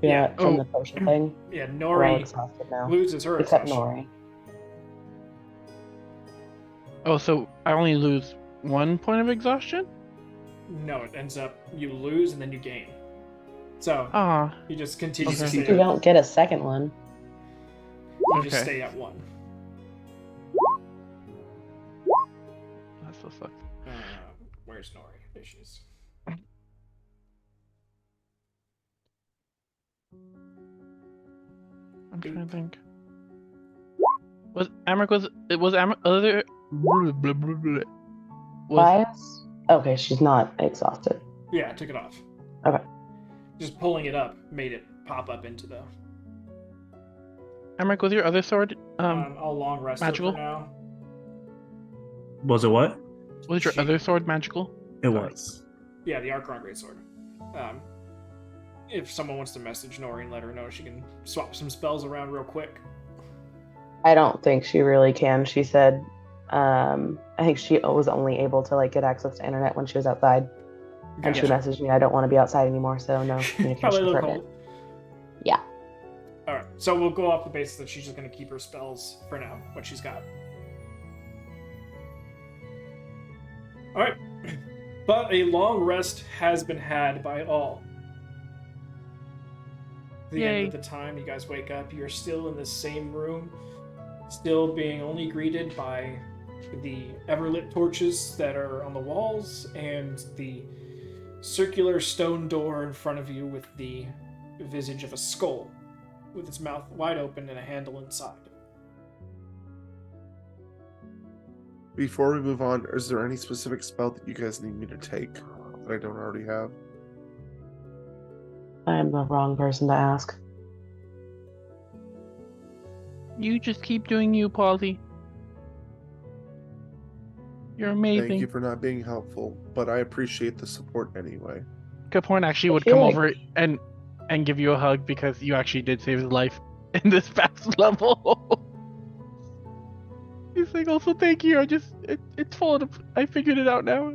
Yeah. From Oh. the potion thing. Yeah, We're all Nori exhausted now, loses her except exhaustion. Nori. Oh, so I only lose 1 point of exhaustion? No, it ends up you lose and then you gain. So Ah, you just continue to Okay. stay. You don't get a second one. You just Okay. stay at one. that still sucks. Where's Nori? There she is. I'm trying to think. Was Amric other was Bias? Okay, she's not exhausted. Yeah, I took it off. Okay. Just pulling it up made it pop up into the Amric, was your other sword I'll long rest her magical? for now. Was it what? was your she- other sword magical? It was. Yeah, the Archeron Greatsword. If someone wants to message Nori and let her know, she can swap some spells around real quick. I don't think she really can. She said, I think she was only able to like get access to internet when she was outside. And she Gotcha. messaged me, I don't want to be outside anymore, so no Probably a communication little for cold. it. Yeah. Alright, so we'll go off the basis that she's just going to keep her spells for now, what she's got. Alright. But a long rest has been had by all. The end Yay. of the time you guys wake up, you're still in the same room, still being only greeted by the everlit torches that are on the walls and the circular stone door in front of you with the visage of a skull with its mouth wide open and a handle inside. Before we move on, is there any specific spell that you guys need me to take that I don't already have? I'm the wrong person to ask. You just keep doing you, Polly. You're amazing. Thank you for not being helpful, but I appreciate the support anyway. Caporn actually I would feel come like- over and give you a hug because you actually did save his life in this past level. He's like, also thank you. It's fallen. I figured it out now.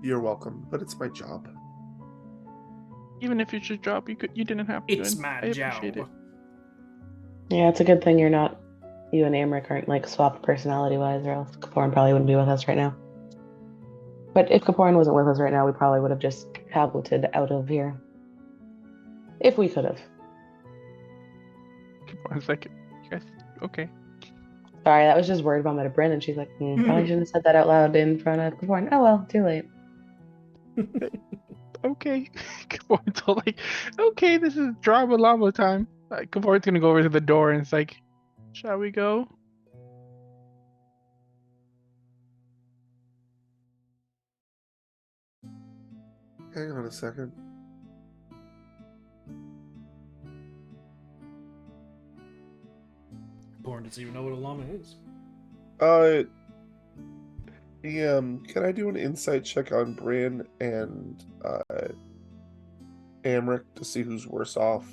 You're welcome, but it's my job. Even if it's your job, you didn't have to. It's and my I job. appreciate it. Yeah, it's a good thing you and Amric aren't like swapped personality wise, or else Kaporin probably wouldn't be with us right now. But if Kaporin wasn't with us right now, we probably would have just tableted out of here. If we could have. Caporn's like, yes, okay. Sorry, that was just word vomit to Bryn, and she's like, probably shouldn't have said that out loud in front of Kaporin. Oh well, too late. Okay. Caporn's all like, okay, this is drama llama time. Caporn's gonna go over to the door and it's like, shall we go? Hang on a second. Born doesn't even know what a llama is. Can I do an insight check on Bryn and Amric to see who's worse off?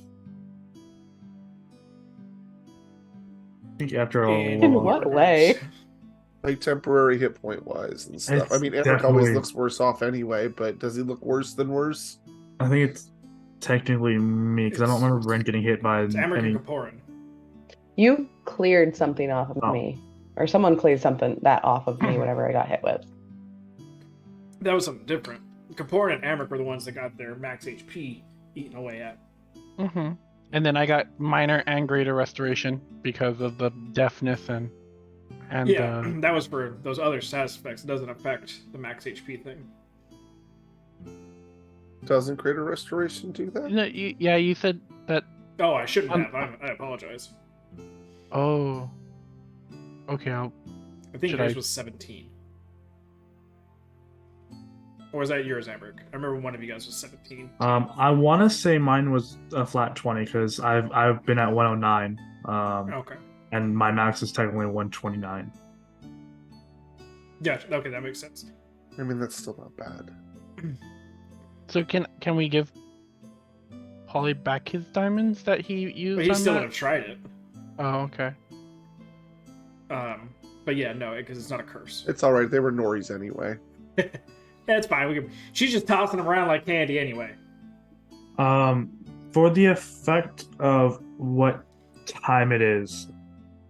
I think after a In In long- what way? Like temporary hit point wise and stuff. It's I mean, Amric always definitely- looks worse off anyway, but does he look worse than worse? I think it's technically me because I don't remember Brent getting hit by It's Amric any. and Kaporin. You cleared something off of Oh. me. Or someone cleared something that off of me, whatever I got hit with. That was something different. Kapoor and Amrik were the ones that got their max HP eaten away at. Mm-hmm. And then I got minor and greater restoration because of the deafness and Yeah, that was for those other status effects. It doesn't affect the max HP thing. Doesn't greater restoration do that? no, you said that. Oh, I shouldn't have. I apologize. Oh. Okay, I think Should yours I- was 17. Or was that yours, Amrik? I remember one of you guys was 17. I want to say mine was a flat 20 because I've been at 109. Okay. And my max is technically 129. Yeah, okay, that makes sense. I mean, that's still not bad. So can we give Polly back his diamonds that he used? But he on still that? would have tried it. Oh, okay. But yeah, no, because it's not a curse. It's all right. They were Noris anyway. Yeah, it's fine. She's just tossing them around like candy anyway. For the effect of what time it is,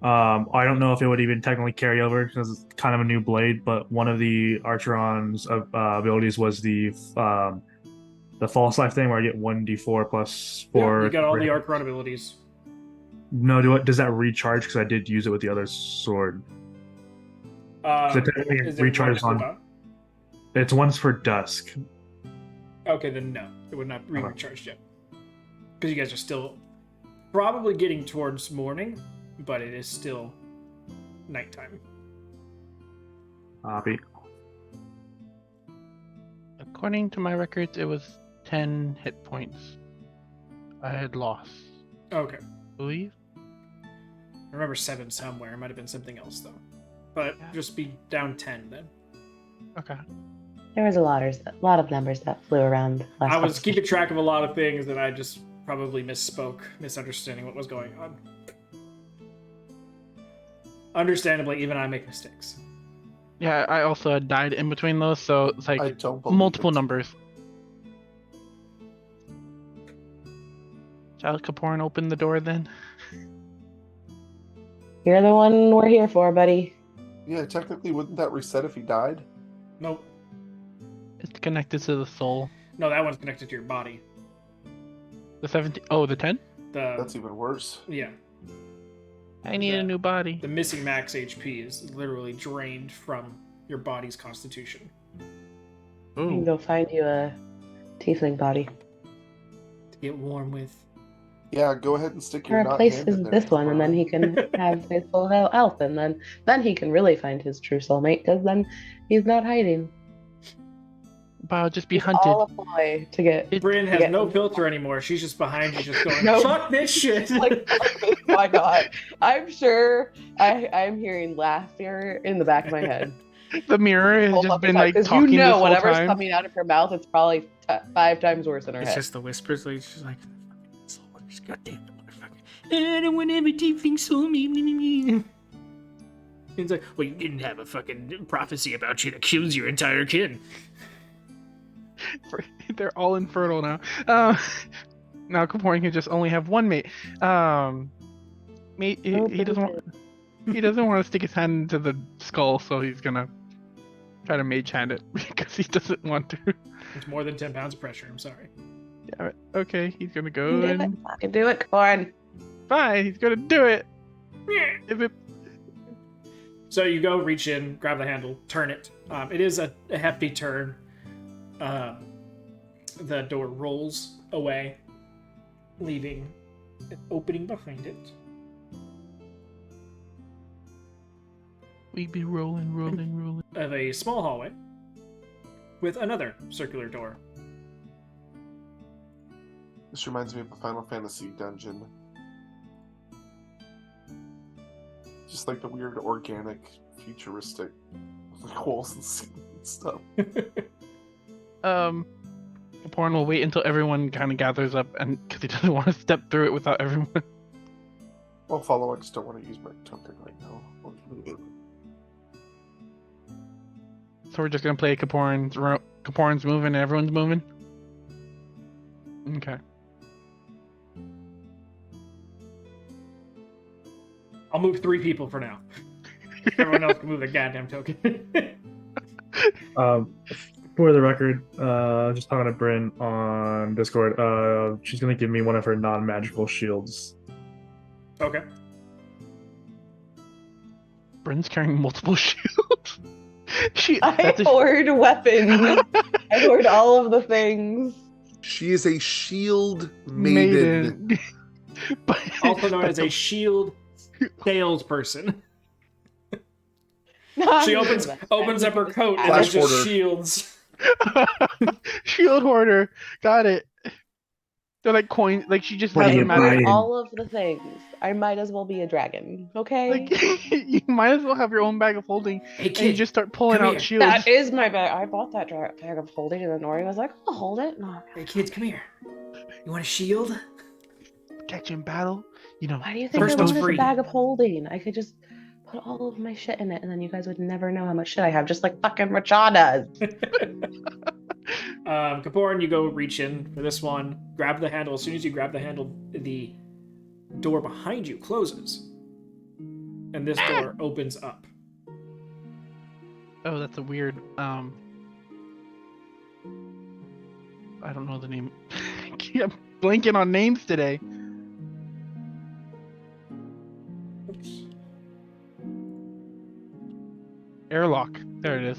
I don't know if it would even technically carry over because it's kind of a new blade. But one of the Archeron's abilities was the false life thing, where I get 1d4 plus 4. Yeah, you got all the Archeron abilities. No, does that recharge? Because I did use it with the other sword. So technically it Is it recharges one to on. It's once for dusk. Okay, then no, it would not be recharged yet. Because you guys are still probably getting towards morning, but it is still nighttime. Copy. According to my records, it was 10 hit points I had lost. Okay. I believe. I remember 7 somewhere. It might have been something else, though. But Yeah. just be down 10 then. Okay. There was a lot of numbers that flew around. Last I was couple keeping track of a lot of things, and I just probably misspoke, misunderstanding what was going on. Understandably, even I make mistakes. Yeah, I also had died in between those, so it's I like don't believe multiple it. numbers. Shall Kapoor open the door then? You're the one we're here for, buddy. Yeah, technically, wouldn't that reset if he died? Nope. It's connected to the soul. No, that one's connected to your body. The 17. Oh, the 10? That's even worse. Yeah. I need a new body. The missing max HP is literally drained from your body's constitution. I can Ooh. go find you a tiefling body. To get warm with. Yeah, go ahead and stick your Or not replace hand in there. this one, and then he can have his full elf, and then he can really find his true soulmate, because then he's not hiding. But I'll just be He's hunted. all a ploy to get. Bryn has get- no filter anymore. She's just behind you, just going, No. fuck this shit. Like, why not? I'm sure I'm hearing laughter in the back of my head. The mirror has Hold just up the been time, like 'cause talking you know this whole whatever's time. coming out of her mouth, it's probably 5 times worse in her It's head. just the whispers. Like she's like, "Soldiers, goddamn motherfucker! I don't want to have a tiefling soul me." It's like, well, you didn't have a fucking prophecy about you that kills your entire kin. They're all infertile now. Now Kapoor can just only have one mate. Mate, he doesn't want. He doesn't want to stick his hand into the skull, so he's gonna try to mage hand it because he doesn't want to. It's more than 10 pounds of pressure, I'm sorry. Yeah, okay, he's gonna You go can do it. and I can do it. Come on. fine. He's gonna do it. If it So you go, reach in, grab the handle, turn it. It is a hefty turn. The door rolls away, leaving an opening behind it. we be rolling. Of a small hallway with another circular door. This reminds me of a Final Fantasy dungeon. Just like the weird, organic, futuristic holes and ceilings and stuff. Kapoor will wait until everyone kind of gathers up, and because he doesn't want to step through it without everyone. I'll follow. I just don't want to use my token right now. So we're just gonna play Kapoor's moving and everyone's moving. Okay. I'll move 3 people for now. Everyone else can move their goddamn token. for the record, just talking to Bryn on Discord. She's gonna give me one of her non-magical shields. Okay. Bryn's carrying multiple shields. I hoard weapons. I hoard all of the things. She is a shield maiden. But- Also known but as a shield salesperson. No, She I'm opens just- up her coat and Flash there's just order. shields. shield hoarder. Got it. They're like coins. Like she just What has are a you I magic. hoard buying? all of the things. I might as well be a dragon. Okay. Like you might as well have your own bag of holding, Hey and you kid, just start pulling come out here. shields. That is my bag. I bought that bag of holding, and then Nori was like, "I'll hold it." No. hey kids, come here. You want a shield? Catch in battle. You know. Why do you think First I one's wanted free. a bag of holding? I could just put all of my shit in it, and then you guys would never know how much shit I have, just like fucking Rachel does. Kaporin, you go reach in for this one, grab the handle. As soon as you grab the handle, the door behind you closes. And this door opens up. Oh, that's a weird. I don't know the name. I'm blanking on names today. Oops. Airlock. There it is.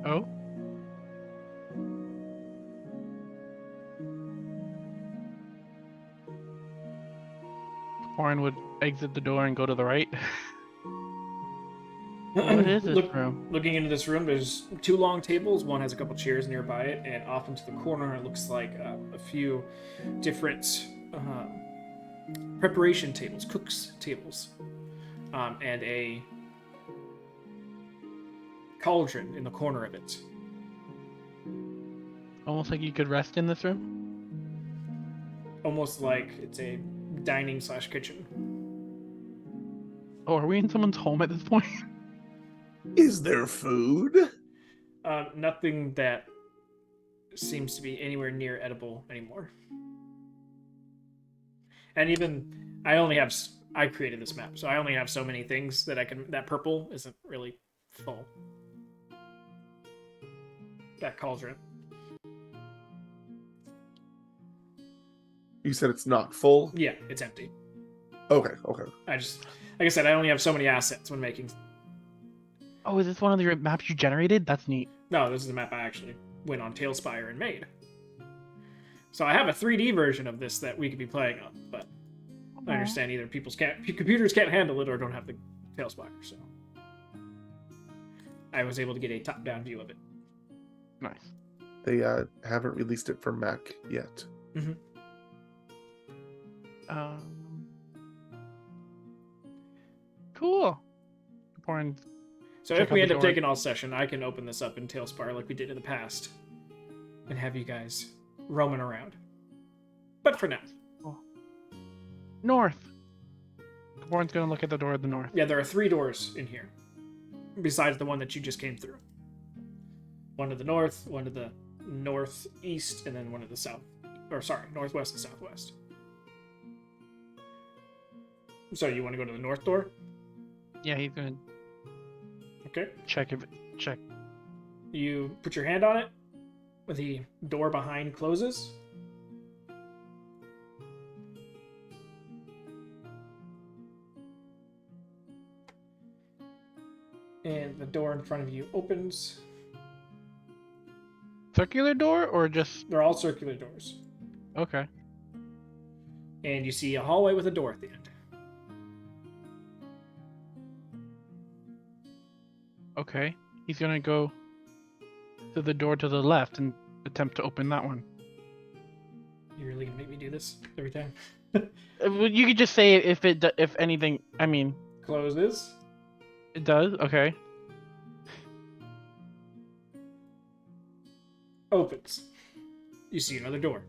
Oh. Warren would exit the door and go to the right. What is this room? Looking into this room, there's two long tables. One has a couple chairs nearby it, and off into the corner, it looks like a few different preparation tables, cooks' tables, and a cauldron in the corner of it. Almost like you could rest in this room. Almost like it's a dining/kitchen. Oh, are we in someone's home at this point? Is there food? Nothing that seems to be anywhere near edible anymore. And even I created this map, so I only have so many things that I can. That purple isn't really full. That cauldron. You said it's not full? Yeah, it's empty. Okay. I just, like I said, I only have so many assets when making. Oh, is this one of the maps you generated? That's neat. No, this is a map I actually went on Tailspire and made. So I have a 3D version of this that we could be playing on, but I understand either computers can't handle it or don't have the Tailspire, so I was able to get a top-down view of it. Nice. They haven't released it for Mac yet. Mm-hmm. Cool. Warren. So Check if we out end the up door. taking all session, I can open this up in Tailspire like we did in the past, and have you guys roaming around. But for now, North. Warren's gonna look at the door at the north. yeah, there are 3 doors in here, besides the one that you just came through. One to the north, one to the northeast, and then one to the south. Or sorry, northwest and southwest. So you want to go to the north door? Yeah, he's gonna Okay. check if it. Check. You put your hand on it. The door behind closes. And the door in front of you opens. Circular door or just They're all circular doors. okay? And you see a hallway with a door at the end. Okay. He's gonna go to the door to the left and attempt to open that one. You really gonna make me do this every time? Well, you could just say if anything. I mean, Closes. it does. Okay. Opens. You see another door.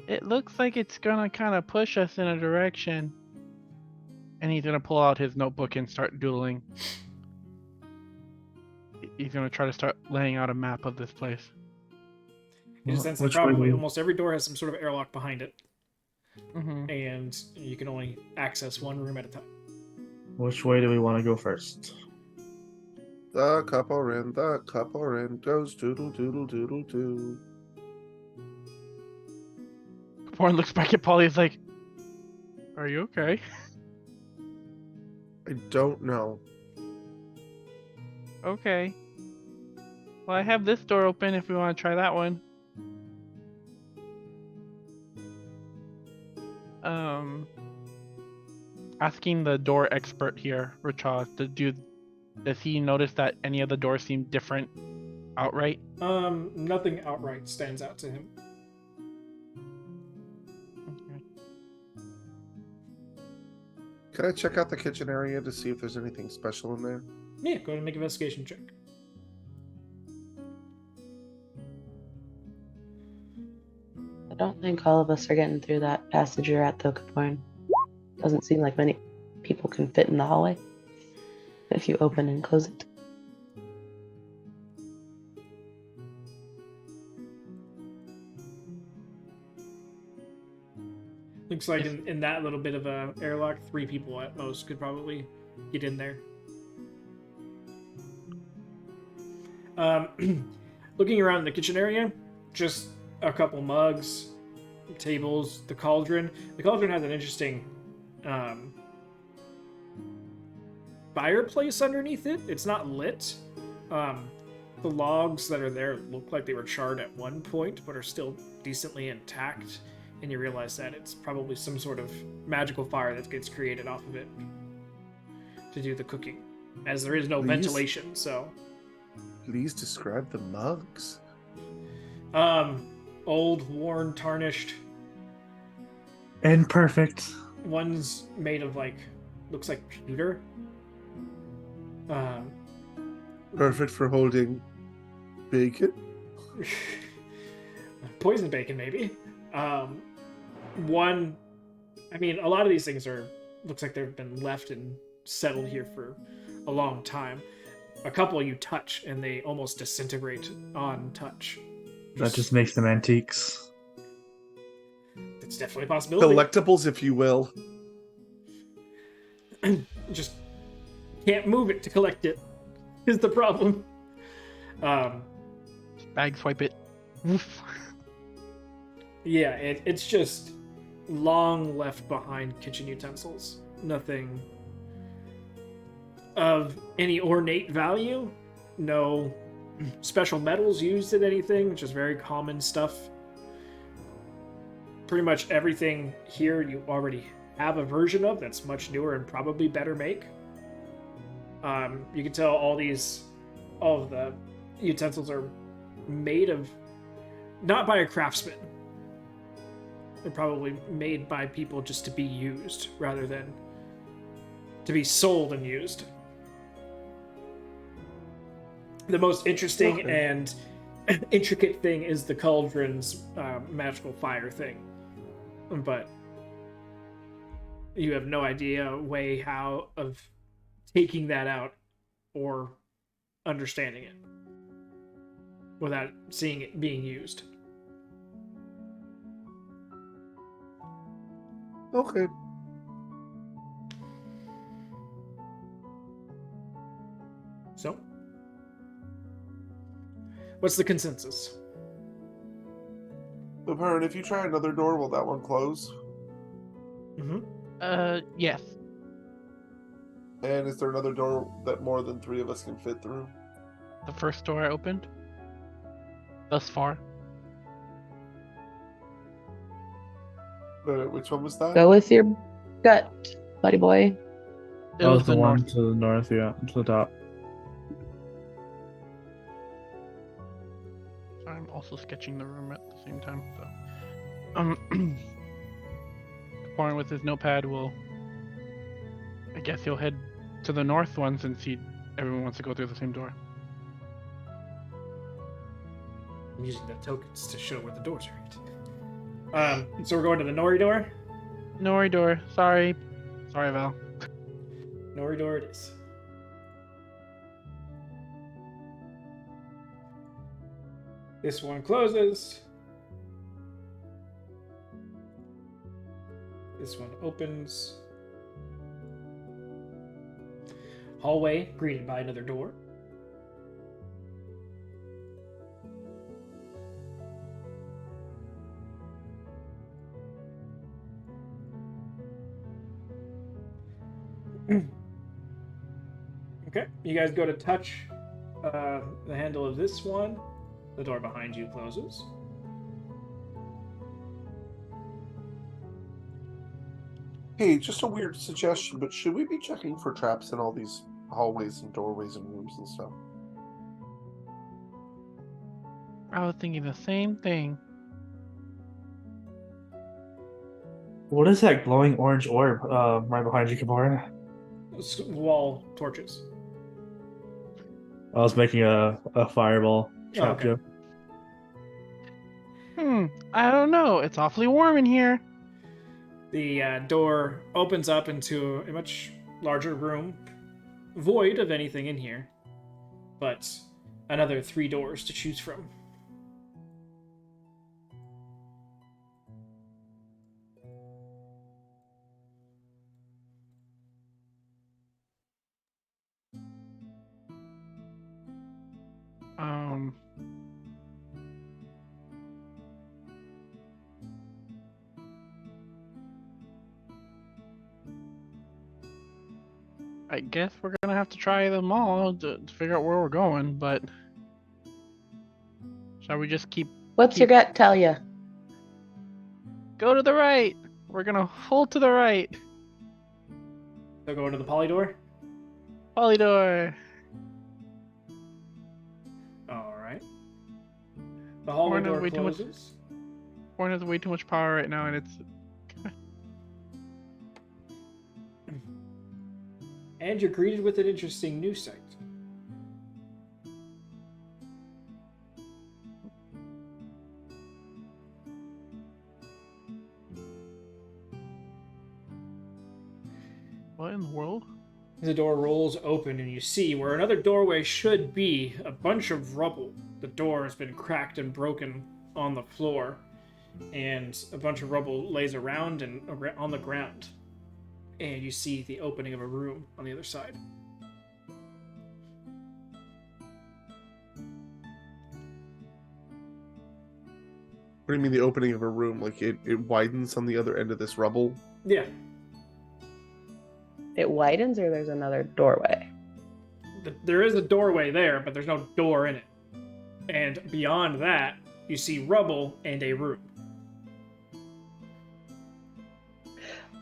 It looks like it's gonna kind of push us in a direction. And he's gonna pull out his notebook and start doodling. He's gonna try to start laying out a map of this place. in a sense that Which way do probably we- almost every door has some sort of airlock behind it, Mm-hmm. and you can only access one room at a time. Which way do we want to go first? The couple in goes doodle doodle doodle doo. Kaporn looks back at Polly. He's like, "Are you okay?" I don't know. Okay. Well, I have this door open if we want to try that one. Asking the door expert here, Richa, does he notice that any of the doors seem different outright? Nothing outright stands out to him. Okay. Can I check out the kitchen area to see if there's anything special in there? Yeah, go ahead and make an investigation check. I don't think all of us are getting through that passage you're at, though, Kaporn. Doesn't seem like many people can fit in the hallway if you open and close it. Looks like in that little bit of a airlock, 3 people at most could probably get in there. Looking around the kitchen area, just a couple mugs, tables, the cauldron. The cauldron has an interesting fireplace underneath it. It's not lit. The logs that are there look like they were charred at one point, but are still decently intact. And you realize that it's probably some sort of magical fire that gets created off of it to do the cooking, as there is no Please? ventilation. So, Please describe the mugs. old, worn, tarnished. And perfect. One's made of looks like pewter. Perfect for holding bacon. Poison bacon, maybe. One, I mean, a lot of these things looks like they've been left and settled here for a long time. A couple you touch and they almost disintegrate on touch. That just makes them antiques. It's definitely a possibility. Collectibles, if you will. Just can't move it to collect it is the problem. Bag swipe it. Woof. Yeah, it's just long left behind kitchen utensils. Nothing of any ornate value. No special metals used in anything, which is very common stuff. Pretty much everything here you already have a version of that's much newer and probably better make. You can tell all of the utensils are made of, not by a craftsman. They're probably made by people just to be used rather than to be sold and used. The most interesting and intricate thing is the cauldron's magical fire thing. But you have no idea how of taking that out or understanding it without seeing it being used. Okay. So, what's the consensus? But Perrin, if you try another door, will that one close? Mm-hmm. Yes. And is there another door that more than 3 of us can fit through? The first door I opened. Thus far. Which one was that? Go with your gut, buddy boy. It That was was the the one north. to the north, yeah, to the top. I'm also sketching the room at the same time. So, Kaporn with his notepad will. I guess he'll head to the north one since everyone wants to go through the same door. I'm using the tokens to show where the doors are at. So we're going to the Nori door? Nori door. Sorry, Val. Nori door it is. This one closes. This one opens. Hallway greeted by another door. Okay, you guys go to touch the handle of this one. The door behind you closes. Hey, just a weird suggestion, but should we be checking for traps in all these hallways and doorways and rooms and stuff? I was thinking the same thing. What is that glowing orange orb right behind you, Kabar? Wall torches. I was making a fireball trap okay. joke. I don't know. It's awfully warm in here. The door opens up into a much larger room, void of anything in here, but another 3 doors to choose from. I guess we're gonna have to try them all to figure out where we're going, but shall we just What's your gut tell you? go to the right? We're gonna hold to the right. So go into the poly door. Polydor. All right. The hallway Horn has door way too much- closes. Horn has way too much power right now, and it's And you're greeted with an interesting new sight. what in the world? The door rolls open and you see where another doorway should be a bunch of rubble. The door has been cracked and broken on the floor, and a bunch of rubble lays around and on the ground. And you see the opening of a room on the other side. What do you mean the opening of a room? Like it widens on the other end of this rubble? Yeah. It widens, or there's another doorway? There is a doorway there, but there's no door in it. And beyond that, you see rubble and a room.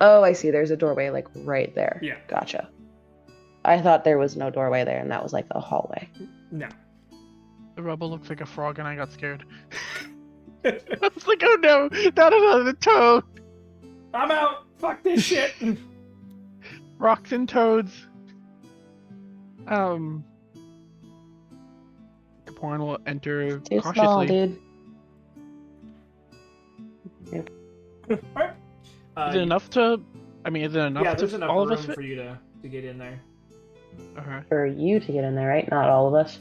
Oh, I see. There's a doorway like right there. Yeah. Gotcha. I thought there was no doorway there, and that was like the hallway. No. The rubble looks like a frog, and I got scared. I was like, oh no, not another toad! I'm out! Fuck this shit! Rocks and toads. Kaporn will enter Too cautiously. small, dude. Alright. Is it enough to? I mean, is it enough Yeah, to there's enough all of room us fit? for you to get in there. Okay. For you to get in there, right? Not all of us.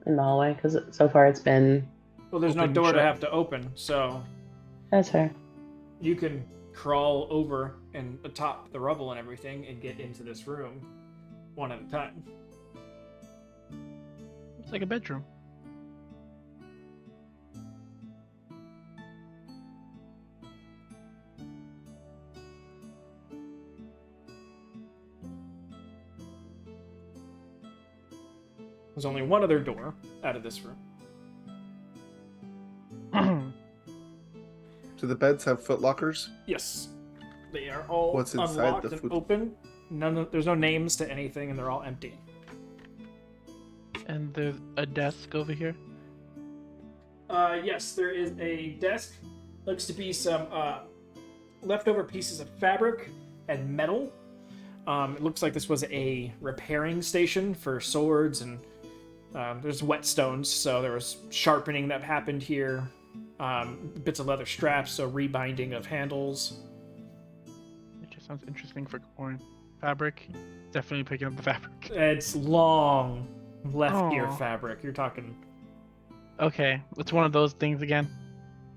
In the hallway, because so far it's been. Well, there's no Open, door to shut. have to open, so That's fair. you can crawl over and atop the rubble and everything and get into this room one at a time. It's like a bedroom. There's only one other door out of this room. Do the beds have footlockers? Yes. They are all What's inside unlocked the and foot- open. There's no names to anything, and they're all empty. And there's a desk over here. Yes, there is a desk. Looks to be some leftover pieces of fabric and metal. It looks like this was a repairing station for swords, and there's whetstones, so there was sharpening that happened here. Bits of leather straps, so rebinding of handles. It just sounds interesting for Kaporn. Fabric. Definitely picking up the fabric. It's long left ear Aw. fabric. You're talking. Okay, it's one of those things again.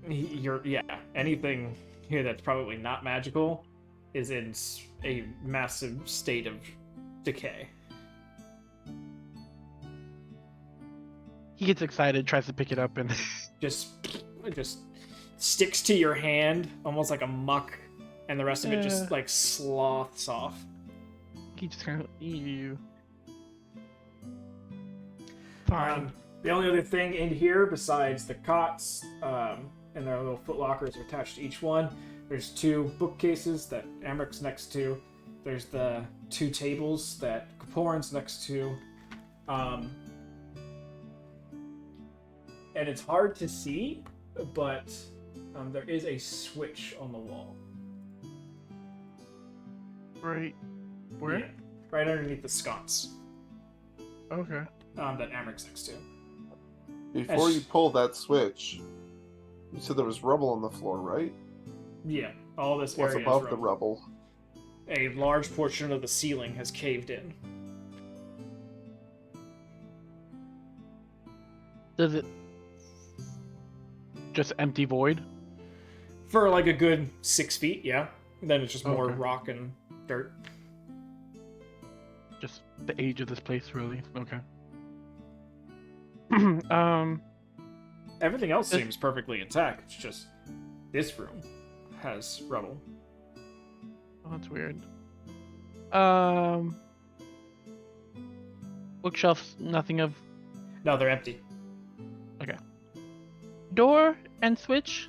Yeah, anything here that's probably not magical is in a massive state of decay. He gets excited, tries to pick it up, and Just sticks to your hand almost like a muck, and the rest of it just like sloths off. he just kind of ew. Fine. The only other thing in here besides the cots and their little foot lockers are attached to each one, there's 2 bookcases that Amric's next to. There's the 2 tables that Kaporin's next to. And it's hard to see, but there is a switch on the wall. Right. Where? Yeah, right underneath the sconce Okay. that Amric's next to. Before you pull that switch, you said there was rubble on the floor, right? Yeah, all this What's area above is the rubble? A large portion of the ceiling has caved in. Does it just empty void? For like a good 6 feet, yeah. Then it's just more Okay. rock and dirt. Just the age of this place, really. Okay. Everything else seems perfectly intact. It's just this room has rubble. Oh, that's weird. Bookshelves, nothing of No, they're empty. door and switch.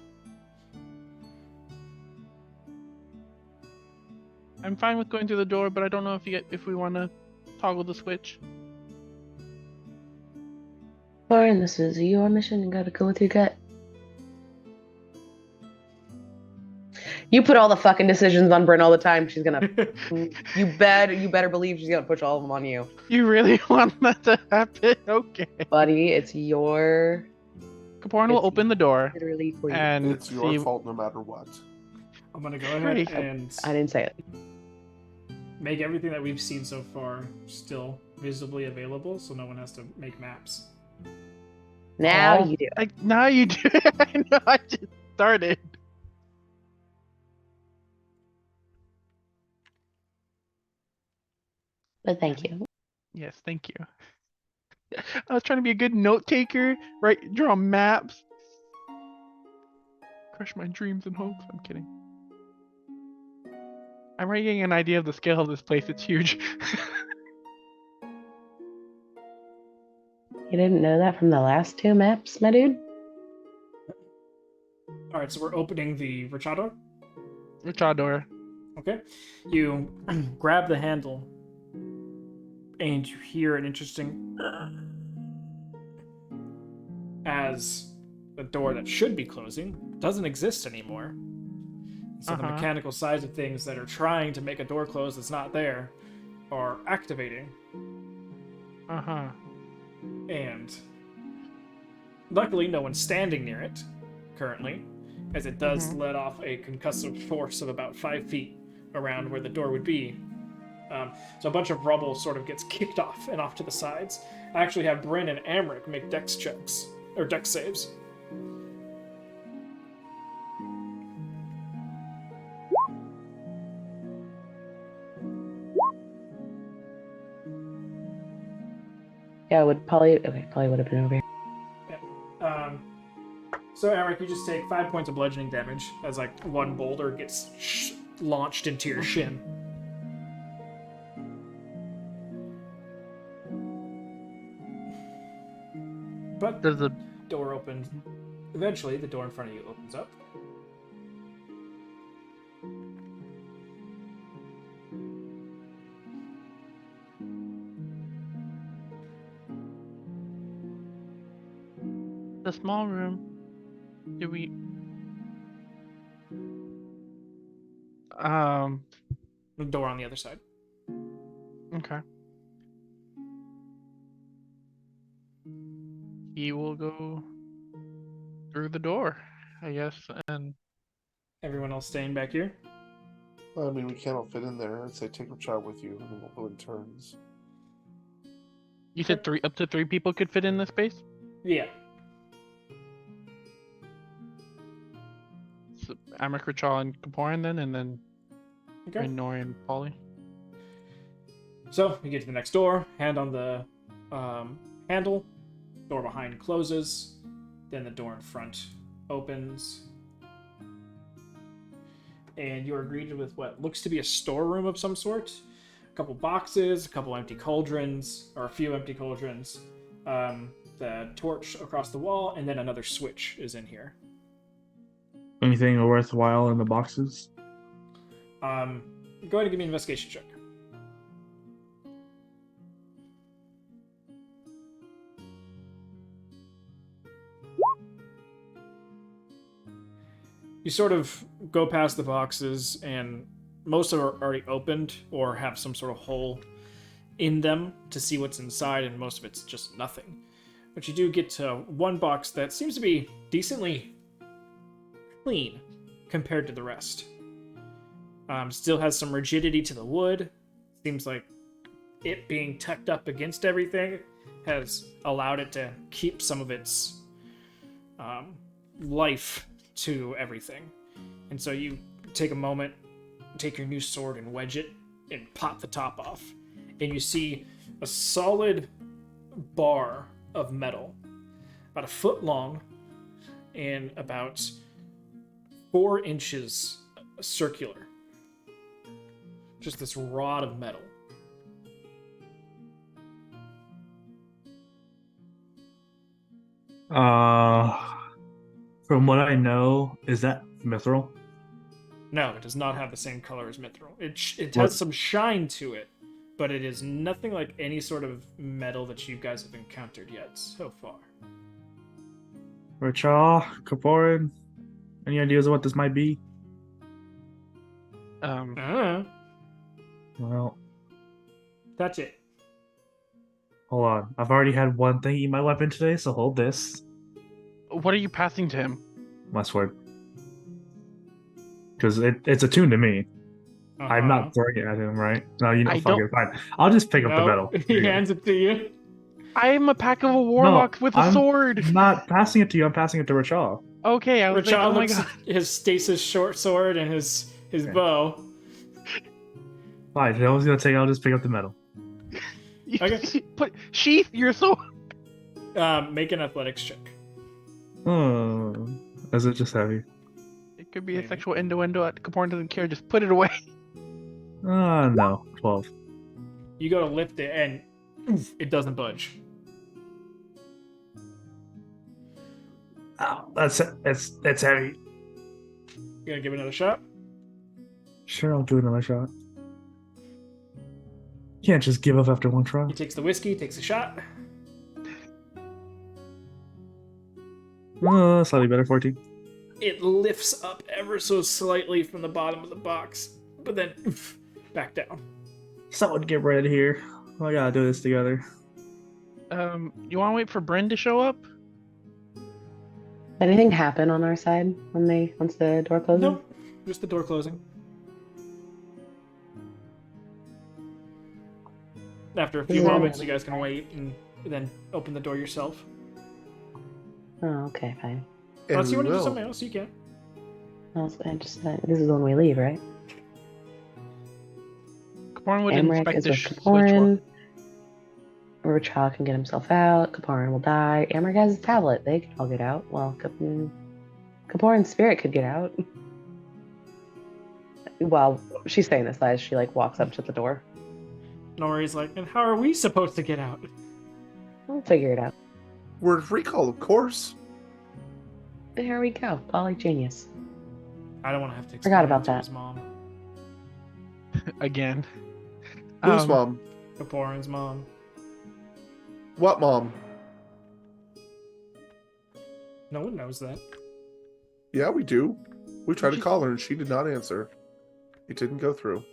I'm fine with going through the door, but I don't know if we want to toggle the switch. Lauren, this is your mission. You gotta go with your gut. You put all the fucking decisions on Bryn all the time. She's gonna. you better believe she's gonna push all of them on you, You really want that to happen? Okay. buddy. It's your. Kaporn will It's open the door literally for you. and It's your see. fault no matter what. I'm gonna go ahead Right. and I didn't say it. make everything that we've seen so far still visibly available, so no one has to make maps. Now Oh, you do. Like now you do. I know. I just started. But thank you. Yes, thank you. I was trying to be a good note taker, right? Draw maps. Crush my dreams and hopes. I'm kidding. I'm already getting an idea of the scale of this place. It's huge. You didn't know that from the last 2 maps, my dude? Alright, so we're opening the Rachador. Luchador. Okay. You grab the handle and you hear an interesting as the door that should be closing doesn't exist anymore. So the mechanical sides of things that are trying to make a door close that's not there are activating. Uh-huh. And luckily no one's standing near it currently, as it does let off a concussive force of about 5 feet around where the door would be. So a bunch of rubble sort of gets kicked off and off to the sides. I actually have Bryn and Amric make dex checks, or dex saves. Yeah, it would probably. Okay, probably would have been over here. So Amric, you just take 5 points of bludgeoning damage as like one boulder gets launched into your shin. But Does the door opens. Eventually, the door in front of you opens up. small room? Do we? The door on the other side. Okay. He will go through the door, I guess, and Everyone else staying back here? I mean, we can't all fit in there. I'd say take a child with you, and then we'll go in turns. you said up to three people could fit in this space? Yeah. So Amrik, Rachel, and Kaporan then, and then Okay. Nori and Polly. So you get to the next door, hand on the handle, door behind closes, then the door in front opens, and you're greeted with what looks to be a storeroom of some sort. A couple boxes, a couple empty cauldrons, or a few empty cauldrons, the torch across the wall, and then another switch is in here. Anything worthwhile in the boxes? Go ahead and give me an investigation check. You sort of go past the boxes, and most of them are already opened or have some sort of hole in them to see what's inside, and most of it's just nothing. But you do get to one box that seems to be decently clean compared to the rest. Still has some rigidity to the wood. Seems like it being tucked up against everything has allowed it to keep some of its life to everything. And so you take a moment, take your new sword and wedge it and pop the top off. And you see a solid bar of metal, about a foot long and about 4 inches circular. Just this rod of metal. From what I know, is that mithril? No, it does not have the same color as mithril. It What? has some shine to it, but it is nothing like any sort of metal that you guys have encountered yet so far. Rachel, Kaporan, any ideas of what this might be? Uh, Well, touch it. hold on. I've already had one thing eat my weapon today, so hold this. What are you passing to him? My sword. Because it's attuned to me. I'm Uh-huh. not throwing it at him, right? No, you know, I fuck don't- it, fine. I'll just pick up the No, metal. he hands it to you. I am a pack of a warlock with a I'm sword. I'm not passing it to you, I'm passing it to Rachel. Okay, I was like, Rachel oh my looks god. at his stasis short sword and his Okay. bow. Fine, if I was gonna take it, I'll just pick up the metal. Okay. Put sheath your sword. Make an athletics check. Oh, is it just heavy? It could be Maybe. a sexual innuendo. Kaporan doesn't care. Just put it away. No, 12. You go to lift it and oof, it doesn't budge. Oh, that's heavy. You gonna give it another shot? Sure, I'll do another shot. Can't just give up after one try. He takes the whiskey, takes a shot. Slightly better, 14. It lifts up ever so slightly from the bottom of the box, but then oof, back down. Someone get rid of here. We gotta do this together. You want to wait for Bryn to show up? Anything happen on our side once the door closes? Nope, just the door closing. After a few Yeah. moments, you guys can wait and then open the door yourself. Oh, okay, fine. And Unless you we want to do will. something else, you can. This is when we leave, right? Kaporan would Amrik inspect is the with switch. Kaporan. Rachel can get himself out. Kaporan will die. Amrik has his tablet. They can all get out. Well, Kaporan's spirit could get out. Well, she's saying this as she walks up to the door. Nori's like, and how are we supposed to get out? We'll figure it out. Word of recall, of course. There we go. Poly genius. I don't want to have to Forgot explain about to that. his mom. Again. Whose mom? Kaporan's mom. What mom? No one knows that. Yeah, we do. We tried to call her and she did not answer. It didn't go through.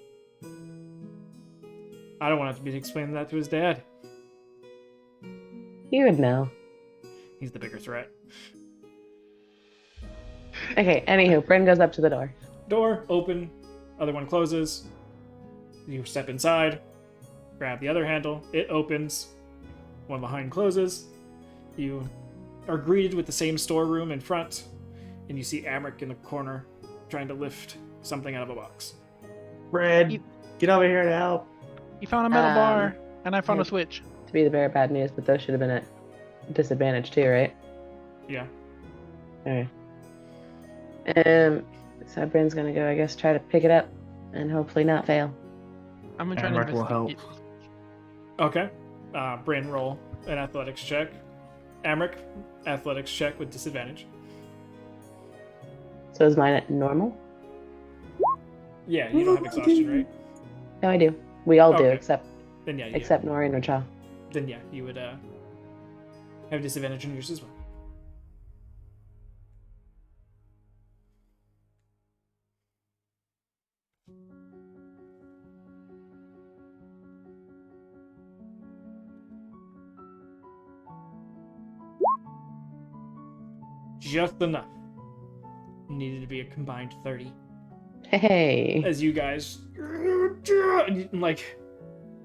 I don't want to have to be explaining that to his dad. You would know. He's the bigger threat. Okay, anywho, Bryn goes up to the door. Door open, other one closes. You step inside, grab the other handle, it opens. One behind closes. You are greeted with the same storeroom in front, and you see Amrik in the corner trying to lift something out of a box. Brad, get over here to help. You found a metal bar, and I found yeah. a switch. To be the bearer of bad news, but those should have been at disadvantage too, right? Yeah. Alright. So Bryn's gonna go, I guess, try to pick it up and hopefully not fail. I'm gonna try to Amric will investigate. Okay. Bryn, roll an athletics check. Amric, athletics check with disadvantage. So is mine at normal? Yeah, you don't have exhaustion, right? No, I do. We all do, Okay. except Then yeah, Nori and Rachel. Then yeah, you would have disadvantage on yours as well. Just enough. Needed to be a combined 30. Hey. As you guys, like,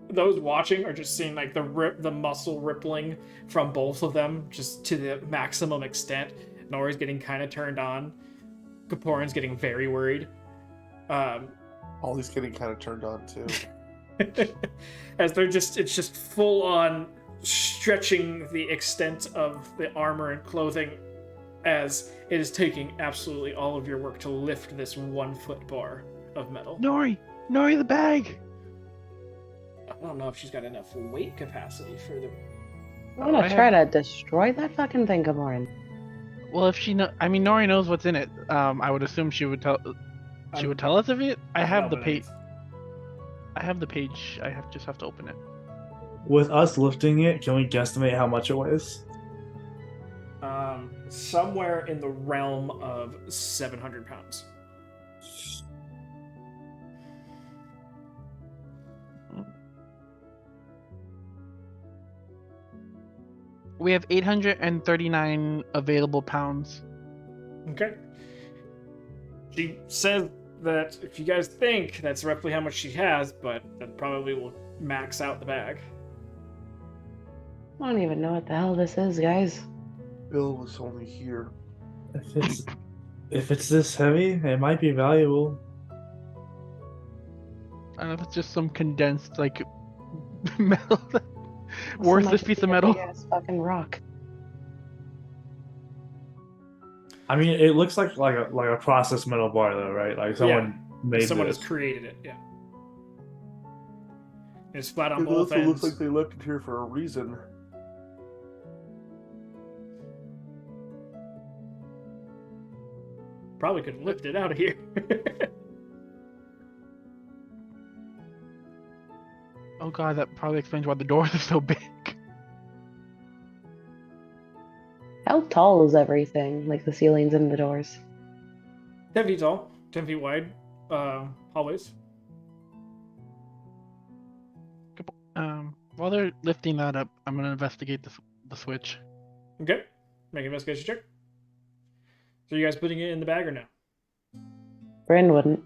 those watching are just seeing like the muscle rippling from both of them just to the maximum extent. Nori's getting kind of turned on. Kaporin's getting very worried. Ollie's getting kind of turned on too. As it's just full on stretching the extent of the armor and clothing, as it is taking absolutely all of your work to lift this 1 foot bar of metal. Nori, the bag. I don't know if she's got enough weight capacity for the. I'm gonna try to destroy that fucking thing, Kaporin. Well, if Nori knows what's in it. I would assume she would tell. She would tell us of it. I have the page. I have the page. Just have to open it. With us lifting it, can we guesstimate how much it weighs? Somewhere in the realm of 700 pounds. We have 839 available pounds. Okay. She says that if you guys think that's roughly how much she has, but that probably will max out the bag. I don't even know what the hell this is, guys. Bill was only here. If it's this heavy, it might be valuable. I don't know if it's just some condensed like metal, worthless piece of metal. Big-ass fucking rock. I mean, it looks like a processed metal bar, though, right? Like someone made Someone this. has created it, yeah. It's flat on It both also ends. looks like they left it here for a reason. Probably could lift it out of here. Oh god, that probably explains why the doors are so big. How tall is everything? Like the ceilings and the doors? 10 feet tall, 10 feet wide, hallways. While they're lifting that up, I'm gonna investigate the switch. Okay. Make an investigation check. So you guys putting it in the bag or no? Bryn wouldn't.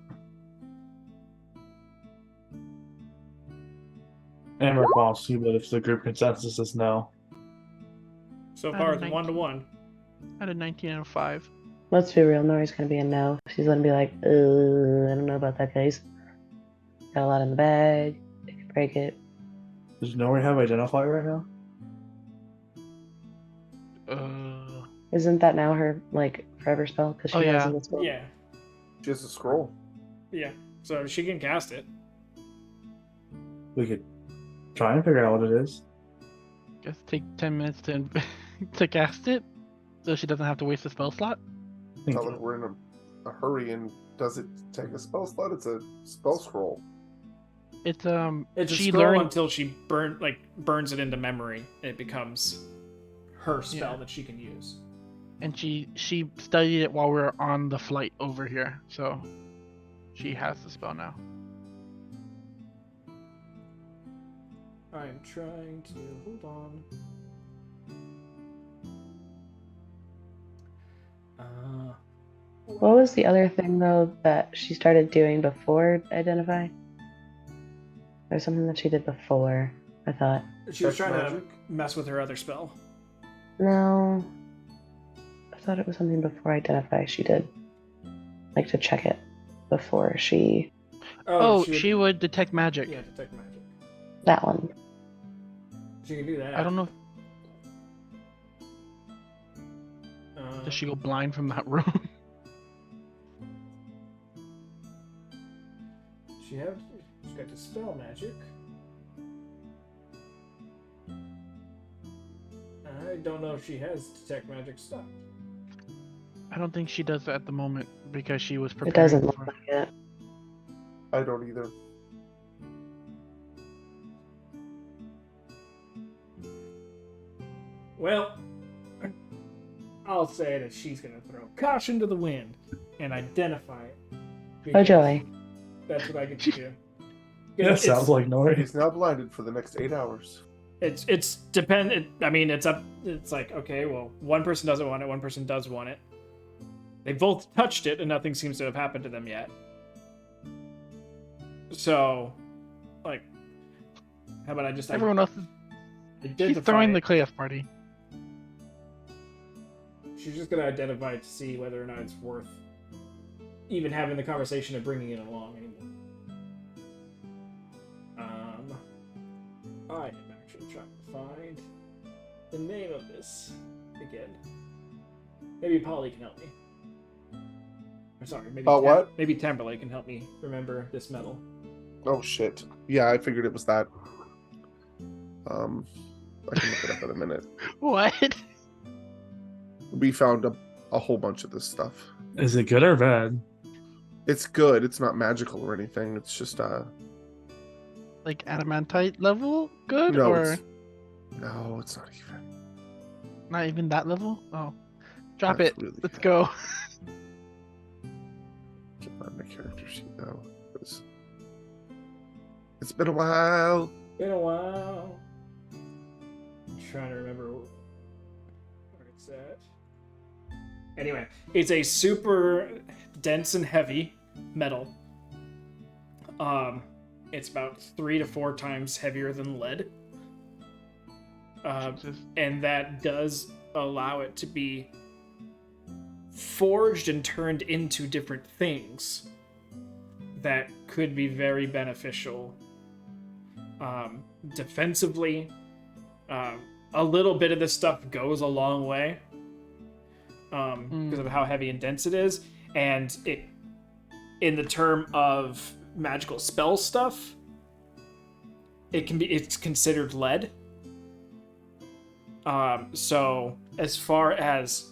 Amric wants to, but if the group consensus is no. So I far had it's a 1-1. I had a 19 and a 5. Let's be real, Nori's gonna be a no. She's gonna be like, I don't know about that, guys. Got a lot in the bag. They could break it. Does Nori have identify right now? Isn't that now her, like, forever spell? Because she Oh, has yeah. in the spell. Yeah. She has a scroll. Yeah. So she can cast it. We could try and figure out what it is. Guess take 10 minutes to to cast it, so she doesn't have to waste a spell slot. It's not like we're in a hurry, and does it take a spell slot? It's a spell scroll. It's It's a she scroll learned until she burns it into memory, and it becomes her spell Yeah. that she can use. and she studied it while we were on the flight over here, so she has the spell now. I'm trying to hold on. What was the other thing, though, that she started doing before Identify? There's something that she did before, I thought. She was Check trying magic? to mess with her other spell. No. I thought it was something before Identify she did. like to check it before she. Oh, she would detect magic. Yeah, detect magic. That one. She can do that. I don't know. Uh, Does she go blind from that room? She's got dispel magic. I don't know if she has detect magic stuff. I don't think she does that at the moment because she was It preparing doesn't look for. like it. I don't either. Well, I'll say that she's gonna throw caution to the wind and identify it. Oh because joy. That's what I get to do. That sounds like noise. He's now blinded for the next 8 hours. It's dependent. I mean, it's up. It's like, okay, well, one person doesn't want it, one person does want it. They both touched it, and nothing seems to have happened to them yet. So, like, how about I just Everyone else is. She's throwing the chaos party. She's just gonna identify it to see whether or not it's worth even having the conversation of bringing it along anymore. I am actually trying to find the name of this again. Maybe Polly can help me. Or sorry, maybe what? Maybe Tamberlake can help me remember this medal. Oh shit. Yeah, I figured it was that. I can look it up in a minute. What? We found a whole bunch of this stuff. Is it good or bad? It's good. It's not magical or anything. It's just Like adamantite level? Good no, or no, it's not even. not even that level? Oh, drop That's it. really Let's good. go. Get on my character sheet now. It's been a while. Been a while. I'm trying to remember where it's at. Anyway, it's a super dense and heavy metal. It's about 3 to 4 times heavier than lead. And that does allow it to be forged and turned into different things that could be very beneficial defensively. A little bit of this stuff goes a long way because of how heavy and dense it is, and it, in the term of magical spell stuff, it's considered lead. So as far as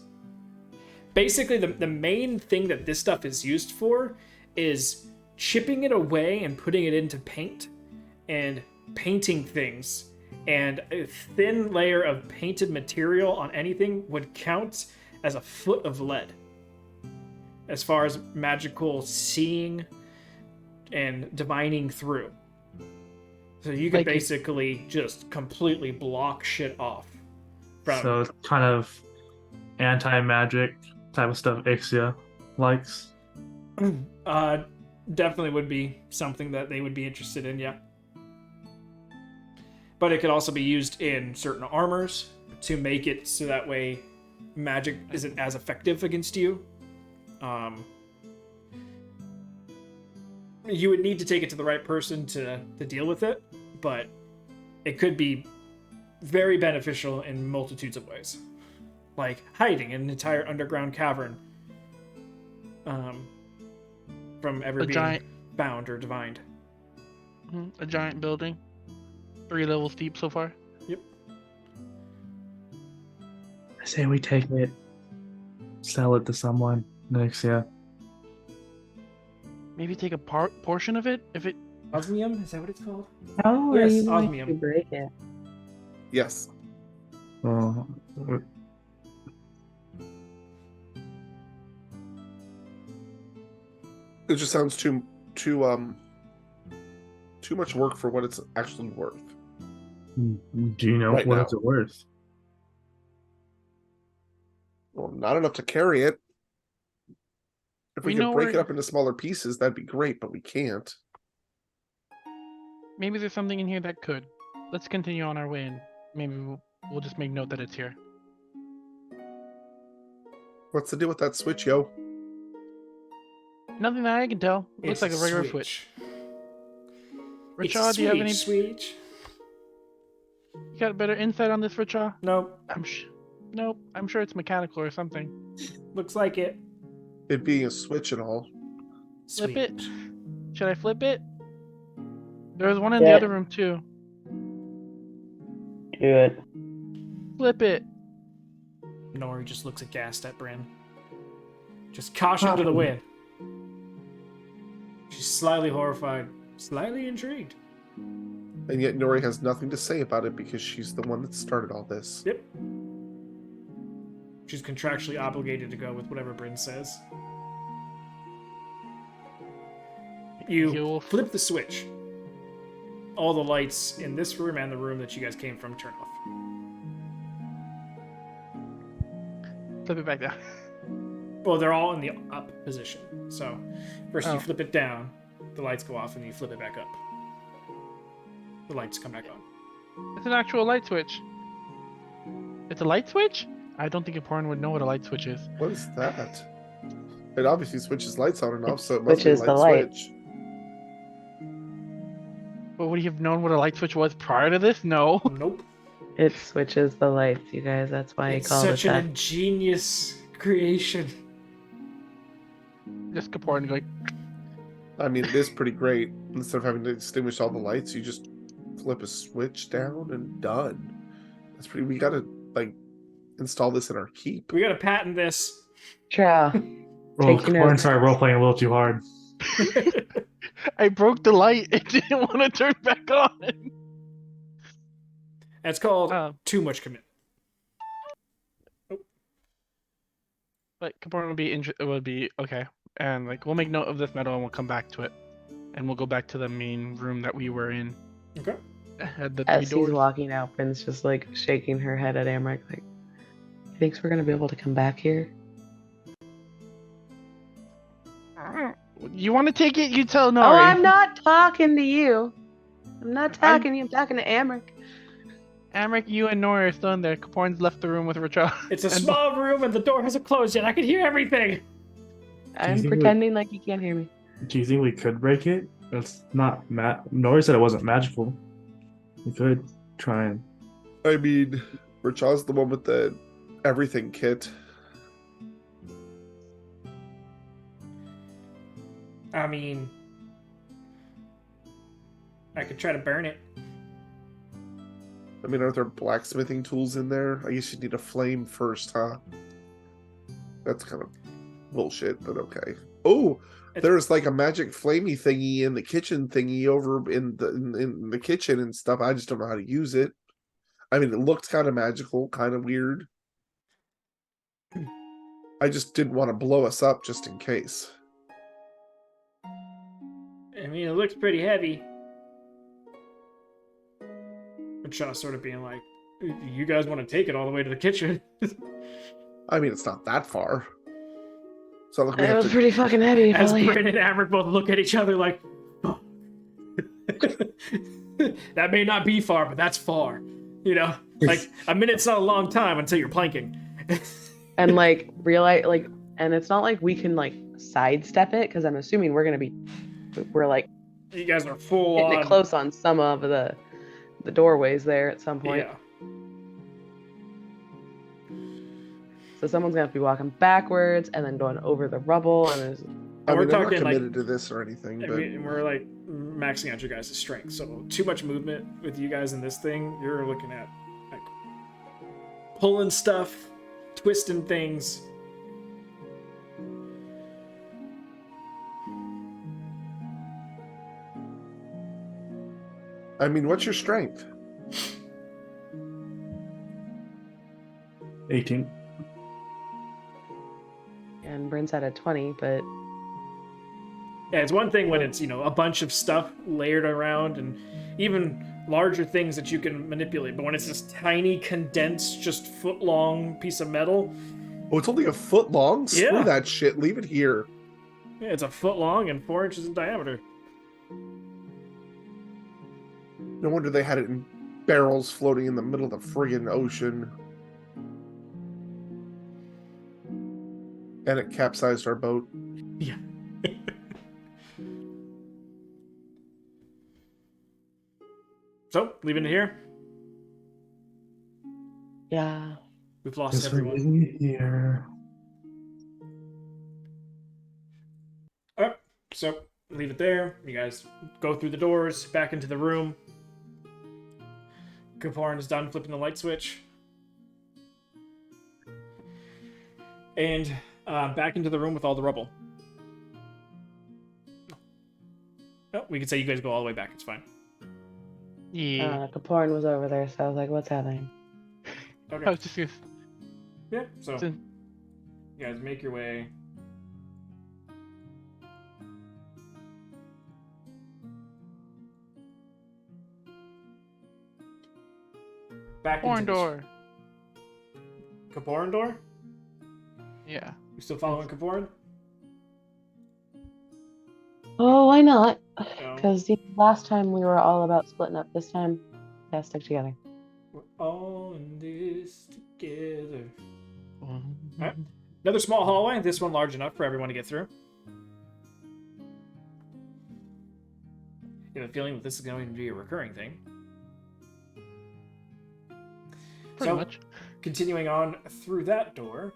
basically the main thing that this stuff is used for is chipping it away and putting it into paint and painting things, and a thin layer of painted material on anything would count as a foot of lead as far as magical seeing and divining through. So you could basically just completely block shit off from... So it's kind of anti-magic type of stuff Ixia likes. Definitely would be something that they would be interested in, yeah. But it could also be used in certain armors to make it so that way magic isn't as effective against you. You would need to take it to the right person to deal with it, but it could be very beneficial in multitudes of ways. Like hiding in an entire underground cavern from ever being bound or divined. A giant building. 3 levels deep so far. Yep. I say we take it, sell it to someone next year. Maybe take a portion of it if it. Osmium? Is that what it's called? How Yes, are you going osmium. to break it? Yes. It just sounds too much work for what it's actually worth. Do you know Right what now. it's worth? Well, not enough to carry it. If we We could know break it where- up into smaller pieces, that'd be great, but we can't. Maybe there's something in here that could. Let's continue on our way, and maybe we'll just make note that it's here. What's the deal with that switch, yo? Nothing that I can tell. Looks like a regular switch. Richaw, do you have any? Switch. You got a better insight on this, Richaw? Nope. Nope. I'm sure it's mechanical or something. Looks like it. It being a switch and all. Flip it. Should I flip it? There was one in Yeah. the other room too. Do it. Flip it. Nori just looks aghast at Bryn. Just caution to the wind. She's slightly horrified, slightly intrigued. And yet Nori has nothing to say about it because she's the one that started all this. Yep. She's contractually obligated to go with whatever Bryn says. You flip the switch. All the lights in this room and the room that you guys came from turn off. Flip it back down. Well, they're all in the up position. So first Oh. you flip it down, the lights go off, and you flip it back up. The lights come back on. It's an actual light switch. It's a light switch? I don't think a porn would know what a light switch is. What is that? It obviously switches lights on and off, so it must be a Switches the light. switch. But would you have known what a light switch was prior to this? No. Nope. It switches the lights, you guys. That's why It's I call it such an that. ingenious creation. Just Kaporn going, I mean, it is pretty great. Instead of having to extinguish all the lights, you just flip a switch down and done. That's pretty. We gotta install this in our keep. We gotta patent this. Tra. Well, Taking Warren notes. started role playing a little too hard. I broke the light. It didn't want to turn back on. That's called Um, too much commitment. But Kaporn would be okay. And we'll make note of this medal and we'll come back to it. And we'll go back to the main room that we were in. Okay. Had the As three he's doors. walking out, Bryn's just shaking her head at Amric, he thinks we're gonna be able to come back here? You want to take it? You tell Nori. Oh, I'm not talking to you. I'm not talking to you. I'm talking to Amric. Amric, you and Nori are still in there. Kaporn's left the room with Rachel. It's a small room and the door hasn't closed yet. I can hear everything. I'm think pretending like you can't hear me. Do you think we could break it? It's not Nori said it wasn't magical. We could try and. I mean, Richard's the one with the everything kit. I mean, I could try to burn it. I mean, aren't there blacksmithing tools in there? I guess you need a flame first, huh? That's kind of bullshit, but okay. Oh, there's a magic flamey thingy in the kitchen thingy over in the kitchen and stuff. I just don't know how to use it. I mean, it looked kind of magical, kind of weird. I just didn't want to blow us up just in case. I mean, it looks pretty heavy. But Shaw's sort of being like, you guys want to take it all the way to the kitchen? I mean, it's not that far. So look, we It have was to. pretty fucking heavy, As Polly. Bryn and Amric both look at each other like, oh. That may not be far, but that's far. You know, a minute's not a long time until you're planking. And realize and it's not like we can sidestep it, because I'm assuming we're You guys are full hitting on. it close on some of the doorways there at some point. Yeah. So someone's gonna have to be walking backwards and then going over the rubble, and there's I We're mean, I'm not talking, committed to this or anything, And but we're maxing out your guys' strength. So too much movement with you guys in this thing, you're looking at pulling stuff, twisting things. I mean, what's your strength? 18. and Bryn's at a 20, but Yeah, it's one thing when it's, a bunch of stuff layered around and even larger things that you can manipulate, but when it's this tiny, condensed, just foot-long piece of metal, Oh, it's only a foot long? Screw Yeah. that shit. Leave it here. yeah, it's a foot long and 4 inches in diameter. No wonder they had it in barrels floating in the middle of the friggin' ocean. And it capsized our boat. Yeah. So, leaving it here. Yeah. We've lost Just everyone. leaving it here. Alright, so leave it there. You guys go through the doors, back into the room. Kaporin is done flipping the light switch. And back into the room with all the rubble. Oh, we could say you guys go all the way back. It's fine. Yeah. Kaporin was over there, so I was like, what's happening? I Okay. was just gonna... Yeah, so So- you guys make your way. Back Foreign into door. Kaporin door? Yeah. You still following Kaporin? Oh, why not? No. Because last time we were all about splitting up. This time, gotta stick together. We're all in this together. Mm-hmm. Alright. Another small hallway, this one large enough for everyone to get through. You have a feeling that this is going to be a recurring thing. Pretty So, much. continuing on through that door,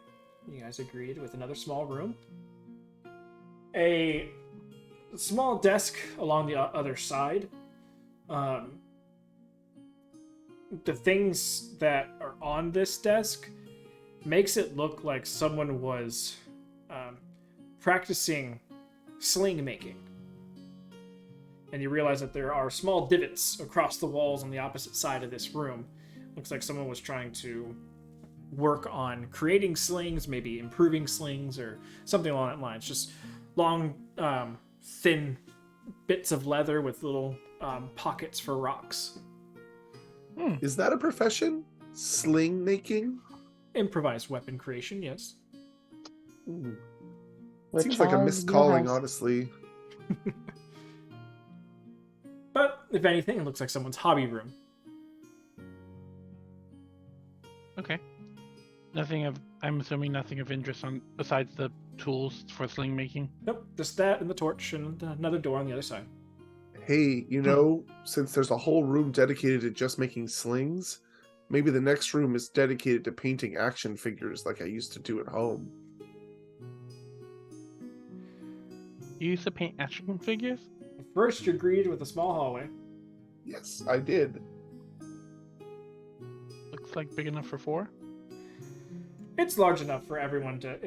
you guys agreed with another small room. A small desk along the other side. The things that are on this desk makes it look like someone was practicing sling making. And you realize that there are small divots across the walls on the opposite side of this room. Looks like someone was trying to work on creating slings, maybe improving slings, or something along that lines. Just long, thin bits of leather with little pockets for rocks. Is that a profession? Sling making? Improvised weapon creation, yes. Ooh. Which Seems like a Charles miscalling, wheelhouse. honestly. But if anything, it looks like someone's hobby room. Okay. I'm assuming nothing of interest on besides the tools for sling making. Nope, just that and the torch and another door on the other side. Hey, since there's a whole room dedicated to just making slings, maybe the next room is dedicated to painting action figures like I used to do at home. You used to paint action figures? First, you agreed with a small hallway. Yes, I did. Looks like big enough for 4. It's large enough for everyone to,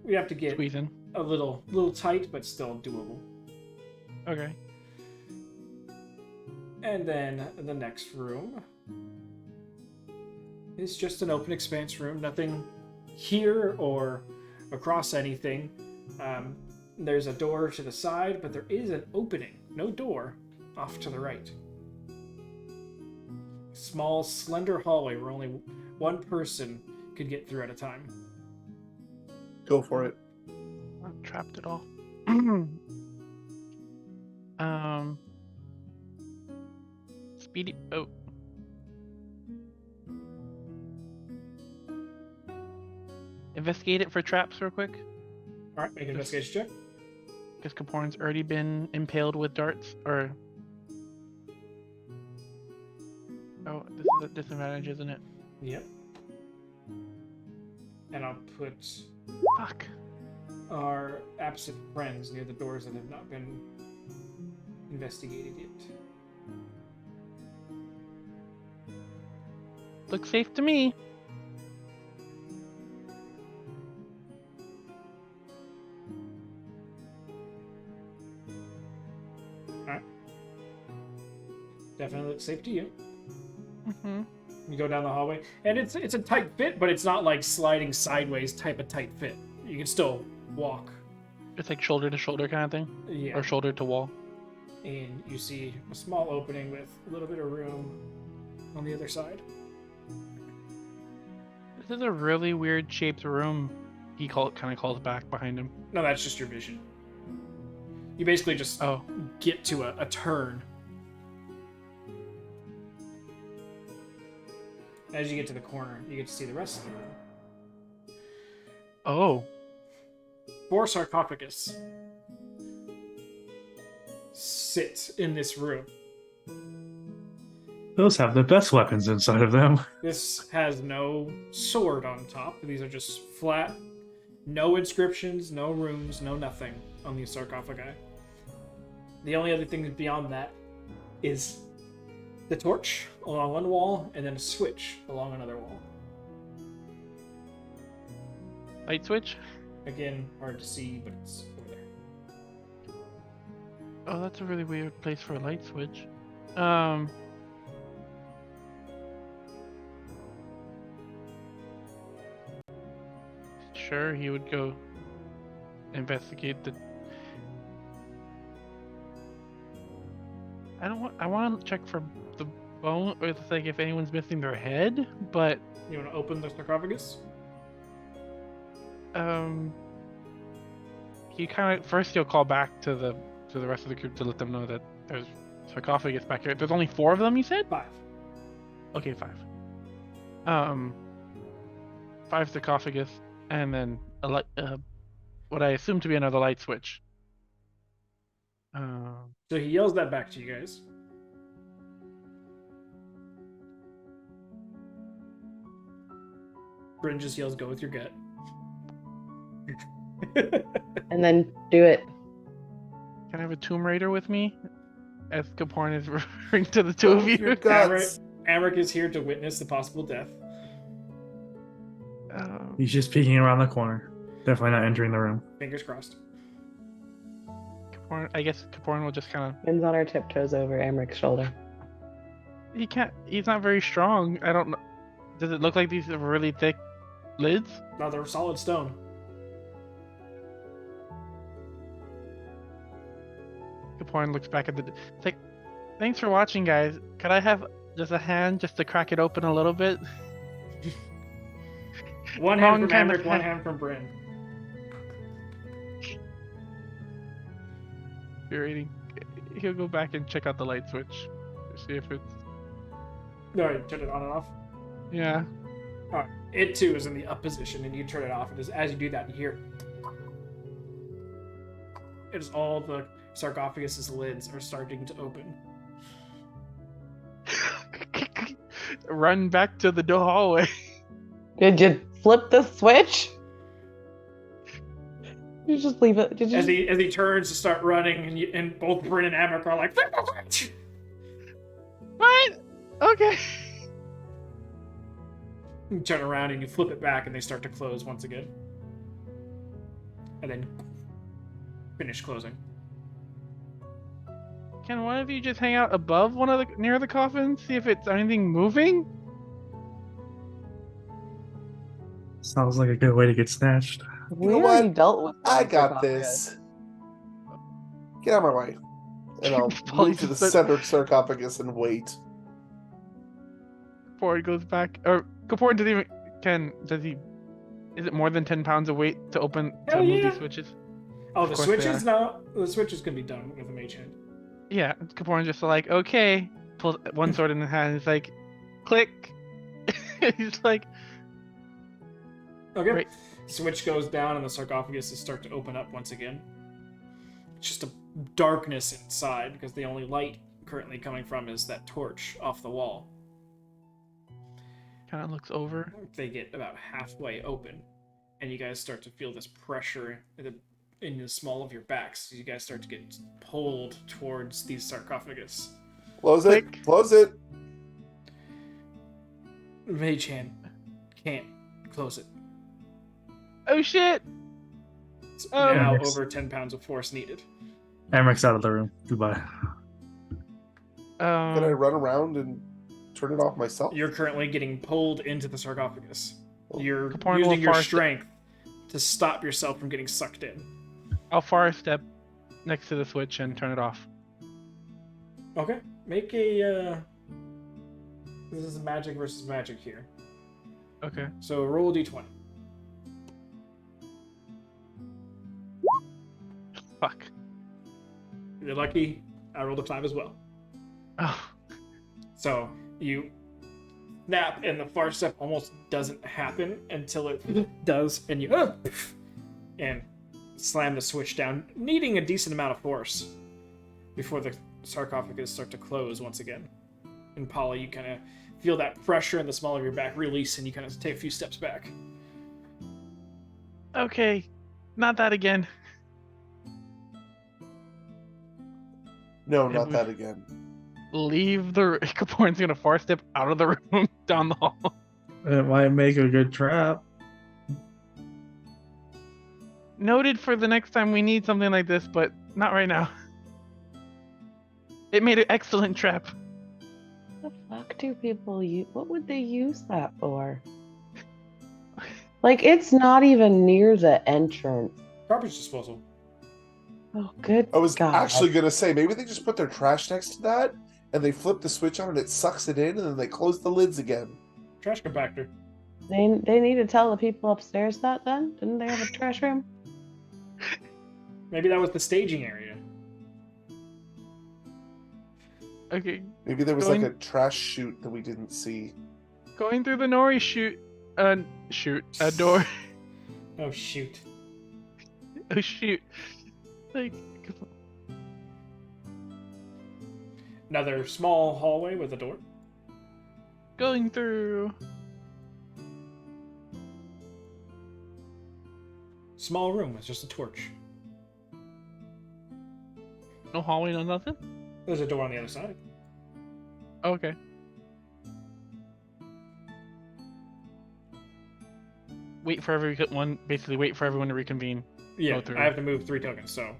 we have to get Squeeze in. a little tight, but still doable. Okay. And then the next room is just an open expanse room. Nothing here or across anything. There's a door to the side, but there is an opening. No door off to the right. Small, slender hallway where only one person could get through at a time. Go for it. Not trapped at all. Speedy. Oh. Investigate it for traps real quick. All right, make an investigation check. Because Kaporin's already been impaled with darts, or... Oh, this is a disadvantage, isn't it? Yep. And I'll put Fuck. our absent friends near the doors that have not been investigated yet. Looks safe to me. Definitely looks safe to you. Mm-hmm. You go down the hallway, and it's a tight fit, but it's not like sliding sideways type of tight fit. You can still walk. It's like shoulder to shoulder kind of thing? Yeah. Or shoulder to wall? And you see a small opening with a little bit of room on the other side. This is a really weird shaped room. He kind of calls back behind him. No, that's just your vision. You basically just Oh. get to a turn. As you get to the corner, you get to see the rest of the room. Oh. 4 sarcophagus. sit in this room. Those have the best weapons inside of them. This has no sword on top. These are just flat, no inscriptions, no runes, no nothing on these sarcophagi. The only other thing beyond that is the torch along one wall and then a switch along another wall. Light switch? Again, hard to see, but it's over there. Oh, that's a really weird place for a light switch. Sure, he would go investigate the. I want to check for the bone, or it's like if anyone's missing their head, but You want to open the sarcophagus? he kind of first he'll call back to the rest of the group to let them know that there's sarcophagus back here. There's only 4 of them, you said? 5. Okay, 5. 5 sarcophagus, and then a light, what I assume to be another light switch. So he yells that back to you guys. Bryn just yells, "Go with your gut." And then do it. Can I have a Tomb Raider with me? As Caporn is referring to the two of you. Your guts. Amric is here to witness the possible death. He's just peeking around the corner. Definitely not entering the room. Fingers crossed. Caporn, I guess Caporn will just kind of. Min's on her tiptoes over Amric's shoulder. He can't. He's not very strong. I don't know. Does it look like these are really thick lids? No, they're solid stone. Caporn looks back at the. It's like, thanks for watching, guys. Could I have just a hand just to crack it open a little bit? One Wrong hand from kind of Amric, one hand. hand from Bryn. You're eating. He'll go back and check out the light switch. See if it's. No, turn it on and off. Yeah. Alright, it too is in the up position, and you turn it off. And as you do that, you hear it is all the sarcophagus's lids are starting to open. Run back to the hallway. Did you flip the switch? You just leave it. Did you? As he turns to start running, and both Bryn and Amric are like, "Flip the switch!" What? Okay. You turn around and you flip it back, and they start to close once again, and then finish closing. Can one of you just hang out above one of the near the coffin, see if it's anything moving? Sounds like a good way to get snatched. We You know already what? dealt with. I one got sarcophagus. this. Get out of my way. And I'll Polly move to the just said- center sarcophagus and wait. Caporn goes back, or Caporn doesn't even does he? Is it more than 10 pounds of weight to open to Hell move yeah. these switches? Oh, Of the course they switches? are. No, the switches can be done with a mage hand. Yeah, Caporn just like, okay, pulls one sword in his hand. He's like, click. He's like, Okay. Right. Switch goes down, and the sarcophagus start to open up once again. It's just a darkness inside because the only light currently coming from is that torch off the wall. kind of looks over. They get about halfway open, and you guys start to feel this pressure in the small of your backs. You guys start to get pulled towards these sarcophagus. Close it. Click. Close it. Mage hand can't close it. Oh shit! It's Oh. now Yes. over 10 pounds of force needed. Amric's out of the room. Goodbye. Can I run around and turn it off myself? You're currently getting pulled into the sarcophagus. You're Caporn will using your far strength to stop yourself from getting sucked in. I'll far step next to the switch and turn it off. Okay, make a. This is magic versus magic here. Okay. So roll a d20. Fuck. If you're lucky, I rolled a 5 as well. Oh. So you snap, and the far step almost doesn't happen until it does, and you and slam the switch down, needing a decent amount of force. before the sarcophagus start to close once again. And Polly, you kind of feel that pressure in the small of your back release, and you kind of take a few steps back. Okay, not that again. No, And not we- that again. Leave the. Caporn's gonna 4-step out of the room down the hall. It might make a good trap. Noted for the next time we need something like this, but not right now. It made an excellent trap. What the fuck do people use? What would they use that for? Like, it's not even near the entrance. Garbage disposal. Oh, good I was God. actually gonna say maybe they just put their trash next to that, and they flip the switch on, and it sucks it in, and then they close the lids again. Trash compactor. They need to tell the people upstairs that then? Didn't they have a trash room? Maybe that was the staging area. Okay, Maybe there was Going- like a trash chute that we didn't see. going through the Nori door. Oh, shoot. Oh shoot. Like, Another small hallway with a door. going through. Small room with just a torch. No hallway, no nothing? There's a door on the other side. Okay. Wait for everyone. Basically, wait for everyone to reconvene. Yeah, Go through. I have to move 3 tokens, so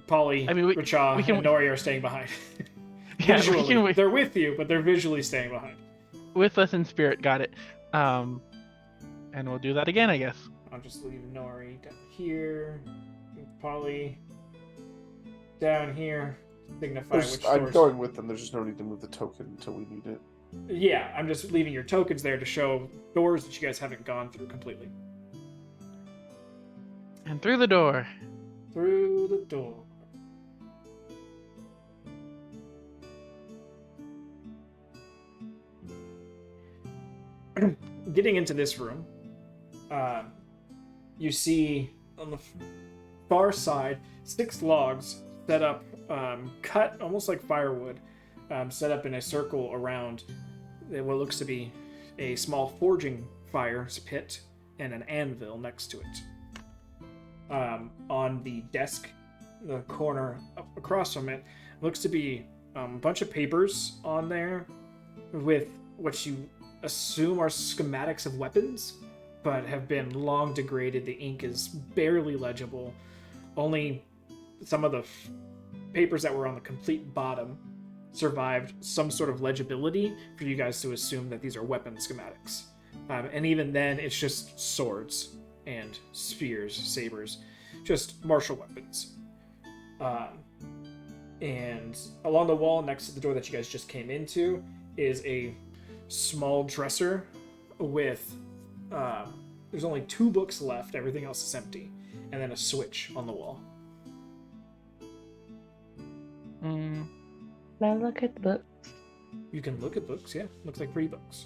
Polly, I mean, we Richa, can- and Nori are staying behind. Yeah, we Visually, can wait. they're with you, but they're visually staying behind. With us in spirit. Got it. And we'll do that again, I guess. I'll just leave Nori down here, Polly down here, signify which I'm doors. going with them. There's just no need to move the token until we need it. Yeah, I'm just leaving your tokens there to show doors that you guys haven't gone through completely. And through the door. Through the door. Getting into this room, you see on the far side 6 logs set up, cut almost like firewood, set up in a circle around what looks to be a small forging fire pit and an anvil next to it. On the desk, the corner up across from it, looks to be a bunch of papers on there with what you assume are schematics of weapons, but have been long degraded. The ink is barely legible. Only some of the papers that were on the complete bottom survived some sort of legibility for you guys to assume that these are weapon schematics. And even then, it's just swords and spears, sabers, just martial weapons. And along the wall next to the door that you guys just came into is a small dresser with there's only 2 books left, everything else is empty, and then a switch on the wall. Mm, Can I look at the book? You can look at books, yeah, looks like pretty books.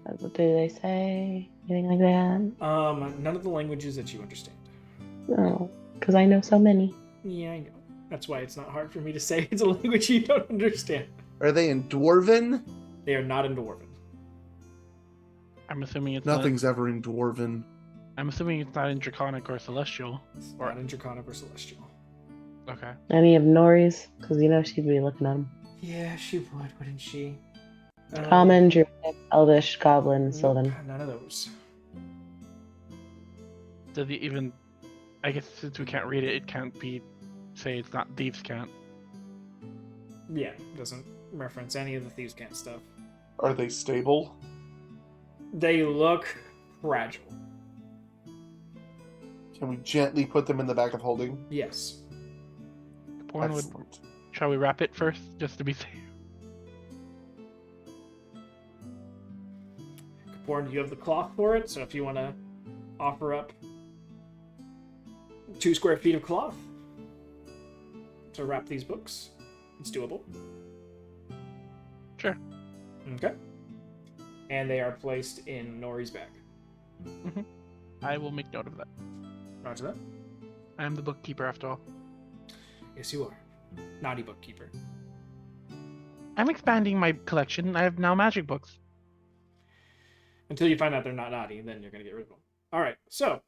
What do they say? Anything like that? None of the languages that you understand. No, because I know so many. Yeah, I know. That's why it's not hard for me to say it's a language you don't understand. Are they in Dwarven? They are not in Dwarven. I'm assuming it's Nothing's ever in Dwarven. I'm assuming it's not in Draconic or Celestial. It's not in Draconic or Celestial. Okay. Any of Nori's? Because you know she'd be looking at them. Yeah, she would, wouldn't she? Common, Druidic, Elvish, Goblin, Sylvan. None of those. Does it even? I guess since we can't read it, it can't be. Say it's not Thieves' Cant. Yeah, doesn't reference any of the Thieves' Cant stuff. Are they stable? They look fragile. Can we gently put them in the back of holding? Yes. Porn would. Excellent. Shall we wrap it first, just to be safe? Kaporn, you have the cloth for it, so if you want to offer up 2 square feet of cloth to wrap these books, it's doable. Sure. Okay. And they are placed in Nori's bag. I will make note of that. Roger that. I am the bookkeeper after all. Yes, you are. Naughty bookkeeper. I'm expanding my collection. I have now magic books. Until you find out they're not naughty, then you're going to get rid of them. All right, so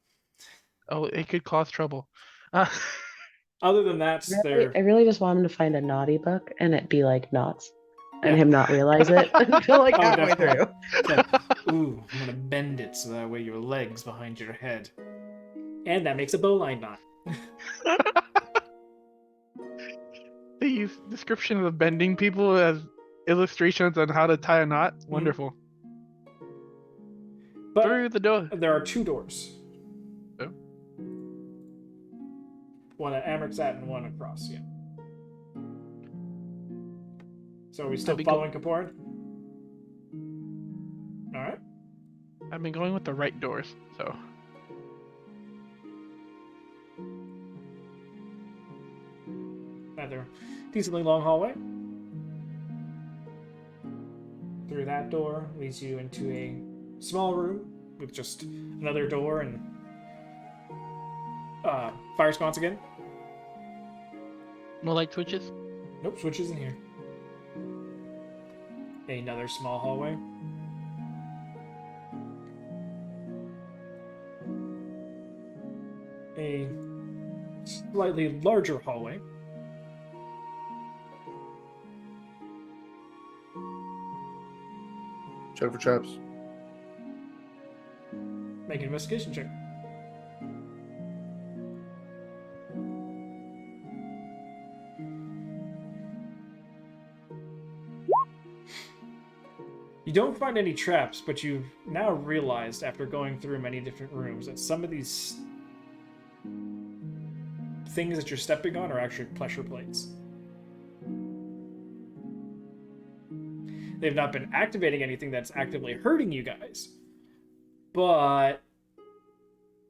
Oh, it could cause trouble. Uh, other than that, I really just want him to find a naughty book and it be like knots. And Yeah. him not realize it until like Oh, halfway definitely. through. It's like, ooh, I'm going to bend it so that way your leg's behind your head. And that makes a bowline knot. They use description of bending people as illustrations on how to tie a knot. Wonderful. But Through the door. there are 2 doors. Oh. One at Amric's at and one across, yeah. So are we still I'll be following Kaporan? Alright. I've been going with the right doors, so. Another decently long hallway. Through that door leads you into a small room with just another door and fire sconce again. No light switches? Nope, switches in here. Another small hallway. A slightly larger hallway. Check for traps. Make an investigation check. You don't find any traps, but you've now realized after going through many different rooms that some of these things that you're stepping on are actually pressure plates. They've not been activating anything that's actively hurting you guys, but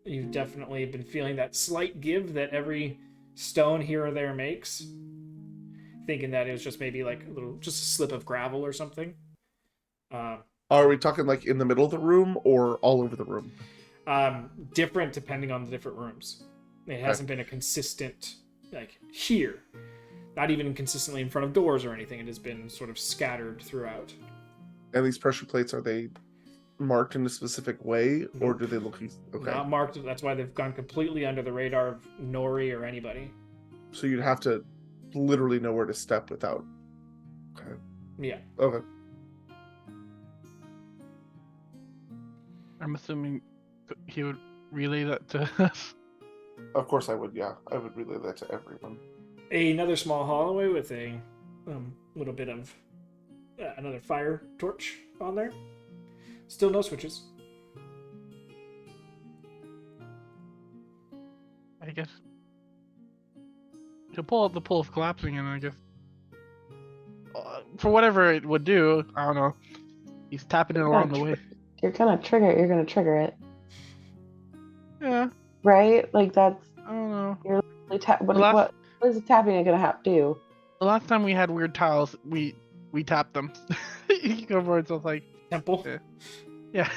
you've definitely been feeling that slight give that every stone here or there makes, thinking that it was just maybe like just a slip of gravel or something. Are we talking like in the middle of the room or all over the room? Different depending on the different rooms. It hasn't been a consistent, like here. Not even consistently in front of doors or anything. It has been sort of scattered throughout. And these pressure plates, are they marked in a specific way, or do they look... Okay. Not marked. That's why they've gone completely under the radar of Nori or anybody. So you'd have to literally know where to step without... Okay. Yeah. Okay. I'm assuming he would relay that to us. Of course I would, yeah. I would relay that to everyone. Another small hallway with a little bit of another fire torch on there. Still no switches. I guess. He'll pull out the pull of collapsing, and I guess. For whatever it would do, I don't know. He's tapping it along the way. You're gonna trigger it. Yeah. Right? Like that's... I don't know. You're literally what is tapping it gonna do? The last time we had weird tiles, we tapped them. You can go for it, so it's like Temple. yeah.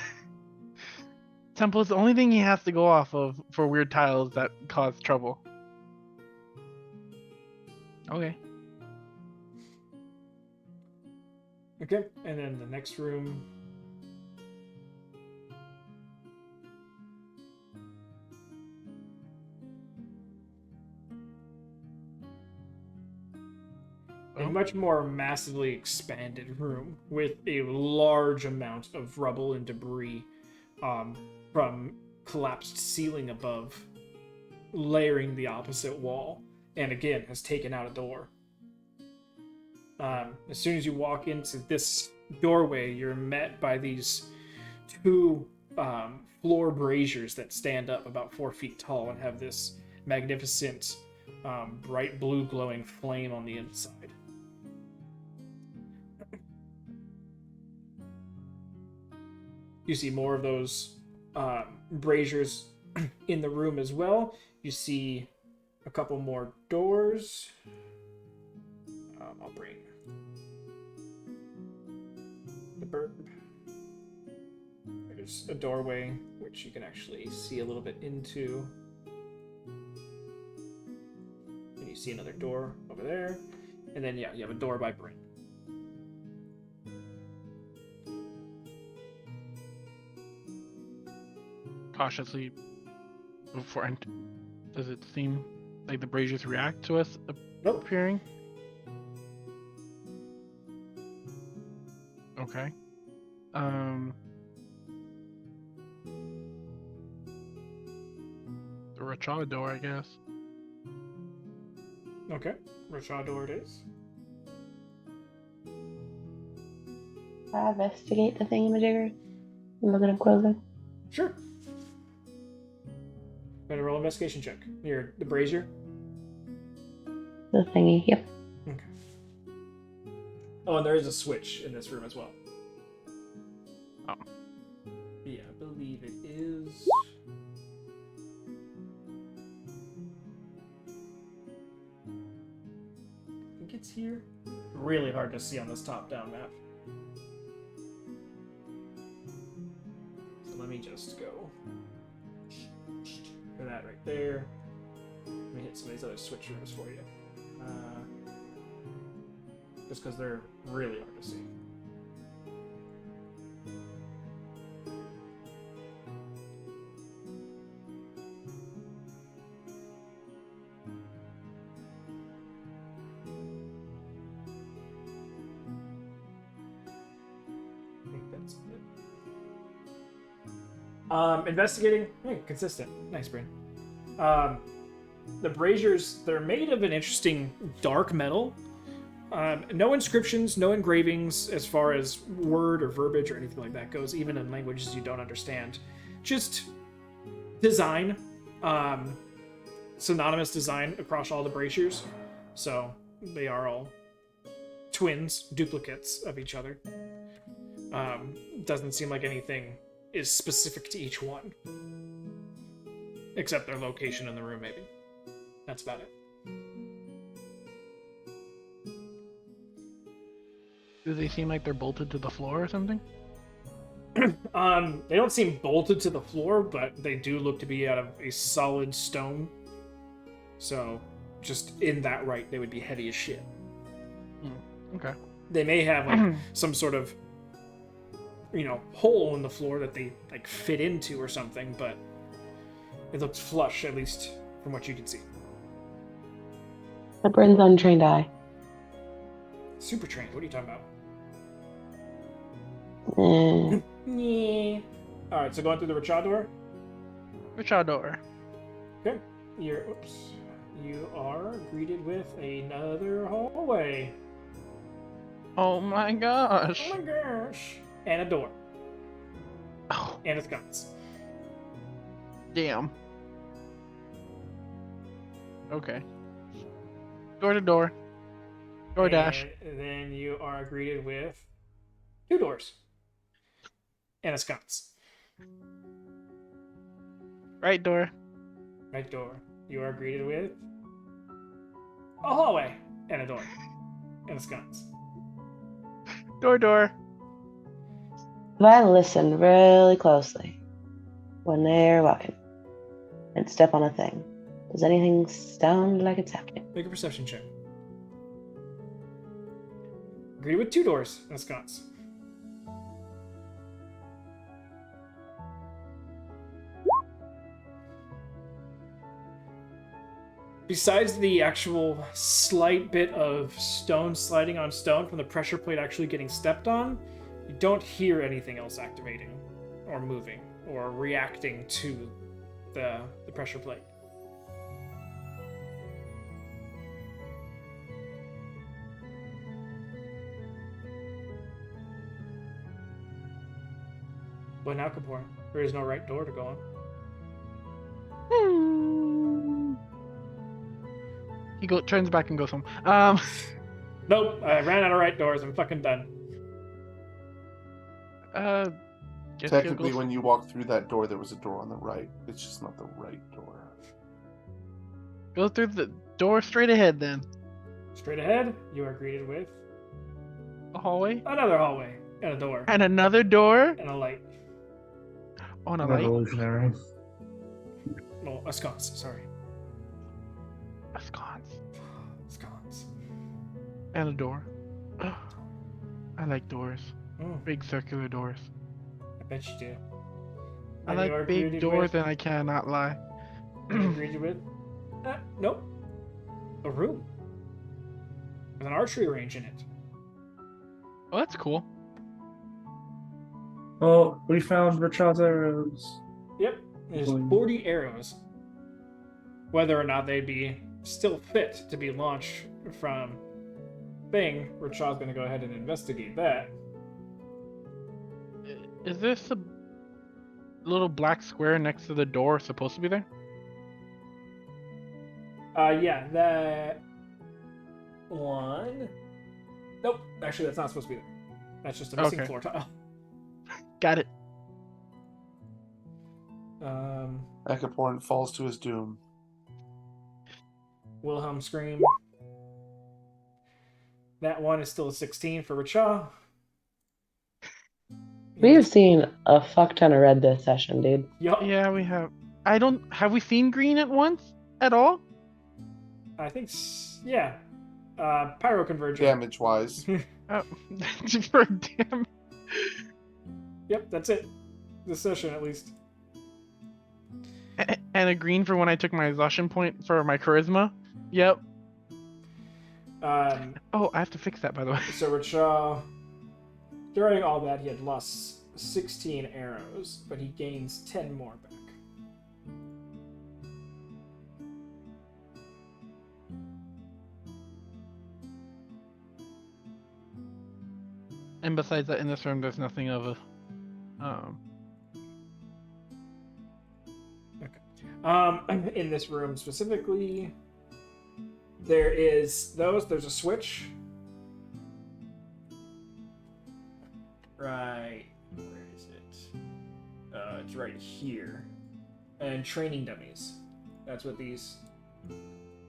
Temple is the only thing he has to go off of for weird tiles that cause trouble. Okay. Okay, and then the next room. A much more massively expanded room with a large amount of rubble and debris from collapsed ceiling above, layering the opposite wall, and again has taken out a door. As soon as you walk into this doorway, you're met by these 2 floor braziers that stand up about 4 feet tall and have this magnificent bright blue glowing flame on the inside. You see more of those braziers in the room as well. You see a couple more doors. I'll bring the burp. There's a doorway which you can actually see a little bit into. And you you see another door over there. And then, yeah, you have a door by Bryn. Cautiously before does it seem like the braziers react to us Nope. appearing? Okay. The Racha door, I guess. Okay. Rashaw door it is. Investigate the thingamajigger. Look at him closer. Sure. Better roll investigation check. Near the brazier. The thingy. Yep. Okay. Oh, and there is a switch in this room as well. Oh. Yeah, I believe it is. I think it's here. Really hard to see on this top-down map. So let me just go for that right there. Let me hit some of these other switch rooms for you. Just because they're really hard to see. I think that's it. Investigating. Hey, consistent. Nice, Bryn. The braziers, they're made of an interesting dark metal. No inscriptions, no engravings as far as word or verbiage or anything like that goes, even in languages you don't understand. Just design, synonymous design across all the braziers. So they are all twins, duplicates of each other. Doesn't seem like anything is specific to each one. Except their location in the room, maybe. That's about it. Do they seem like they're bolted to the floor or something? They don't seem bolted to the floor, but they do look to be out of a solid stone. So, just in that right, they would be heavy as shit. Okay. They may have like some sort of, hole in the floor that they like fit into or something, but it looks flush, at least from what you can see. The Bryn's untrained eye. Super trained. What are you talking about? Eh. Yeah. All right. So going through the Racha door. Racha door. Okay. You are greeted with another hallway. Oh my gosh. Oh my gosh. And a door. Oh, And it's guns. damn. Okay. Door to door. Door dash. And then you are greeted with two doors. And a sconce. Right door. Right door. You are greeted with a hallway. And a door. And a sconce. Door. If I listen really closely when they're walking and step on a thing, does anything sound like it's happening? Make a perception check. Greeted with two doors and a sconce. Besides the actual slight bit of stone sliding on stone from the pressure plate actually getting stepped on, you don't hear anything else activating or moving or reacting to the pressure plate. But now, Kapoor, there is no right door to go on. He turns back and goes home. Nope, I ran out of right doors. I'm fucking done. Guess Technically, he'll go when you walk through that door, there was a door on the right. It's just not the right door. go through the door straight ahead then. Straight ahead, you are greeted with A hallway. another hallway and a door And another door. and a light. On a light. Revolutionary. No, a sconce. Sorry. Scones. Scones. And a door. I like doors. Mm, Big circular doors. I bet you do. I And you like are big greeted doors, with... and I cannot lie. You're greeted with... nope. A room. With an archery range in it. Oh, that's cool. Oh, we found Richard's arrows. Yep. There's Boing. 40 arrows. Whether or not they'd be still fit to be launched from thing, Richard's going to go ahead and investigate that. Is this a little black square next to the door supposed to be there? Yeah, that one. Nope, actually, that's not supposed to be there. That's just a missing Okay. floor tile. Got it. Akaporn falls to his doom. Wilhelm scream. That one is still a 16 for Richa. We have seen a fuck ton of red this session, dude. Yup. Yeah, we have. I don't. Have we seen green at once at all? I think, yeah. Pyro conversion. Damage wise. Oh, just for damn. Yep, that's it. This session, at least. And a green for when I took my exhaustion point for my charisma. Yep. Oh, I have to fix that, by the way. So Richa, during all that, he had lost 16 arrows, but he gains 10 more back. And besides that, in this room, there's nothing of a. In this room specifically, there's a switch. Right, where is it? It's right here. And training dummies. That's what these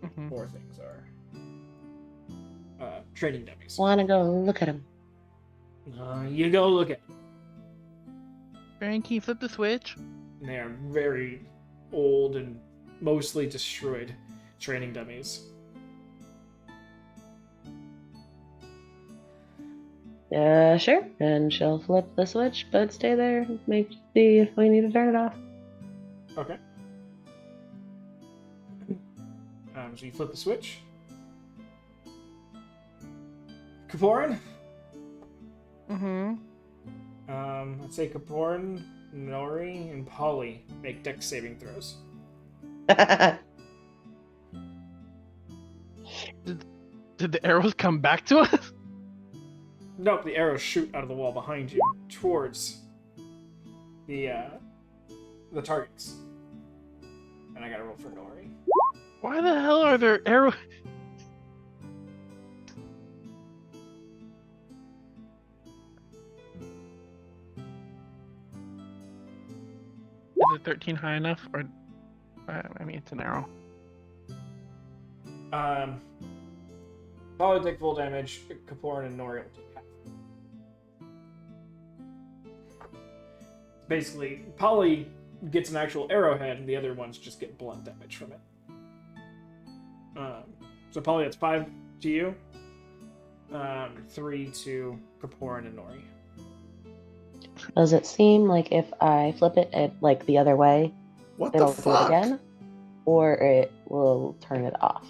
Mhm. 4 things are. Training dummies. Wanna go look at him? You go look at them. Baron, can you flip the switch? And they are very old and mostly destroyed training dummies. Sure. And she'll flip the switch, but stay there and see if we need to turn it off. Okay. So you flip the switch. Kaporin? Mm-hmm. Let's say Kaporin, Nori, and Polly make dex saving throws. Did the arrows come back to us? Nope, the arrows shoot out of the wall behind you towards the targets. And I gotta roll for Nori. Why the hell are there arrows? Is it 13 high enough? Or, I mean, it's an arrow. Polly will take full damage. Kaporin and Nori will take half. Basically, Polly gets an actual arrowhead, and the other ones just get blunt damage from it. So Polly, that's 5 to you. 3 to Kaporin and Nori. Does it seem like if I flip it like the other way, What the it'll do it fuck? again, or it will turn it off?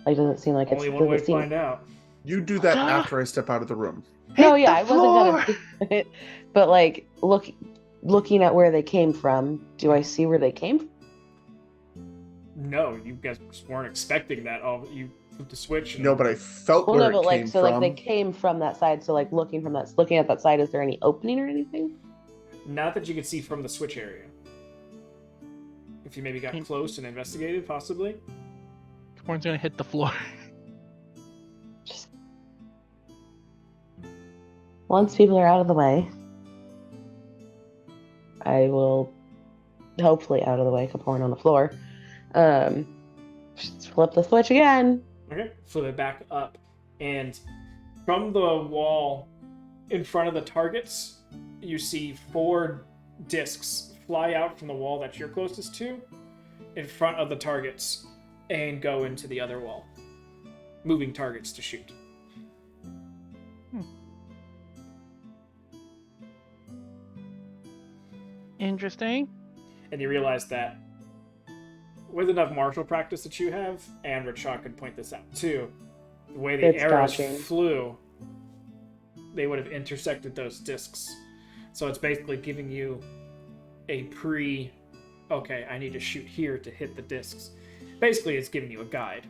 Like, does it seem like Only it's? one way Does to it seem? find out. You do that after I step out of the room. No, Hit yeah, the I wasn't gonna do it, but like looking at where they came from, do I see where they came from? No, you guys weren't expecting that. You flipped the switch. And... No, but I felt Well, where no, but it like, came so from. like they came from that side. So like looking at that side, is there any opening or anything? Not that you could see from the switch area. If you maybe got close and investigated, possibly. Kaporin's gonna hit the floor. Just once people are out of the way, I will hopefully out of the way. Kaporin on the floor. Just flip the switch again. Okay, flip it back up, and from the wall in front of the targets, you see 4 discs fly out from the wall that you're closest to, in front of the targets, and go into the other wall, moving targets to shoot. Interesting. And you realize that with enough martial practice that you have, and Rachak could point this out too, the way the It's arrows dodging. flew, they would have intersected those discs. So it's basically giving you a okay, I need to shoot here to hit the discs. Basically, it's giving you a guide.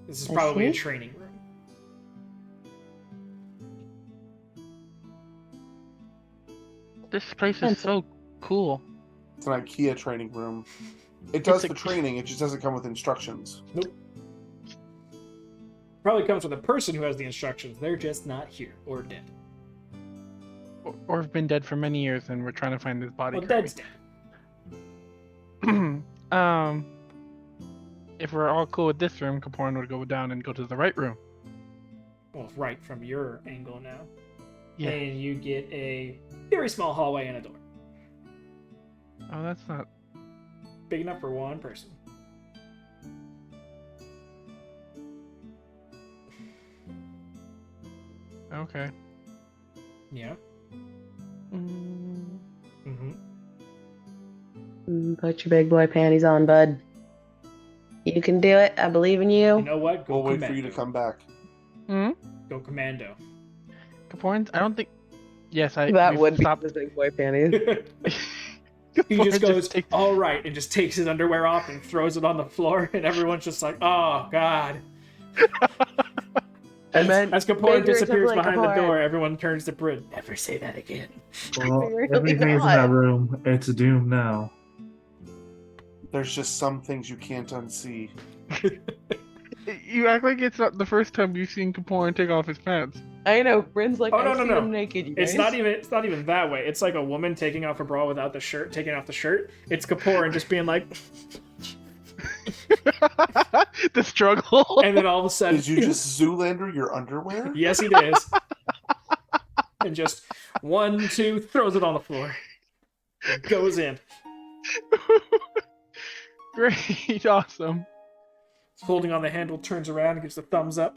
This is I probably a see. training room. This place is Fancy. so cool. It's an IKEA training room. It does It's the training, it just doesn't come with instructions. Nope. Probably comes with a person who has the instructions. They're just not here or dead. Or have been dead for many years, and we're trying to find his body. Well, dead's dead. If we're all cool with this room, Kaporn would go down and go to the right room. Well, right from your angle now. Yeah. And you get a very small hallway and a door. Oh, that's not. Big enough for one person. Okay. Yeah. Mm, Mm-hmm. Put your big boy panties on, bud. You can do it. I believe in you. You know what? Go We'll wait commando. for you to come back. Hmm? Go commando. Kaporn, I don't think. Yes, That we've would be stopped. his big boy panties. He just Kaporn goes, takes- all right, and just takes his underwear off and throws it on the floor, and everyone's just like, oh, God. I meant As Kapoor bigger disappears simply behind the Kapoor. door, everyone turns to Bryn. Never say that again. Well, Really everything's in not. that room. It's doomed now. There's just some things you can't unsee. You act like it's not the first time you've seen Kaporn take off his pants. I know. Bryn's like, Oh, no, I've no, seen no. him naked. You It's guys. not even that way. It's like a woman taking off her bra without the shirt, taking off the shirt. It's Kapoor and just being like, The struggle. and then all of a sudden, Did you just Zoolander your underwear? yes, he does. And just 1, 2, throws it on the floor. And goes in. Great, awesome. Holding on the handle, turns around and gives a thumbs up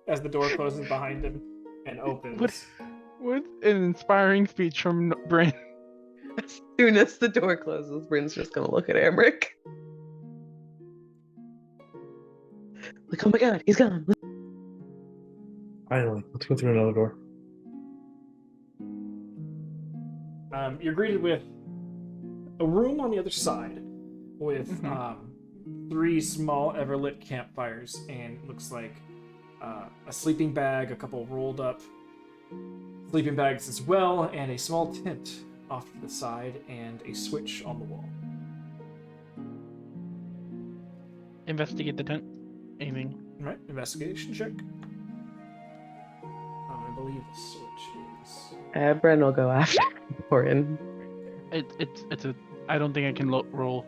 as the door closes behind him and opens. What an inspiring speech from Bryn. As soon as the door closes, Bryn's just gonna look at Emmerich. Like, oh my god, he's gone. Finally, let's go through another door. You're greeted with a room on the other side with 3 small everlit campfires, and it looks like a sleeping bag, a couple rolled up sleeping bags as well, and a small tent off to the side, and a switch on the wall. Investigate the tent. Anything? All right, investigation check. I believe the switch is Bryn will go after Bryn. right there. It's a. I don't think I can roll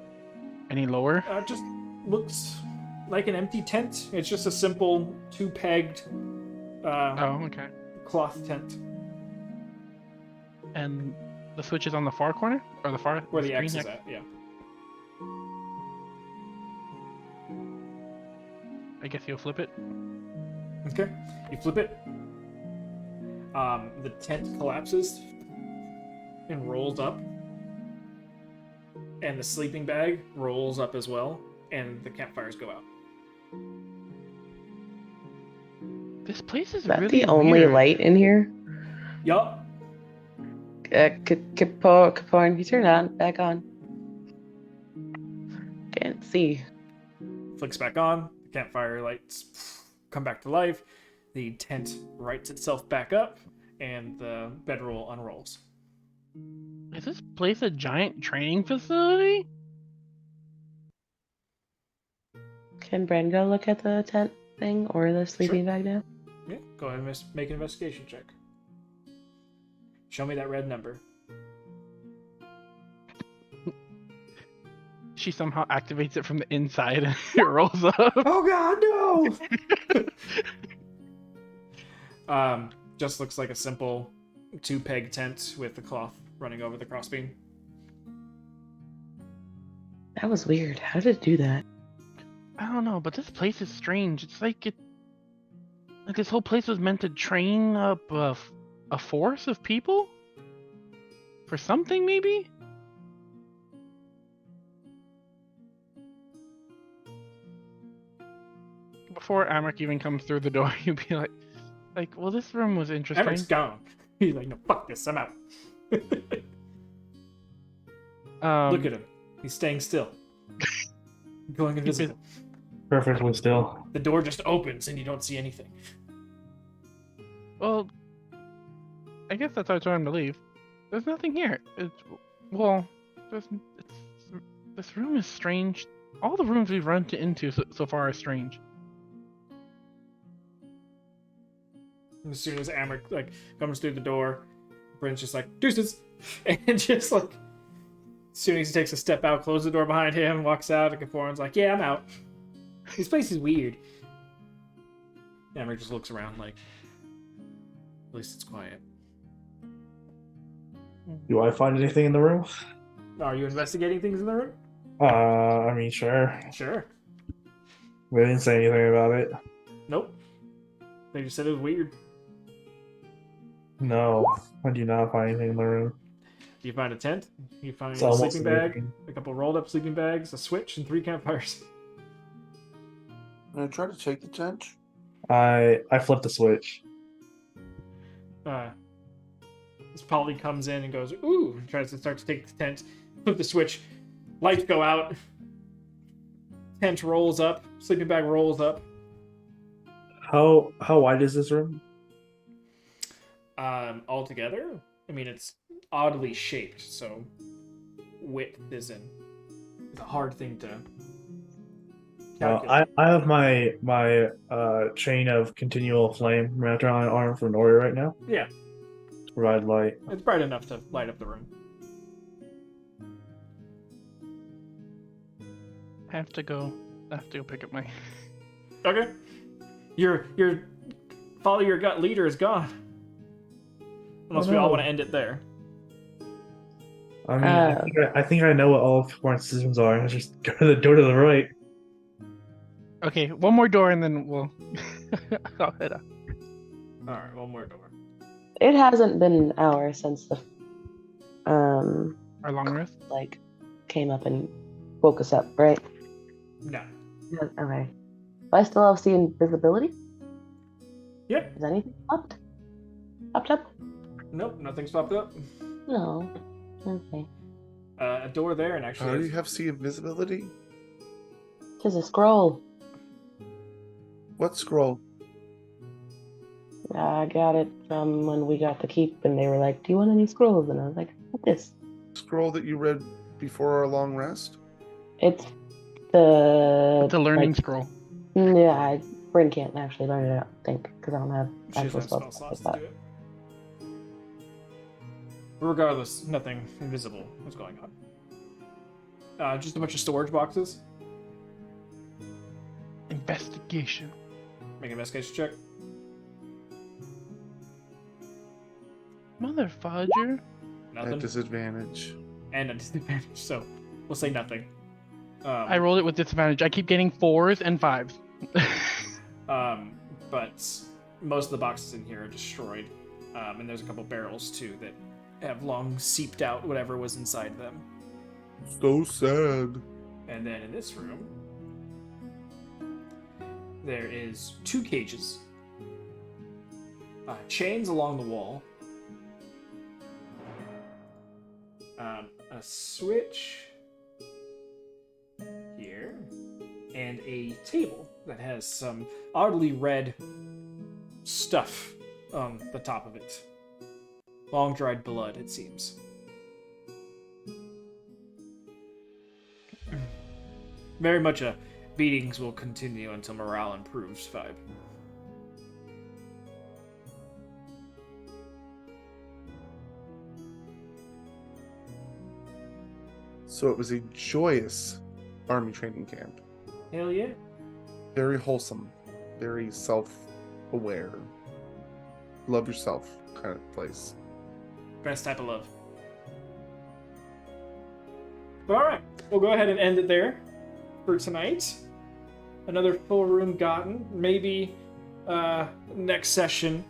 any lower. Just looks like an empty tent. It's just a simple 2-pegged Oh, okay. cloth tent And the switch is on the far corner or the far where the screen X is next- at. Yeah. I guess you'll flip it. Okay. You flip it. The tent collapses and rolls up, and the sleeping bag rolls up as well, and the campfires go out. This place is Is that really the only weird. light in here? Yup. Kaporn, can you turn it back on? Can't see. Flicks back on. The campfire lights come back to life. The tent rights itself back up, and the bedroll unrolls. Is this place a giant training facility? Can Bryn go look at the tent thing or the sleeping bag now? Yeah, go ahead and make an investigation check. Show me that red number. She somehow activates it from the inside and it rolls up. Oh God, no! Just looks like a simple 2-peg tent with the cloth running over the crossbeam. That was weird. How did it do that? I don't know, but this place is strange. It's like this whole place was meant to train up a force of people for something, maybe. Before Amric even comes through the door, you'd be like, well, this room was interesting. Everett's gone. He's like, no, fuck this, I'm out. Look at him. He's staying still. Going invisible. Perfectly still. The door just opens and you don't see anything. Well, I guess that's our time to leave. There's nothing here. This room is strange. All the rooms we've run into so far are strange. As soon as Amric comes through the door, Bryn's just like, deuces! And just like, as soon as he takes a step out, closes the door behind him, walks out, and Kaforan's like, yeah, I'm out. This place is weird. Amric just looks around like, at least it's quiet. Do I find anything in the room? Are you investigating things in the room? I mean, sure. Sure. We didn't say anything about it. Nope. They just said it was weird. No, I do not find anything in the room. You find a tent, you find It's a almost sleeping bag, everything. a couple rolled up sleeping bags, a switch, and 3 campfires. I'm gonna try to take the tent. I flipped the switch. This Polly comes in and goes, ooh, and tries to start to take the tent, flip the switch, lights go out, tent rolls up, sleeping bag rolls up. How wide is this room? Altogether, I mean, it's oddly shaped, so width it's a hard thing to calculate. I have my chain of continual flame wrapped around my arm from Nori right now. Yeah, To provide light. it's bright enough to light up the room. I have to go pick up my. Okay. Your follow your gut leader is gone. Unless we all no. want to end it there. I mean, I think I know what all of Warren's decisions are. Let's just go to the door to the right. Okay, one more door and then we'll. I'll head up. Alright, one more door. It hasn't been an hour since the Our long rest. came up and woke us up, right? No. Yeah, okay. Do I still have see invisibility? Yep. Is anything up? Up? Nope, nothing's popped up. No. Okay. A door there, and How actually, do you have see invisibility? There's a scroll. What scroll? I got it from when we got the keep, and they were like, "Do you want any scrolls?" And I was like, "What this?" Scroll that you read before our long rest? It's the. It's a learning scroll. Yeah, Bryn can't actually learn it. I don't think because I don't have she actual doesn't have spell spells slots like to that. do it. But regardless, nothing invisible was going on. Just a bunch of storage boxes. Investigation. Make an investigation check. Mother fudger. Nothing. At disadvantage. And a disadvantage, so we'll say nothing. I rolled it with disadvantage. I keep getting 4s and 5s. But most of the boxes in here are destroyed. And there's a couple barrels too that have long seeped out whatever was inside them. So sad. And then in this room, there is 2 cages. Chains along the wall. A switch here. And a table that has some oddly red stuff on the top of it. Long dried blood, it seems. Very much a beatings will continue until morale improves vibe. So it was a joyous army training camp. Hell yeah. Very wholesome. Very self-aware. Love yourself kind of place. Best type of love. But all right, we'll go ahead and end it there for tonight. Another full room gotten. Maybe next session,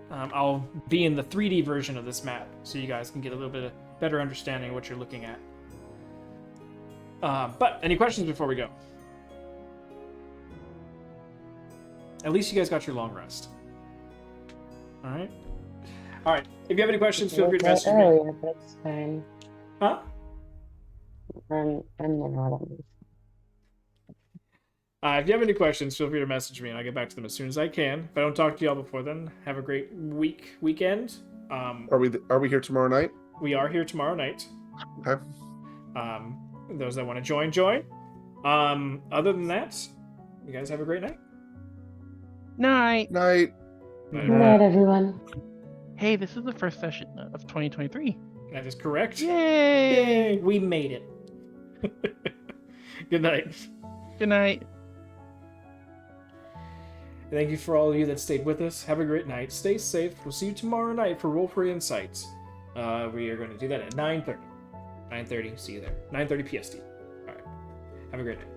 I'll be in the 3D version of this map, so you guys can get a little bit of better understanding of what you're looking at. But any questions before we go? At least you guys got your long rest. All right. All right. If you have any questions, feel free to message me. Earlier, but it's fine. Huh? I'm not. If you have any questions, feel free to message me, and I'll get back to them as soon as I can. If I don't talk to y'all before then, have a great weekend. Are we here tomorrow night? We are here tomorrow night. Okay. Those that want to join. Other than that, you guys have a great night. Night. Night. Good night, everyone. Hey, this is the first session of 2023. That is correct. Yay! We made it. Good night. Good night. Thank you for all of you that stayed with us. Have a great night. Stay safe. We'll see you tomorrow night for Roll for Insights. We are going to do that at 9:30. 9:30. See you there. 9:30 PST. All right. Have a great night.